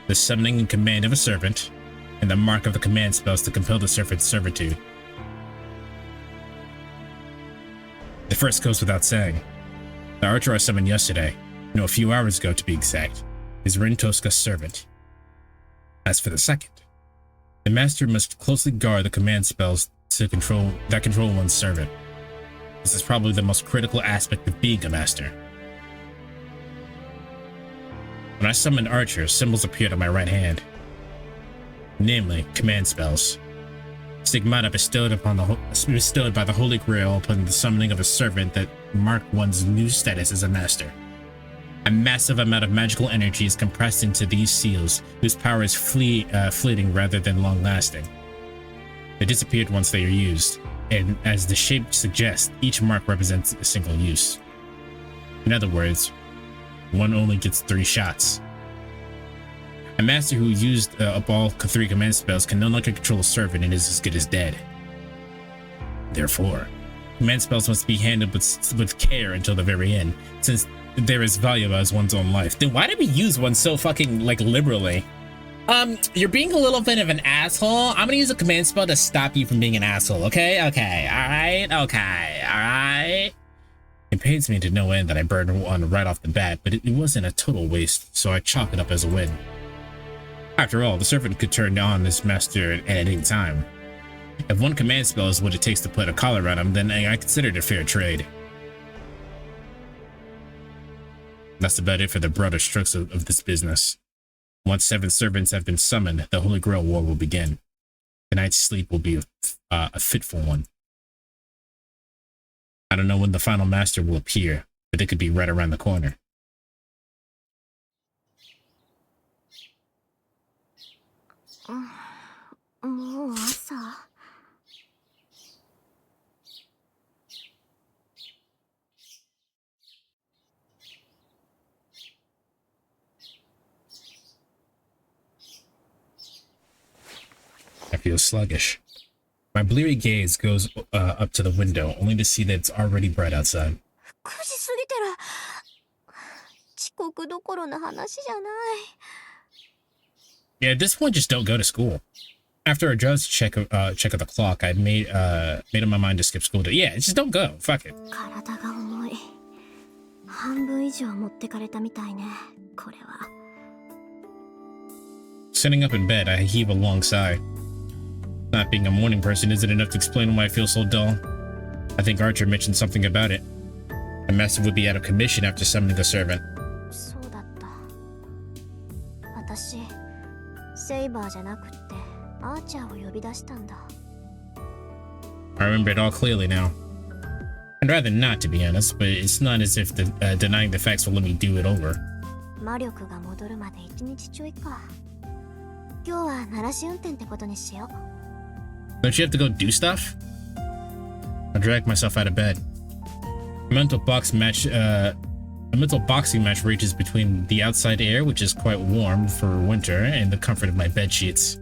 the summoning and command of a servant, and the mark of the command spells to compel the servant's servitude. The first goes without saying. The archer I summoned yesterday, no, a few hours ago to be exact, is Rentoska's servant. As for the second, the master must closely guard the command spells that control one's servant. This is probably the most critical aspect of being a master. When I summoned Archer, symbols appeared on my right hand. Namely, command spells. Stigmata bestowed by the Holy Grail upon the summoning of a servant that mark one's new status as a master. A massive amount of magical energy is compressed into these seals, whose power is fleeting rather than long-lasting. They disappeared once they are used, and as the shape suggests, each mark represents a single use. In other words, one only gets 3 shots. A master who used up all 3 command spells can no longer control a servant and is as good as dead. Therefore, command spells must be handled with care until the very end, since they're as valuable as one's own life. Then why did we use one so fucking, like, liberally? You're being a little bit of an asshole. I'm gonna use a command spell to stop you from being an asshole, okay? Okay, alright? It pains me to no end that I burned one right off the bat, but it wasn't a total waste, so I chalk it up as a win. After all, the servant could turn on this master at any time. If one command spell is what it takes to put a collar on him, then I consider it a fair trade. That's about it for the broader strokes of this business. Once 7 servants have been summoned, the Holy Grail War will begin. Tonight's sleep will be a fitful one. I don't know when the final master will appear, but it could be right around the corner. I feel sluggish. My bleary gaze goes up to the window, only to see that it's already bright outside. 9時過ぎてる。遅刻どころの話じゃない。Yeah, at this point, just don't go to school. After a drowsy check of the clock, I made up my mind to skip school. Yeah, just don't go. Fuck it. 体が重い。半分以上持ってかれたみたいね。これは。Sitting up in bed, I heave a long sigh. Not being a morning person isn't enough to explain why I feel so dull. I think Archer mentioned something about it. The master would be out of commission after summoning a servant. そうだった。私、セイバーじゃなくってアーチャーを呼び出したんだ。I remember it all clearly now. I'd rather not, to be honest, but it's not as if denying the facts will let me do it over. 魔力が戻るまで1日ちょいか。今日は鳴らし運転ってことにしよう。Don't you have to go do stuff? I dragged myself out of bed. A mental boxing match rages between the outside air, which is quite warm for winter, and the comfort of my bed sheets.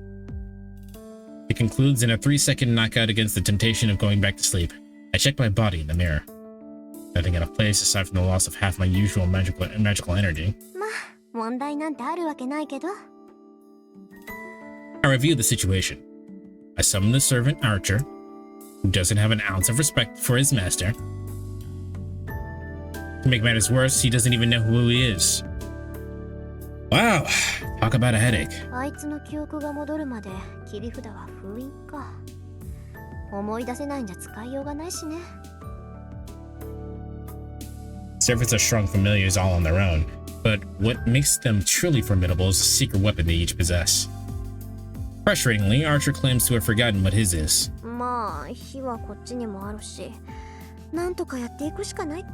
It concludes in a 3-second knockout against the temptation of going back to sleep. I checked my body in the mirror. Nothing out of place aside from the loss of half my usual magical energy. まあ問題なんてあるわけないけど。I reviewed the situation. I summoned the servant Archer, who doesn't have an ounce of respect for his master. To make matters worse, he doesn't even know who he is. Wow, talk about a headache. あいつの記憶が戻るまで切り札は封印か。思い出せないんじゃ使いようがないしね。Servants are strong familiars all on their own, but what makes them truly formidable is the secret weapon they each possess. Frustratingly, Archer claims to have forgotten what his is. まあ火はこっちにもあるし、なんとかやっていくしかないか。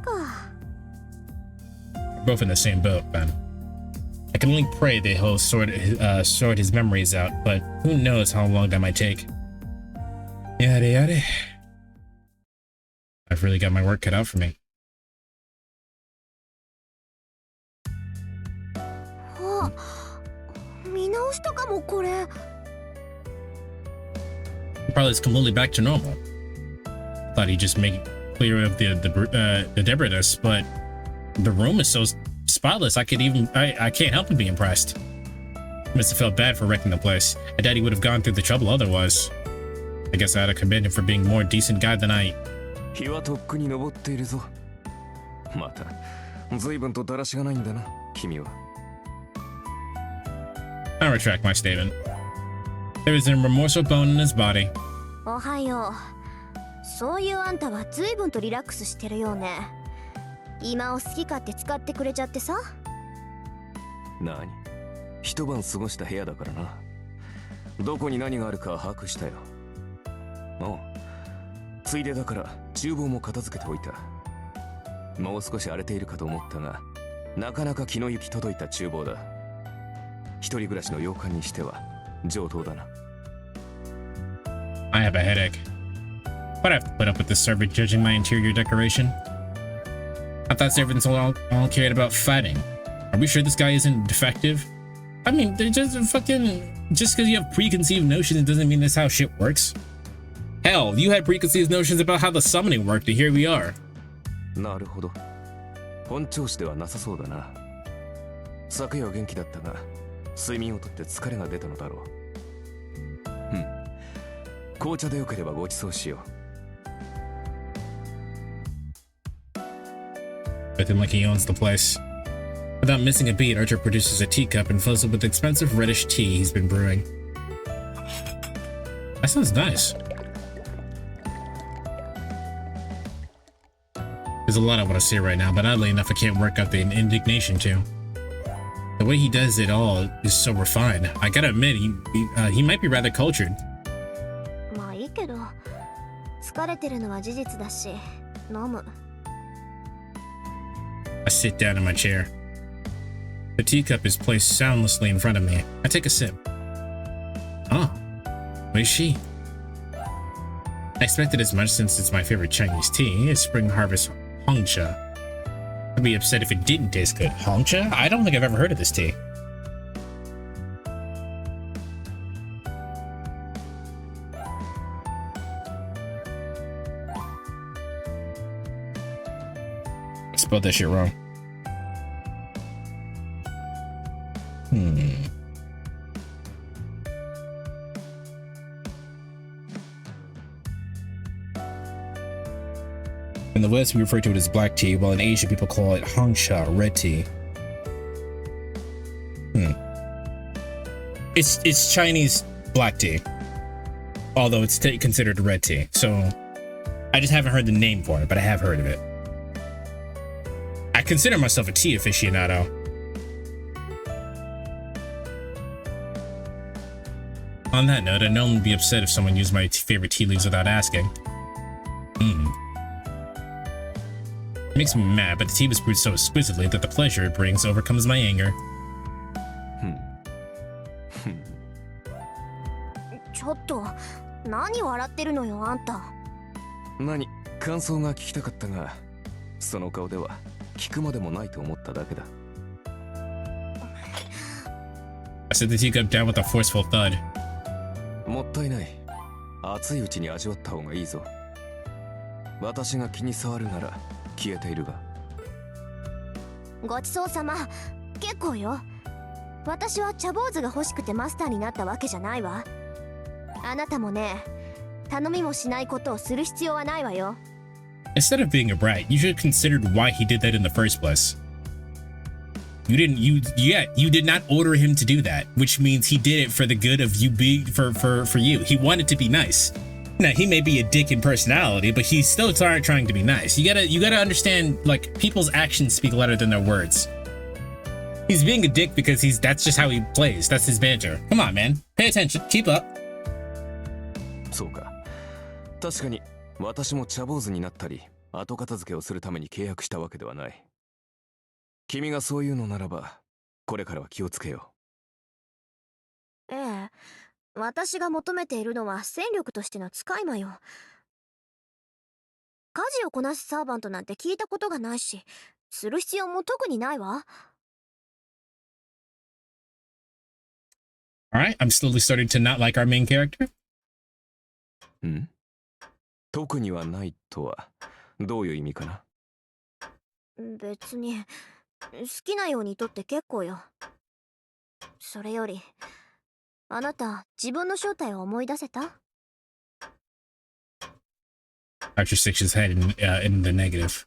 We're both in the same boat, then. I can only pray that he'll sort his memories out, but who knows how long that might take. Yada yada. I've really got my work cut out for me. あ、見直したかもこれ。Probably it's completely back to normal. Thought he'd just make it clear of the debris, but the room is so spotless. I can't help but be impressed. Must have felt bad for wrecking the place. I doubt he would have gone through the trouble otherwise. I guess I ought to commend him for being a more decent guy than I. 日はとっくに昇っているぞ。また、随分とだらしがないんだな、君は。I retract my statement. There is a remorseful bone in his body. おはよう。そういうあんたは随分とリラックスしてるようね。今を好き勝手使ってくれちゃってさ。何？一晩過ごした部屋だからな。どこに何があるか把握したよ。おう。ついでだから厨房も片付けておいた。もう少し荒れているかと思ったが、なかなか気の行き届いた厨房だ。一人暮らしの洋館にしては上等だな。I have a headache. But I have to put up with this servant judging my interior decoration. I thought servants all cared about fighting. Are we sure this guy isn't defective? I mean, they're just because you have preconceived notions doesn't mean that's how shit works. Hell, you had preconceived notions about how the summoning worked, and here we are. なるほど。本調子ではなさそうだな。昨夜は元気だったが、睡眠をとって疲れが出たのだろう。紅茶でよければごちそうしよう。Looking like he owns the place. Without missing a beat, Archer produces a teacup and fills it with expensive reddish tea he's been brewing. That sounds nice. There's a lot I want to say right now, but oddly enough, I can't work out the indignation too. The way he does it all is so refined. I gotta admit, he might be rather cultured. まあいいけど、疲れてるのは事実だし、飲む。I sit down in my chair. The teacup is placed soundlessly in front of me. I take a sip. Oh, what is she? I expected as much since it's my favorite Chinese tea. It's spring harvest hongcha. I'd be upset if it didn't taste good. Hongcha? I don't think I've ever heard of this tea. I spelled that shit wrong. In the West, we refer to it as black tea, while in Asia, people call it hongcha, red tea. It's Chinese black tea, although it's considered red tea. So I just haven't heard the name for it, but I have heard of it. I consider myself a tea aficionado. On that note, I'd normally be upset if someone used my favorite tea leaves without asking. It makes me mad, but the tea was brewed so exquisitely that the pleasure it brings overcomes my anger. ちょっと、何笑ってるのよ、あんた。何、感想が聞きたかったが、その顔では聞くまでもないと思っただけだ。I set the teacup down with a forceful thud. もったいない。熱いうちに味わった方がいいぞ。私が気に障るなら消えているが。ごちそうさま。結構よ。私は茶坊主が欲しくてマスターになったわけじゃないわ。あなたもね、頼みもしないことをする必要はないわよ。Instead of being a brat, you should have considered why he did that in the first place. You did not order him to do that, which means he did it for the good of you being for you. He wanted to be nice. Now he may be a dick in personality, but he's still trying to be nice. You gotta understand, like, people's actions speak louder than their words. He's being a dick because that's just how he plays. That's his banter. Come on, man. Pay attention. Keep up. そうか。確かに私も茶坊主になったり後片付けをするために契約したわけではない。君がそういうのならばこれからは気をつけよええ、私が求めているのは戦力としての使い魔よ。家事をこなすサーバントなんて聞いたことがないし、する必要も特にないわ。Alright, I'm slowly starting to not like our main character. う。ん？特にはないとはどういう意味かな。別に好きなようにとって結構よ。それよりあなた自分の正体を思い出せた？ Archer sticks his head in the negative.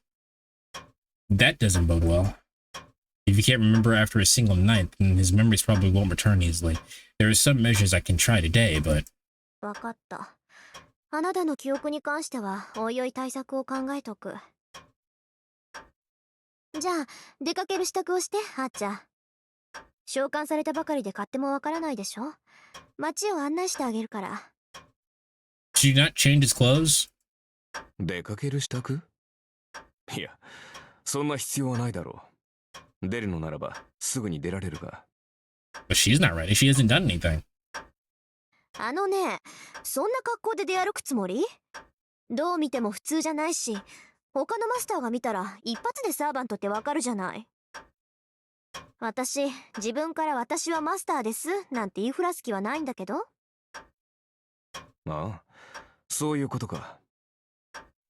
That doesn't bode well. If you can't remember after a single night, then his memories probably won't return easily. There are some measures I can try today, but... わかった。あなたの記憶に関してはおいおい対策を考えとく。じゃあ出かける支度をして、あっちゃん。召喚されたばかりで勝手もわからないでしょ。街を案内してあげるから。Should you not change his clothes? 出かける支度？いや、そんな必要はないだろう。出るのならばすぐに出られるが。But she's not ready. She hasn't done anything. あのね、そんな格好で出歩くつもり？どう見ても普通じゃないし、他のマスターが見たら一発でサーバントってわかるじゃない。自分から私はマスターですなんて言いふらす気はないんだけど。ああ、そういうことか。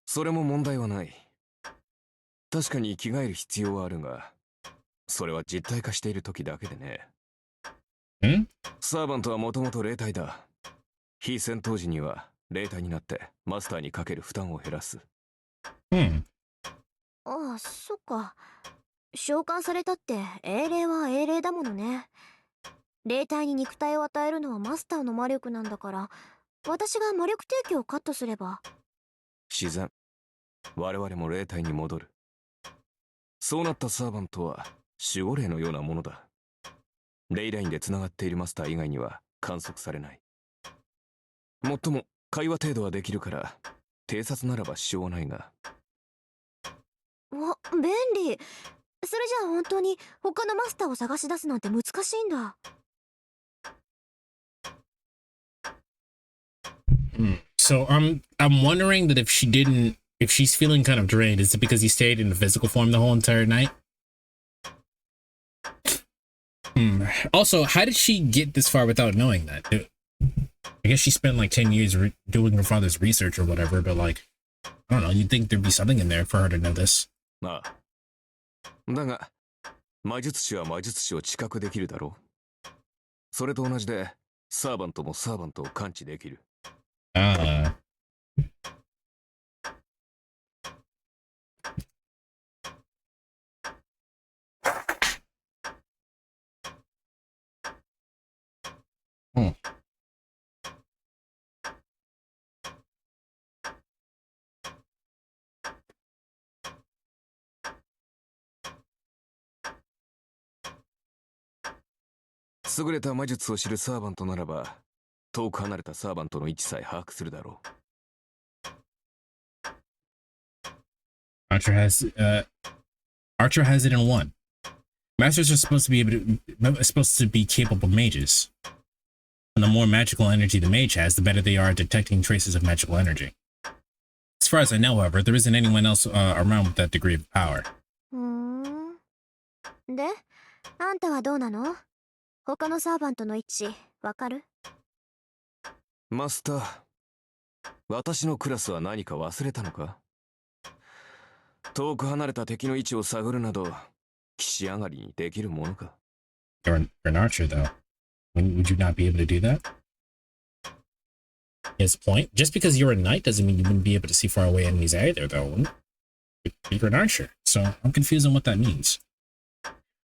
それも問題はない。確かに着替える必要はあるが、それは実体化している時だけでね。サーバントはもともと霊体だ。非戦闘時には霊体になってマスターにかける負担を減らす。ああ、そっか。召喚されたって英霊は英霊だものね。霊体に肉体を与えるのはマスターの魔力なんだから、私が魔力提供をカットすれば。自然。我々も霊体に戻る。そうなったサーバントは守護霊のようなものだ。レイラインでつながっているマスター以外には観測されない。もっとも会話程度はできるから偵察ならば支障はないが。便利。それじゃあ本当に他のマスターを探し出すなんて難しいんだ。So I'm wondering that if she's feeling kind of drained, is it because he stayed in the physical form the whole entire night? Also, how did she get this far without knowing that? I guess she spent like 10 years doing her father's research or whatever, but like, I don't know, you'd think there'd be something in there for her to know this. ああ。だが、魔術師は魔術師を知覚できるだろう。それと同じで、サーバントもサーバントを感知できる。優れた魔術を知るサーバントならば、遠く離れたサーバントの位置さえ把握するだろう。Archer has it in one. Masters are supposed to be capable mages. And the more magical energy the mage has, the better they are at detecting traces of magical energy. As far as I know, however, there isn't anyone else around with that degree of power. で、あんたはどうなの？他のサーバントの位置、わかる？マスター、私のクラスは何か忘れたのか？遠く離れた敵の位置を探るなど、騎士上がりにできるものか。You're an archer, though. Would you not be able to do that? His point. Just because you're a knight doesn't mean you wouldn't be able to see far away enemies either, though. You're an archer, so I'm confused on what that means.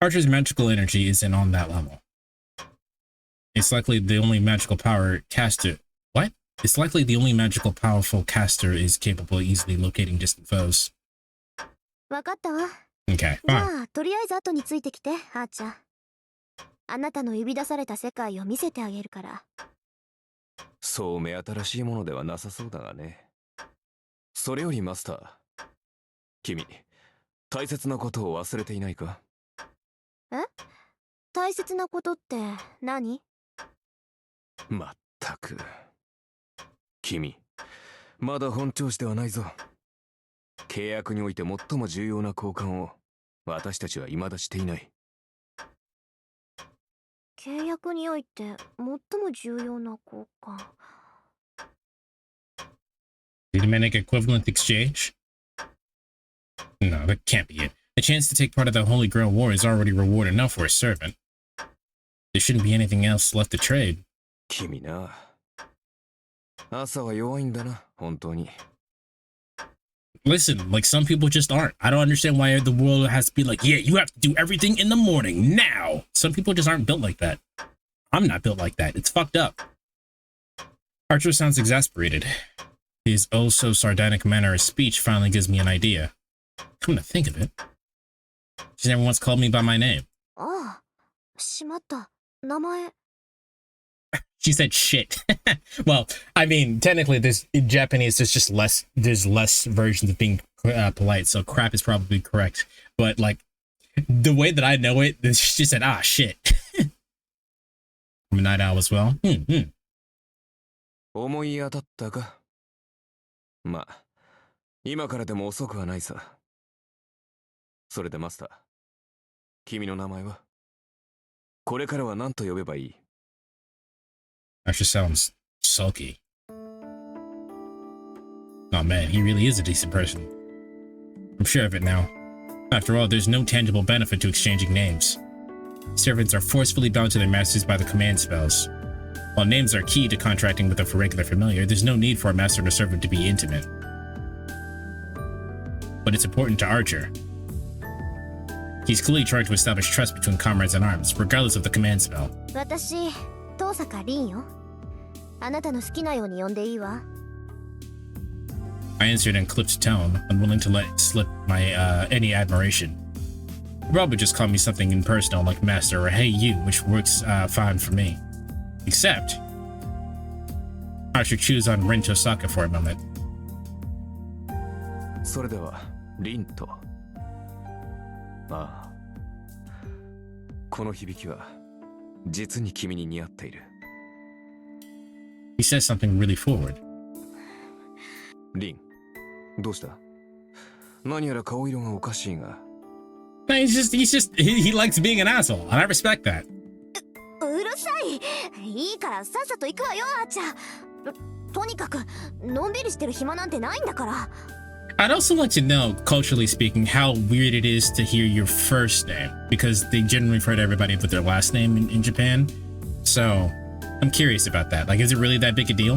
Archer's magical energy isn't on that level. It's likely the only magical power caster. What? It's likely the only magical powerful caster is capable of easily locating distant foes. わかったわ。Okay, じ fine. ゃあ、とりあえず後についてきて、あーちゃん。あなたの呼び出された世界を見せてあげるから。そう目新しいものではなさそうだがね。それよりマスター。君、大切なことを忘れていないか？え？大切なことって何？まったく。君、まだ本調子ではないぞ。契約において最も重要な交換を私たちは未だしていない。契約において最も重要な交換。Dynamic equivalent exchange? No, that can't be it. The chance to take part of the Holy Grail War is already reward enough for a servant. There shouldn't be anything else left to trade. 君な。朝は弱いんだな、本当に。Listen, like some people just aren't. I don't understand why the world has to be like, yeah, you have to do everything in the morning, now. Some people just aren't built like that. I'm not built like that. It's fucked up. Archer sounds exasperated. His oh-so-sardonic manner of speech finally gives me an idea. Come to think of it, she never once called me by my name. ああ、しまった。名前。She said shit. Well, I mean, technically, in Japanese, there's less versions of being polite, so crap is probably correct. But like, the way that I know it, she said, ah, shit. I'm a night owl as well. 思い当たったか。まあ、今からでも遅くはないさ。それでマスター、君の名前は？これからは何と呼べばいい？Actually sounds sulky. Oh man, he really is a decent person. I'm sure of it now. After all, there's no tangible benefit to exchanging names. Servants are forcefully bound to their masters by the command spells. While names are key to contracting with a regular familiar, there's no need for a master and a servant to be intimate. But it's important to Archer. He's clearly trying to establish trust between comrades in arms, regardless of the command spell. 私、遠坂凛よ。あなたの好きなように呼んでいいわ。I answered in clipped tone, unwilling to let slip my any admiration. You probably just call me something impersonal like master or hey you, which works fine for me. Except, I should choose on Rin Tosaka for a moment. それでは、リンと。ああ。この響きは、実に君に似合っている。He says something really forward. リン、どうした？何やら顔色がおかしいが。No, he likes being an asshole, and I respect that. うるさい。いいからさっさと行くわよ、あーちゃん。とにかく、のんびりしてる暇なんてないんだから。I'd also like to know, culturally speaking, how weird it is to hear your first name, because they generally refer to everybody with their last name in Japan. So, I'm curious about that. Like, is it really that big a deal?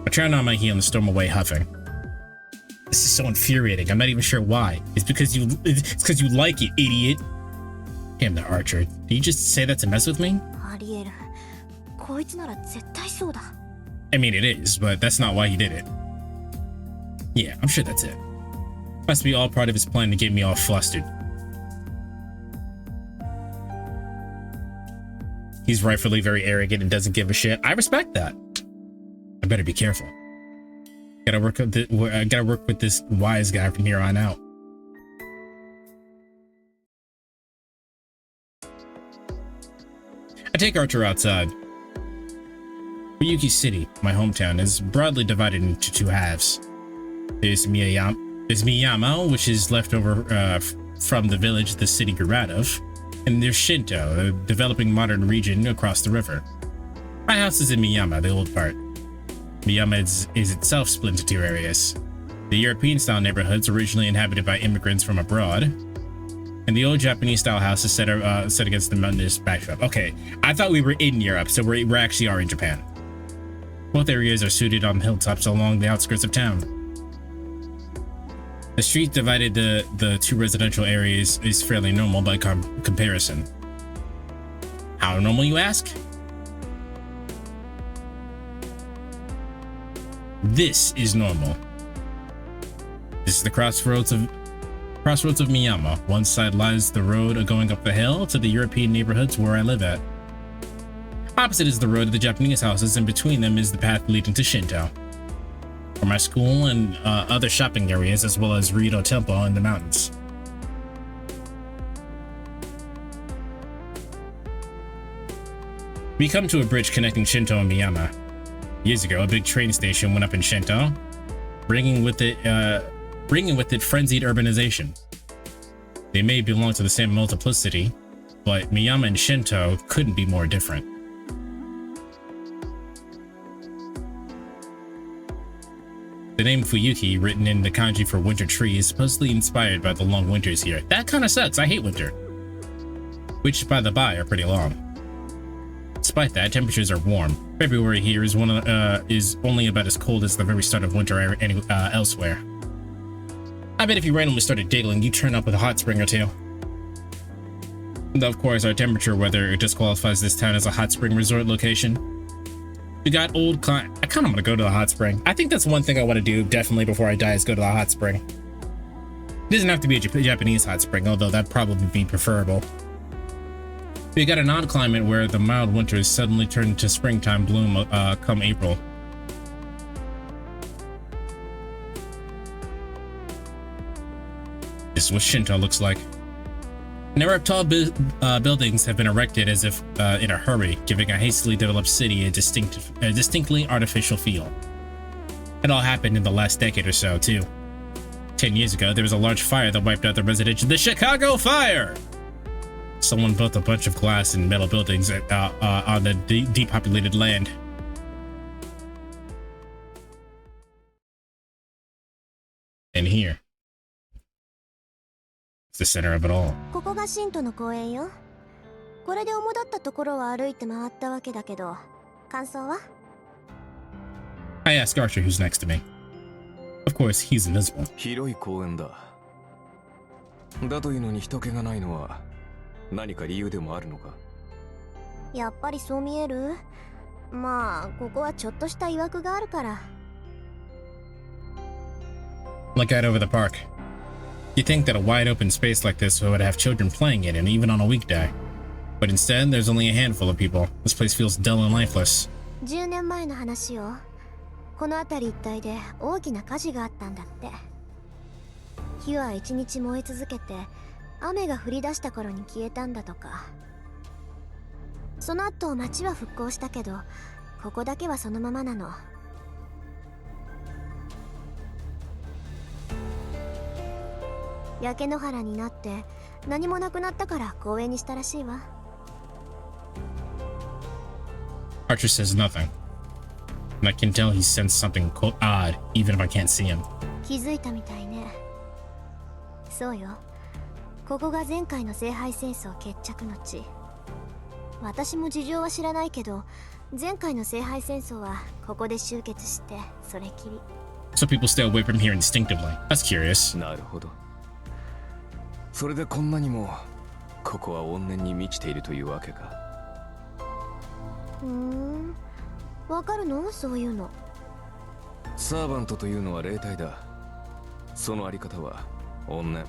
I turned on my heel and stormed away huffing. This is so infuriating. I'm not even sure why. It's because you like it, idiot. Damn the Archer. Did you just say that to mess with me? ありえる。こいつなら絶対そうだ。I mean, it is, but that's not why he did it. Yeah, I'm sure that's it. Must be all part of his plan to get me all flustered. He's rightfully very arrogant and doesn't give a shit. I respect that. I better be careful. Gotta work with this wise guy from here on out. I take Archer outside. Ryuki City, my hometown, is broadly divided into two halves. There's Miyama, which is left over from the village the city grew out of, and there's Shinto, a developing modern region across the river. My house is in Miyama, the old part. Miyama is itself split into two areas. The European-style neighborhoods originally inhabited by immigrants from abroad, and the old Japanese-style house is set against the mountainous backdrop. Okay, I thought we were in Europe, so we actually are in Japan. Both areas are suited on hilltops along the outskirts of town. The street divided the two residential areas is fairly normal by comparison. How normal, you ask? This is normal. This is the crossroads of Miyama. One side lies the road going up the hill to the European neighborhoods where I live at. Opposite is the road to the Japanese houses, and between them is the path leading to Shinto, for my school and other shopping areas, as well as Rito Temple in the mountains. We come to a bridge connecting Shinto and Miyama. Years ago, a big train station went up in Shinto, bringing with it frenzied urbanization. They may belong to the same multiplicity, but Miyama and Shinto couldn't be more different. The name Fuyuki, written in the kanji for winter tree, is supposedly inspired by the long winters here. That kind of sucks. I hate winter. Which, by the by, are pretty long. Despite that, temperatures are warm. February here is only about as cold as the very start of winter elsewhere. I bet if you randomly started digging, you'd turn up with a hot spring or two. And of course, our temperature weather disqualifies this town as a hot spring resort location. We got I kind of want to go to the hot spring. I think that's one thing I want to do definitely before I die is go to the hot spring. It doesn't have to be a Japanese hot spring, although that'd probably be preferable. We got an odd climate where the mild winters suddenly turn into springtime bloom come April. This is what Shinto looks like. A number of tall buildings have been erected as if in a hurry, giving a hastily developed city a distinctly artificial feel. It all happened in the last decade or so, too. 10 years ago, there was a large fire that wiped out the the Chicago Fire! Someone built a bunch of glass and metal buildings on the depopulated land. And here, it's the center of it all. ここがシントの公園よ。これで主だったところを歩いて回ったわけだけど、感想は? I ask Archer who's next to me. Of course, he's invisible. 広い公園だ。だというのに人気がないのは何か理由でもあるのか? やっぱりそう見える? まあ、ここはちょっとした曰くがあるから。 Look out over the park. You'd think that a wide open space like this would have children playing in it, even on a weekday. But instead, there's only a handful of people. This place feels dull and lifeless. 10年前の話よ。この辺り一帯で大きな火事があったんだって。火は一日燃え続けて、雨が降り出した頃に消えたんだとか。その後町は復興したけど、ここだけはそのままなの。焼け野原になって何もなくなったから公園にしたらしいわ。 Archer says nothing. And I can tell he sensed something odd, even if I can't see him. 気づいたみたいね。そうよ。ここが前回の聖杯戦争決着の地。私も事情は知らないけど、前回の聖杯戦争はここで終結して、それきり。So people stay away from here instinctively. That's curious. なるほど。それでこんなにもここは怨念に満ちているというわけか。わかるの？そういうの。サーバントというのは霊体だ。そのあり方は怨念、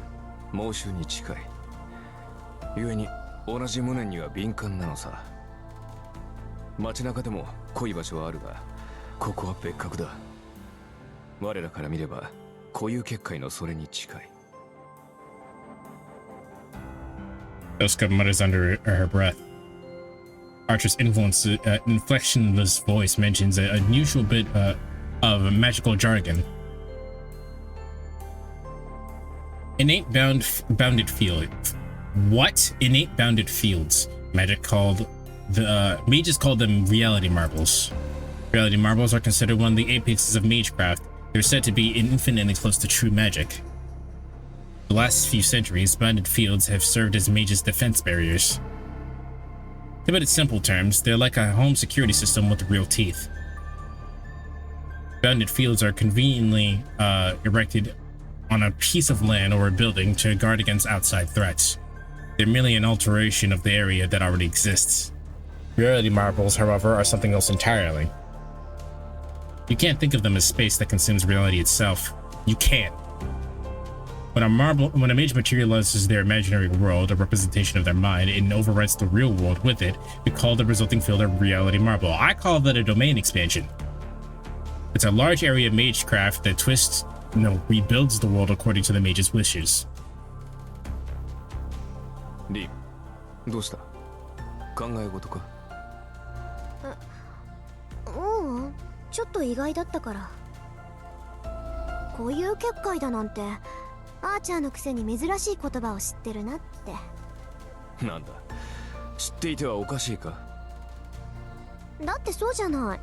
妄執に近い。故に同じ無念には敏感なのさ。街中でも濃い場所はあるが、ここは別格だ。我らから見れば固有結界のそれに近い。Yosuke mutters under her breath. Archer's inflectionless voice mentions an unusual bit of magical jargon. Innate bounded field. What? Innate bounded fields. Mages call them reality marbles. Reality marbles are considered one of the apexes of magecraft, They're said to be infinitely close to true magic. The last few centuries, bounded fields have served as mages' defense barriers. To put it in simple terms, they're like a home security system with real teeth. Bounded fields are conveniently erected on a piece of land or a building to guard against outside threats. They're merely an alteration of the area that already exists. Reality marbles, however, are something else entirely. You can't think of them as space that consumes reality itself. You can't. When a mage materializes their imaginary world, a representation of their mind, and overwrites the real world with it, we call the resulting field a reality marble. I call that a domain expansion. It's a large area magecraft that rebuilds the world according to the mage's wishes. リン、どうした？考え事か？うん、ちょっと意外だったから。こういう結界だなんて、アーチャーのくせに珍しい言葉を知ってるなって。なんだ、知っていてはおかしいか？だってそうじゃない。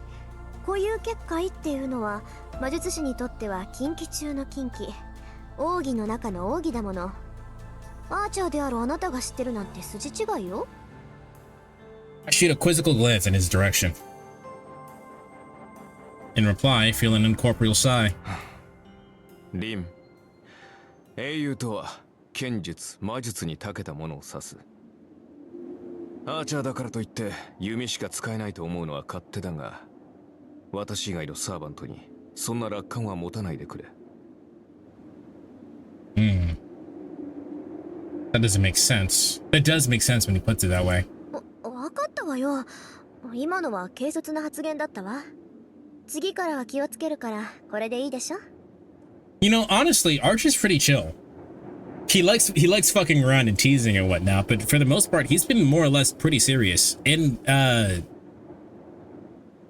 こういう結界っていうのは魔術師にとっては禁忌中の禁忌、奥義の中の奥義だもの。アーチャーであるあなたが知ってるなんて筋違いよ。I shoot a quizzical glance in his direction. In reply, I feel an incorporeal sigh. リン、英雄とは剣術、魔術に長けたものを指す。アーチャーだからといって弓しか使えないと思うのは勝手だが、私以外のサーバントにそんな楽観は持たないでくれ。That doesn't make sense. That does make sense when he puts it that way. わかったわよ。今のは軽率な発言だったわ。次からは気をつけるからこれでいいでしょ。You know, honestly, Arch is pretty chill. He likes fucking around and teasing and whatnot, but for the most part, he's been more or less pretty serious and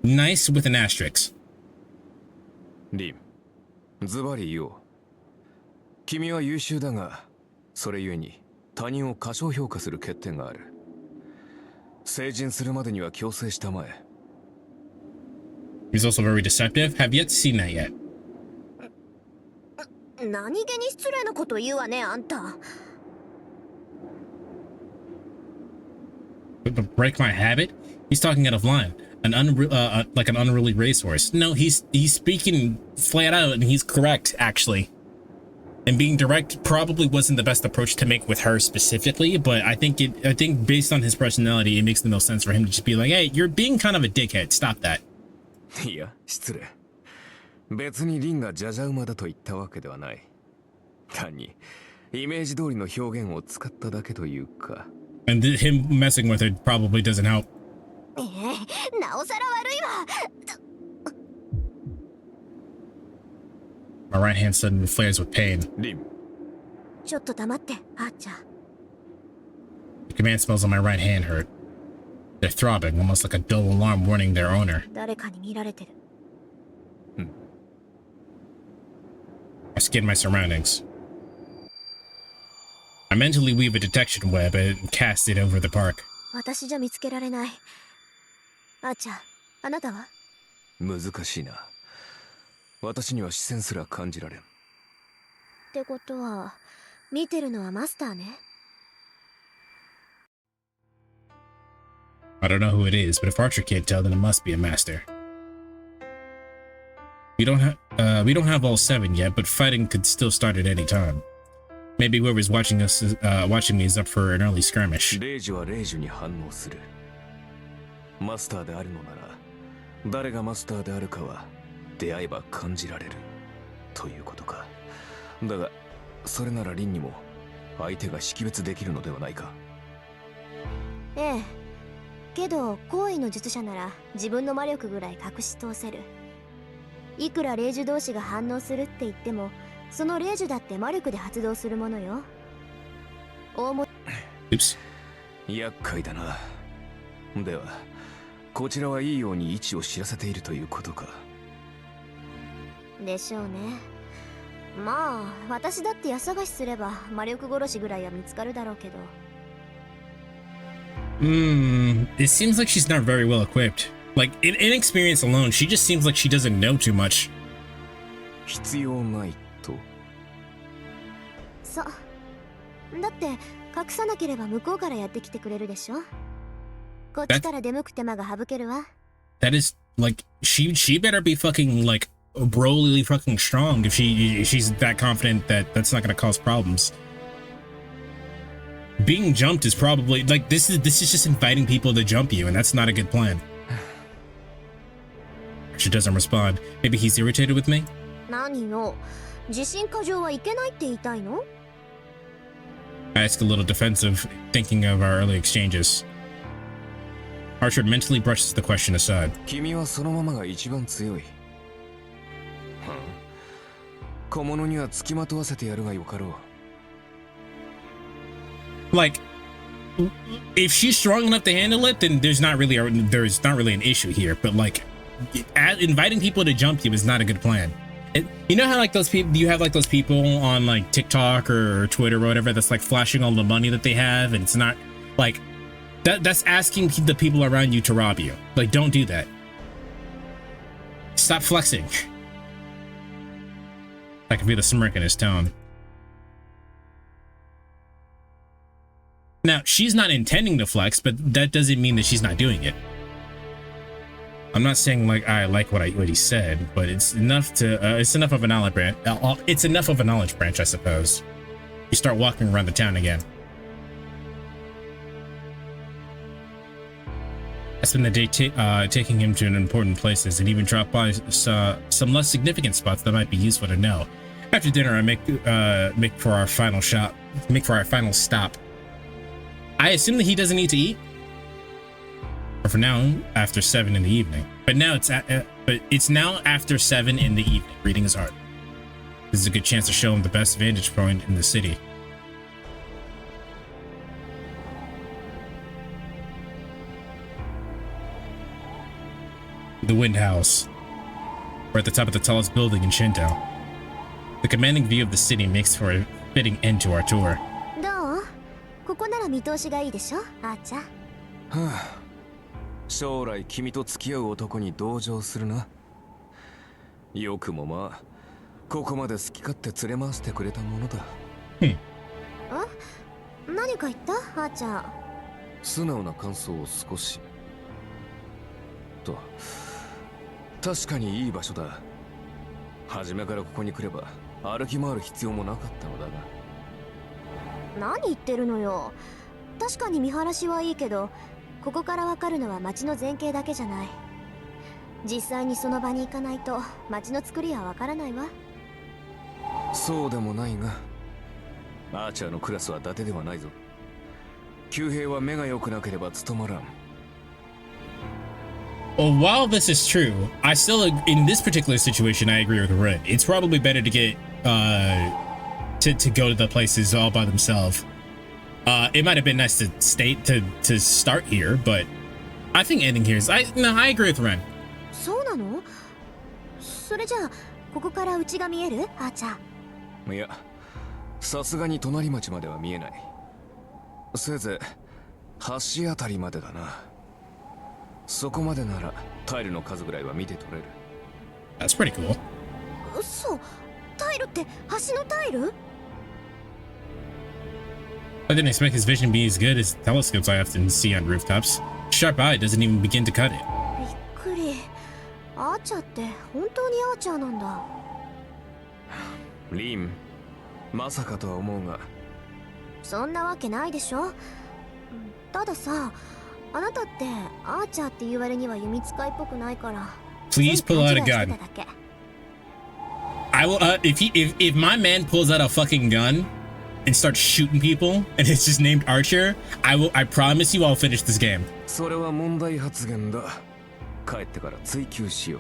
nice with an asterisk. リン、ズバリ言おう。君は優秀だが、それゆえに他人を過小評価する欠点がある。成人するまでには強制したまえ。He's also very deceptive. Have yet seen that yet. 何気に失礼なこと言うわね、あんた。But break my habit? He's talking out of line. Like an unruly racehorse. No, he's speaking flat out, and he's correct, actually. And being direct probably wasn't the best approach to make with her specifically, but I think based on his personality, it makes the most sense for him to just be like, hey, you're being kind of a dickhead. Stop that. いや、失礼。別にリンがジャジャ馬だと言ったわけではない。単にイメージ通りの表現を使っただけというか。And him messing with it probably doesn't help. なおさら悪いわ。My right hand suddenly flares with pain. リン。ちょっと黙って、あーちゃん。The command spells on my right hand hurt. They're throbbing, almost like a dull alarm warning their owner. 誰かに見られてる。I scan my surroundings. I mentally weave a detection web and cast it over the park. 私じゃ見つけられない。あーちゃん、あなたは？難しいな。私には視線すら感じられん。ってことは、見てるのはマスターね。I don't know who it is, but if Archer can't tell, then it must be a master. We don't have all 7 yet, but fighting could still start at any time. Maybe whoever's watching me is up for an early skirmish. レイジはレイジに反応する。マスターであるのなら、誰がマスターであるかは出会えば感じられるということか。だが、それならリンにも相手が識別できるのではないか。ええ。けど、高位の術者なら自分の魔力ぐらい隠し通せる。いくら霊樹同士が反応するって言っても、その霊樹だって魔力で発動するものよ。Oops. 厄介だな。では、こちらはいいように位置を知らせているということか。でしょうね。まあ、私だって家探しすれば魔力殺しぐらいは見つかるだろうけど。It seems like she's not very well equipped. Like, in inexperience alone, she just seems like she doesn't know too much. 必要ないと。そうだって隠さなければ向こうからやってきてくれるでしょ。こっちから出向く手間が省けるわ。 That is like she better be fucking like broly fucking strong if she's that confident that that's not gonna cause problems. Being jumped is probably like this is just inviting people to jump you, and that's not a good plan. She doesn't respond. Maybe he's irritated with me? 何よ、自信過剰はいけないって言いたいの？ I ask a little defensive, thinking of our early exchanges. Archer mentally brushes the question aside. 君はそのままが一番強い。小物には付きまとわせてやるがよかろう。Like, if she's strong enough to handle it, then there's not really an issue here. But like, inviting people to jump you is not a good plan. You know how like those people, you have like those people on like TikTok or Twitter or whatever that's like flashing all the money that they have, and it's not like that's asking the people around you to rob you. Like, don't do that. Stop flexing. I can feel the smirk in his tone. Now, she's not intending to flex, but that doesn't mean that she's not doing it. I'm not saying like I like what he said, but it's enough to it's enough of a knowledge branch. It's enough of a knowledge branch, I suppose. You start walking around the town again. I spend the day taking him to important places and even drop by some less significant spots that might be useful to know. After dinner, I make for our final stop. I assume that he doesn't need to eat. Or for now, after 7 in the evening. But now it's now after 7 in the evening. Reading his art. This is a good chance to show him the best vantage point in the city. The Wind House. We're at the top of the tallest building in Shinto. The commanding view of the city makes for a fitting end to our tour. どう？ここなら見通しがいいでしょ、あーちゃん。はあ、将来君と付き合う男に同情するな。よくもまあ、ここまで好き勝手連れ回してくれたものだ。何か言った、あーちゃん。素直な感想を少し。と、確かにいい場所だ。初めからここに来れば歩き回る必要もなかったのだが。何言ってるのよ。確かに見晴らしはいいけど、ここからわかるのは街の前景だけじゃない。実際にその場に行かないと街の作りはわからないわ。そうでもないが、アーチャーのクラスは伊達ではないぞ。旧兵は目が良くなければ務まらん。Well, while this is true, I still, in this particular situation, I agree with Red. It's probably better to get, to go to the places all by themselves. It might have been nice to start here, but I think ending here is, I agree with Ren. そうなの？それじゃあ、ここから家が見える？あーちゃん。いや、さすがに隣町までは見えない。せいぜい、橋あたりまでだな。そこまでならタイルの数ぐらいは見て取れる。That's pretty cool. 嘘、タイルって橋のタイル？ I didn't expect his vision to be as good as telescopes I often see on rooftops. Sharp eye doesn't even begin to cut it. びっくり。アーチャーって本当にアーチャーなんだ。リン、まさかとは思うが。そんなわけないでしょ。たださ、あなたってアーチャーって言われには弓使いっぽくないから。 Please pull out a gun. I will, if my man pulls out a fucking gun and starts shooting people and it's just named Archer, I promise you I'll finish this game. それは問題発言だ。帰ってから追求しよ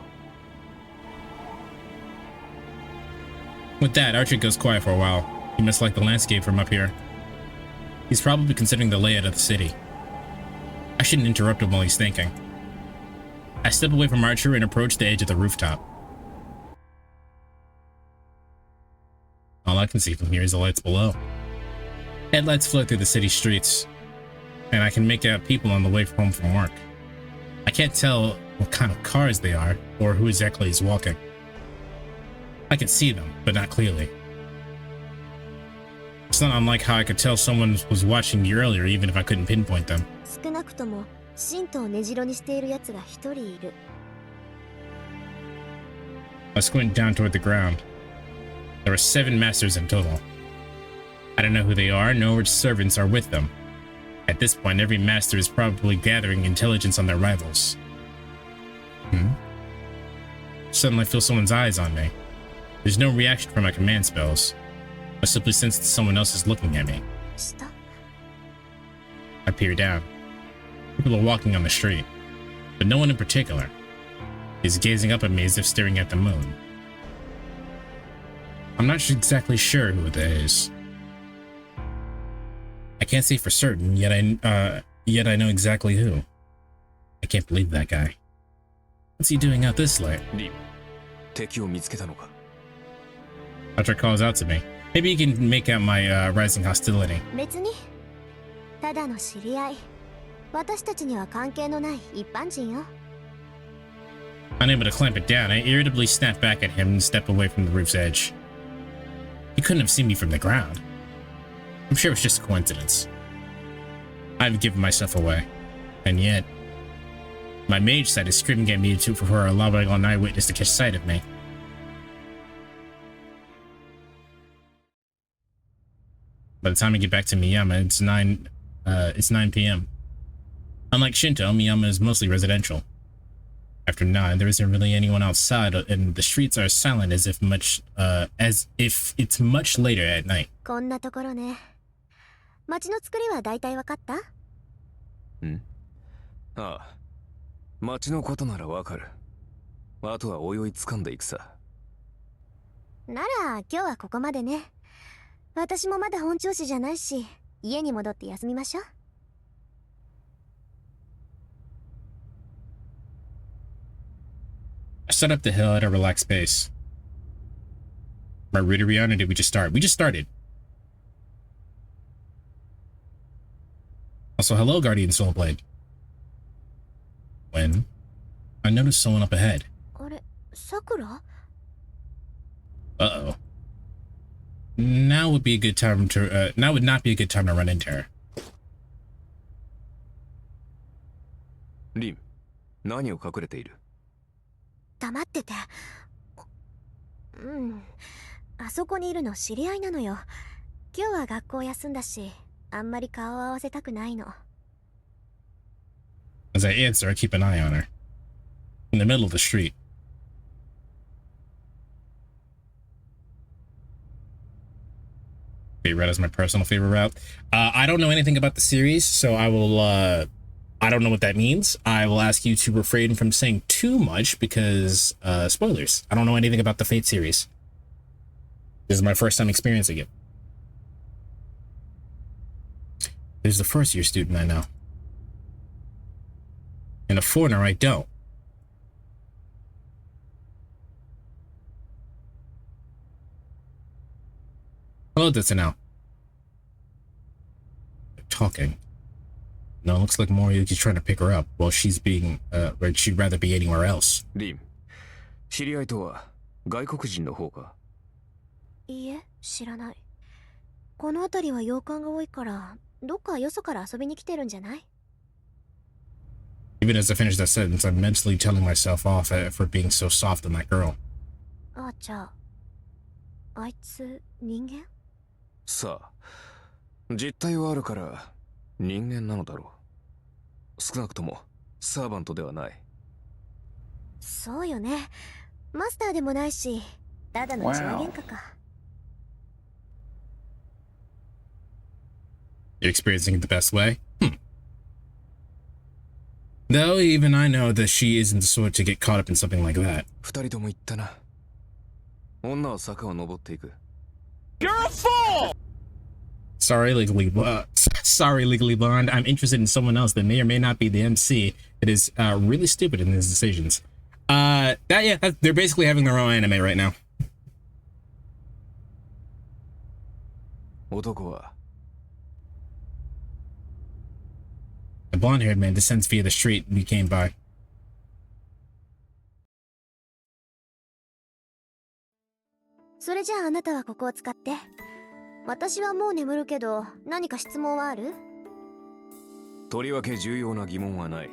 う。 With that, Archer goes quiet for a while. He must like the landscape from up here. He's probably considering the layout of the city. I shouldn't interrupt him while he's thinking. I step away from Archer and approach the edge of the rooftop. All I can see from here is the lights below. Headlights float through the city streets, and I can make out people on the way home from work. I can't tell what kind of cars they are or who exactly is walking. I can see them, but not clearly. It's not unlike how I could tell someone was watching me earlier, even if I couldn't pinpoint them. 少なくとも神道を根城にしている奴が一人いる。I squinted down toward the ground. There were 7 masters in total. I don't know who they are, nor which servants are with them. At this point, every master is probably gathering intelligence on their rivals. Suddenly I feel someone's eyes on me. There's no reaction from my command spells. I simply sense that someone else is looking at me. 下 I peer down. People are walking on the street, but no one in particular is gazing up at me as if staring at the moon. I'm not exactly sure who it is. I can't say for certain, yet I know exactly who. I can't believe that guy. What's he doing out this late? リン、敵を見つけたのか? Archer calls out to me. Maybe you can make out my rising hostility. 別にただの知り合い。私たちには関係のない一般人よ。Unable to clamp it down, I irritably snap back at him and step away from the roof's edge. He couldn't have seen me from the ground. I'm sure it was just a coincidence. I've given myself away. And yet, my mage side is screaming at me for allowing an eyewitness to catch sight of me. By the time I get back to Miyama, it's 9 p.m. Unlike Shinto, Miyama is mostly residential. After 9, there isn't really anyone outside, and the streets are silent as if it's much later at night. こんなところね。街の作りは大体わかった？ん？ああ。街のことならわかる。あとは泳い掴んでいくさ。なら今日はここまでね。私もまだ本調子じゃないし、家に戻って休みましょう。I set up the hill at a relaxed pace. My reader Rihanna, did we just start? We just started. Also, hello, Guardian Soulblade. When I noticed someone up ahead. あれ、さくら？ Uh-oh. Now would be a good time to now would not be a good time to run into her. リン、何を隠れている？黙ってて。うん。あそこにいるの知り合いなのよ。今日は学校休んだし、あんまり顔を合わせたくないの。As I answer, I keep an eye on her. In the middle of the street. Okay, red is my personal favorite route. I don't know anything about the series, so I will, I don't know what that means. I will ask you to refrain from saying too much because, spoilers. I don't know anything about the Fate series. This is my first time experiencing it. There's the first year student I know. And a foreigner I don't. Hello, Ditsunao. They're talking. No, it looks like Moriyuki's trying to pick her up while she's being, where she'd rather be anywhere else. リン、知り合いとは外国人の方か？いいえ、知らない。この辺りは洋館が多いから、どっかよそから遊びに来てるんじゃない？ Even as I finish that sentence, I'm mentally telling myself off for being so soft on that girl. あ、じゃあ、あいつ人間？さあ、実態はあるから人間なのだろう。少なくともサーバントではない。そうよね。マスターでもないし、ただの血は喧嘩か。You're experiencing it the best way? Though even I know that she isn't the sort to get caught up in something like that. 二人とも言ったな。女は坂を登っていく。You're a fool! Sorry, legally blonde. I'm interested in someone else that may or may not be the MC that is really stupid in his decisions. They're basically having their own anime right now. 男は The blonde-haired man descends via the street we came by. れじゃああなたはここを使って。私はもう眠るけど、何か質問はある？とりわけ重要な疑問はない。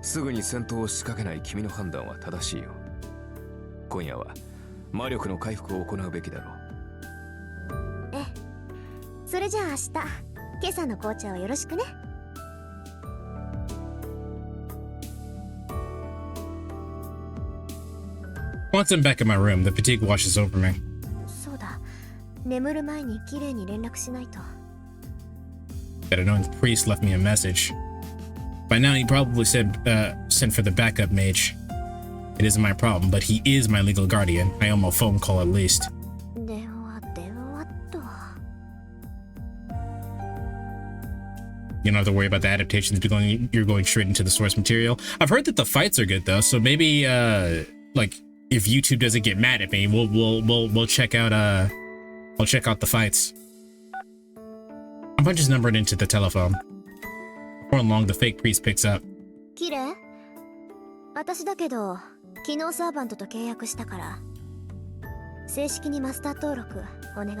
すぐに戦闘を仕掛けない君の判断は正しいよ。今夜は魔力の回復を行うべきだろう。ええ。それじゃあ明日、今朝の紅茶をよろしくね。Once I'm back in my room, the fatigue washes over me. そうだ。眠る前に綺麗に連絡しないと。That annoying priest left me a message. By now, he probably sent for the backup mage. It isn't my problem, but he is my legal guardian. I owe him a phone call at least. 電話と。You don't have to worry about the adaptations. You're going straight into the source material. I've heard that the fights are good though, so maybe like if YouTube doesn't get mad at me, we'll check out I'll check out the fights. A bunch is numbered into the telephone. Before long, the fake priest picks up. 綺麗？私だけど、昨日サーバントと契約したから、正式にマスター登録お願い。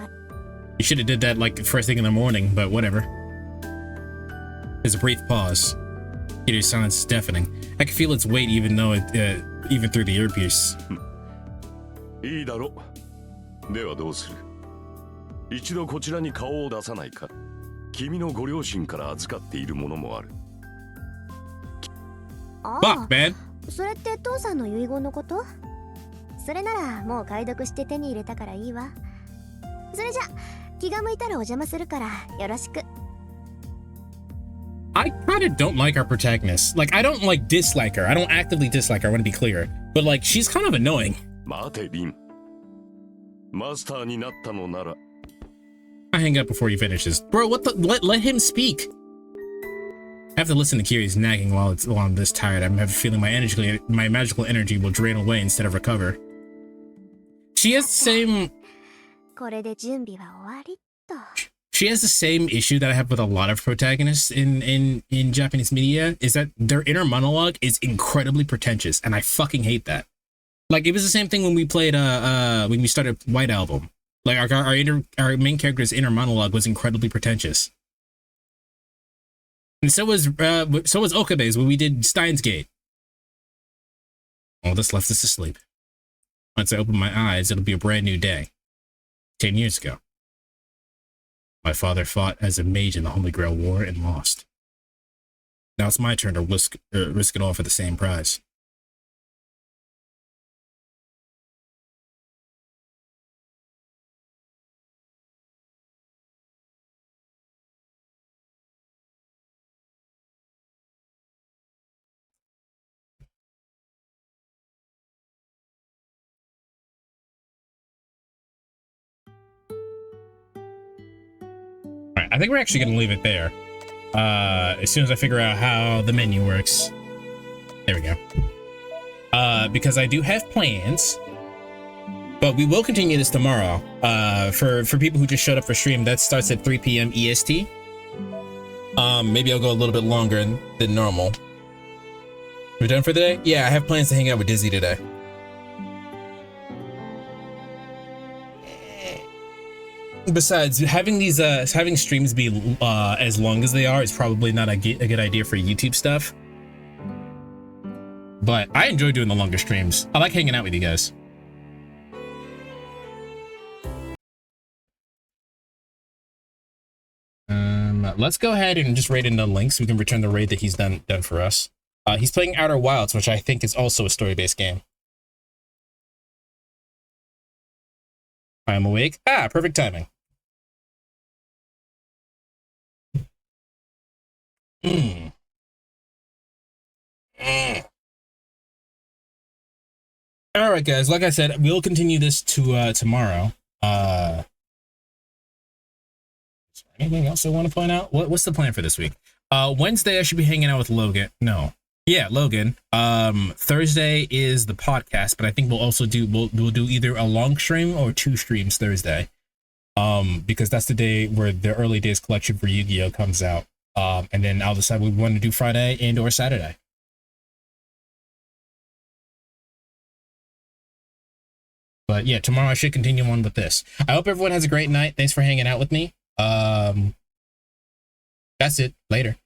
You should have did that like first thing in the morning, but whatever. There's a brief pause. Peter's silence is deafening. I can feel its weight even through the earpiece. いいだろう。ではどうする？一度こちらに顔を出さないか。君のご両親から預かっているものもある。Fuck, man. それって父さんの遺言のこと？それならもう解読して手に入れたからいいわ。それじゃ気が向いたらお邪魔するからよろしく。I kind of don't like our protagonist. Like, I don't like dislike her. I don't actively dislike her. I want to be clear. But like, she's kind of annoying. 待てリン。マスターになったのなら。I hang up before he finishes. Bro, what the? Let him speak. I have to listen to Kiri's nagging while I'm this tired. I have a feeling my magical energy will drain away instead of recover. She has the same. これで準備は終わりっと。She has the same issue that I have with a lot of protagonists in Japanese media, is that their inner monologue is incredibly pretentious, and I fucking hate that. Like, it was the same thing when we played when we started White Album. Like, our main character's inner monologue was incredibly pretentious. And so was Okabe's when we did Steins Gate. All this left us asleep. Once I open my eyes, it'll be a brand new day. 10 years ago. My father fought as a mage in the Holy Grail War and lost. Now it's my turn to risk it all for the same prize. All right, I think we're actually going to leave it there. As soon as I figure out how the menu works. There we go. Because I do have plans, but we will continue this tomorrow. For people who just showed up for stream, that starts at 3 p.m. EST. Maybe I'll go a little bit longer than normal. We're done for the day? Yeah, I have plans to hang out with Dizzy today. Besides, having these having streams be as long as they are is probably not a good idea for YouTube stuff. But I enjoy doing the longer streams. I like hanging out with you guys. Let's go ahead and just raid into links. We can return the raid that he's done for us. He's playing Outer Wilds, which I think is also a story-based game. I am awake. Ah, perfect timing. All right, guys. Like I said, we'll continue this to tomorrow. Is there anything else I want to point out? What's the plan for this week? Wednesday, I should be hanging out with Logan. No. Yeah, Logan. Thursday is the podcast, but I think we'll also we'll do either a long stream or 2 streams Thursday. Because that's the day where the early days collection for Yu-Gi-Oh comes out. And then I'll decide what we want to do Friday and or Saturday. But yeah, tomorrow I should continue on with this. I hope everyone has a great night. Thanks for hanging out with me. That's it. Later.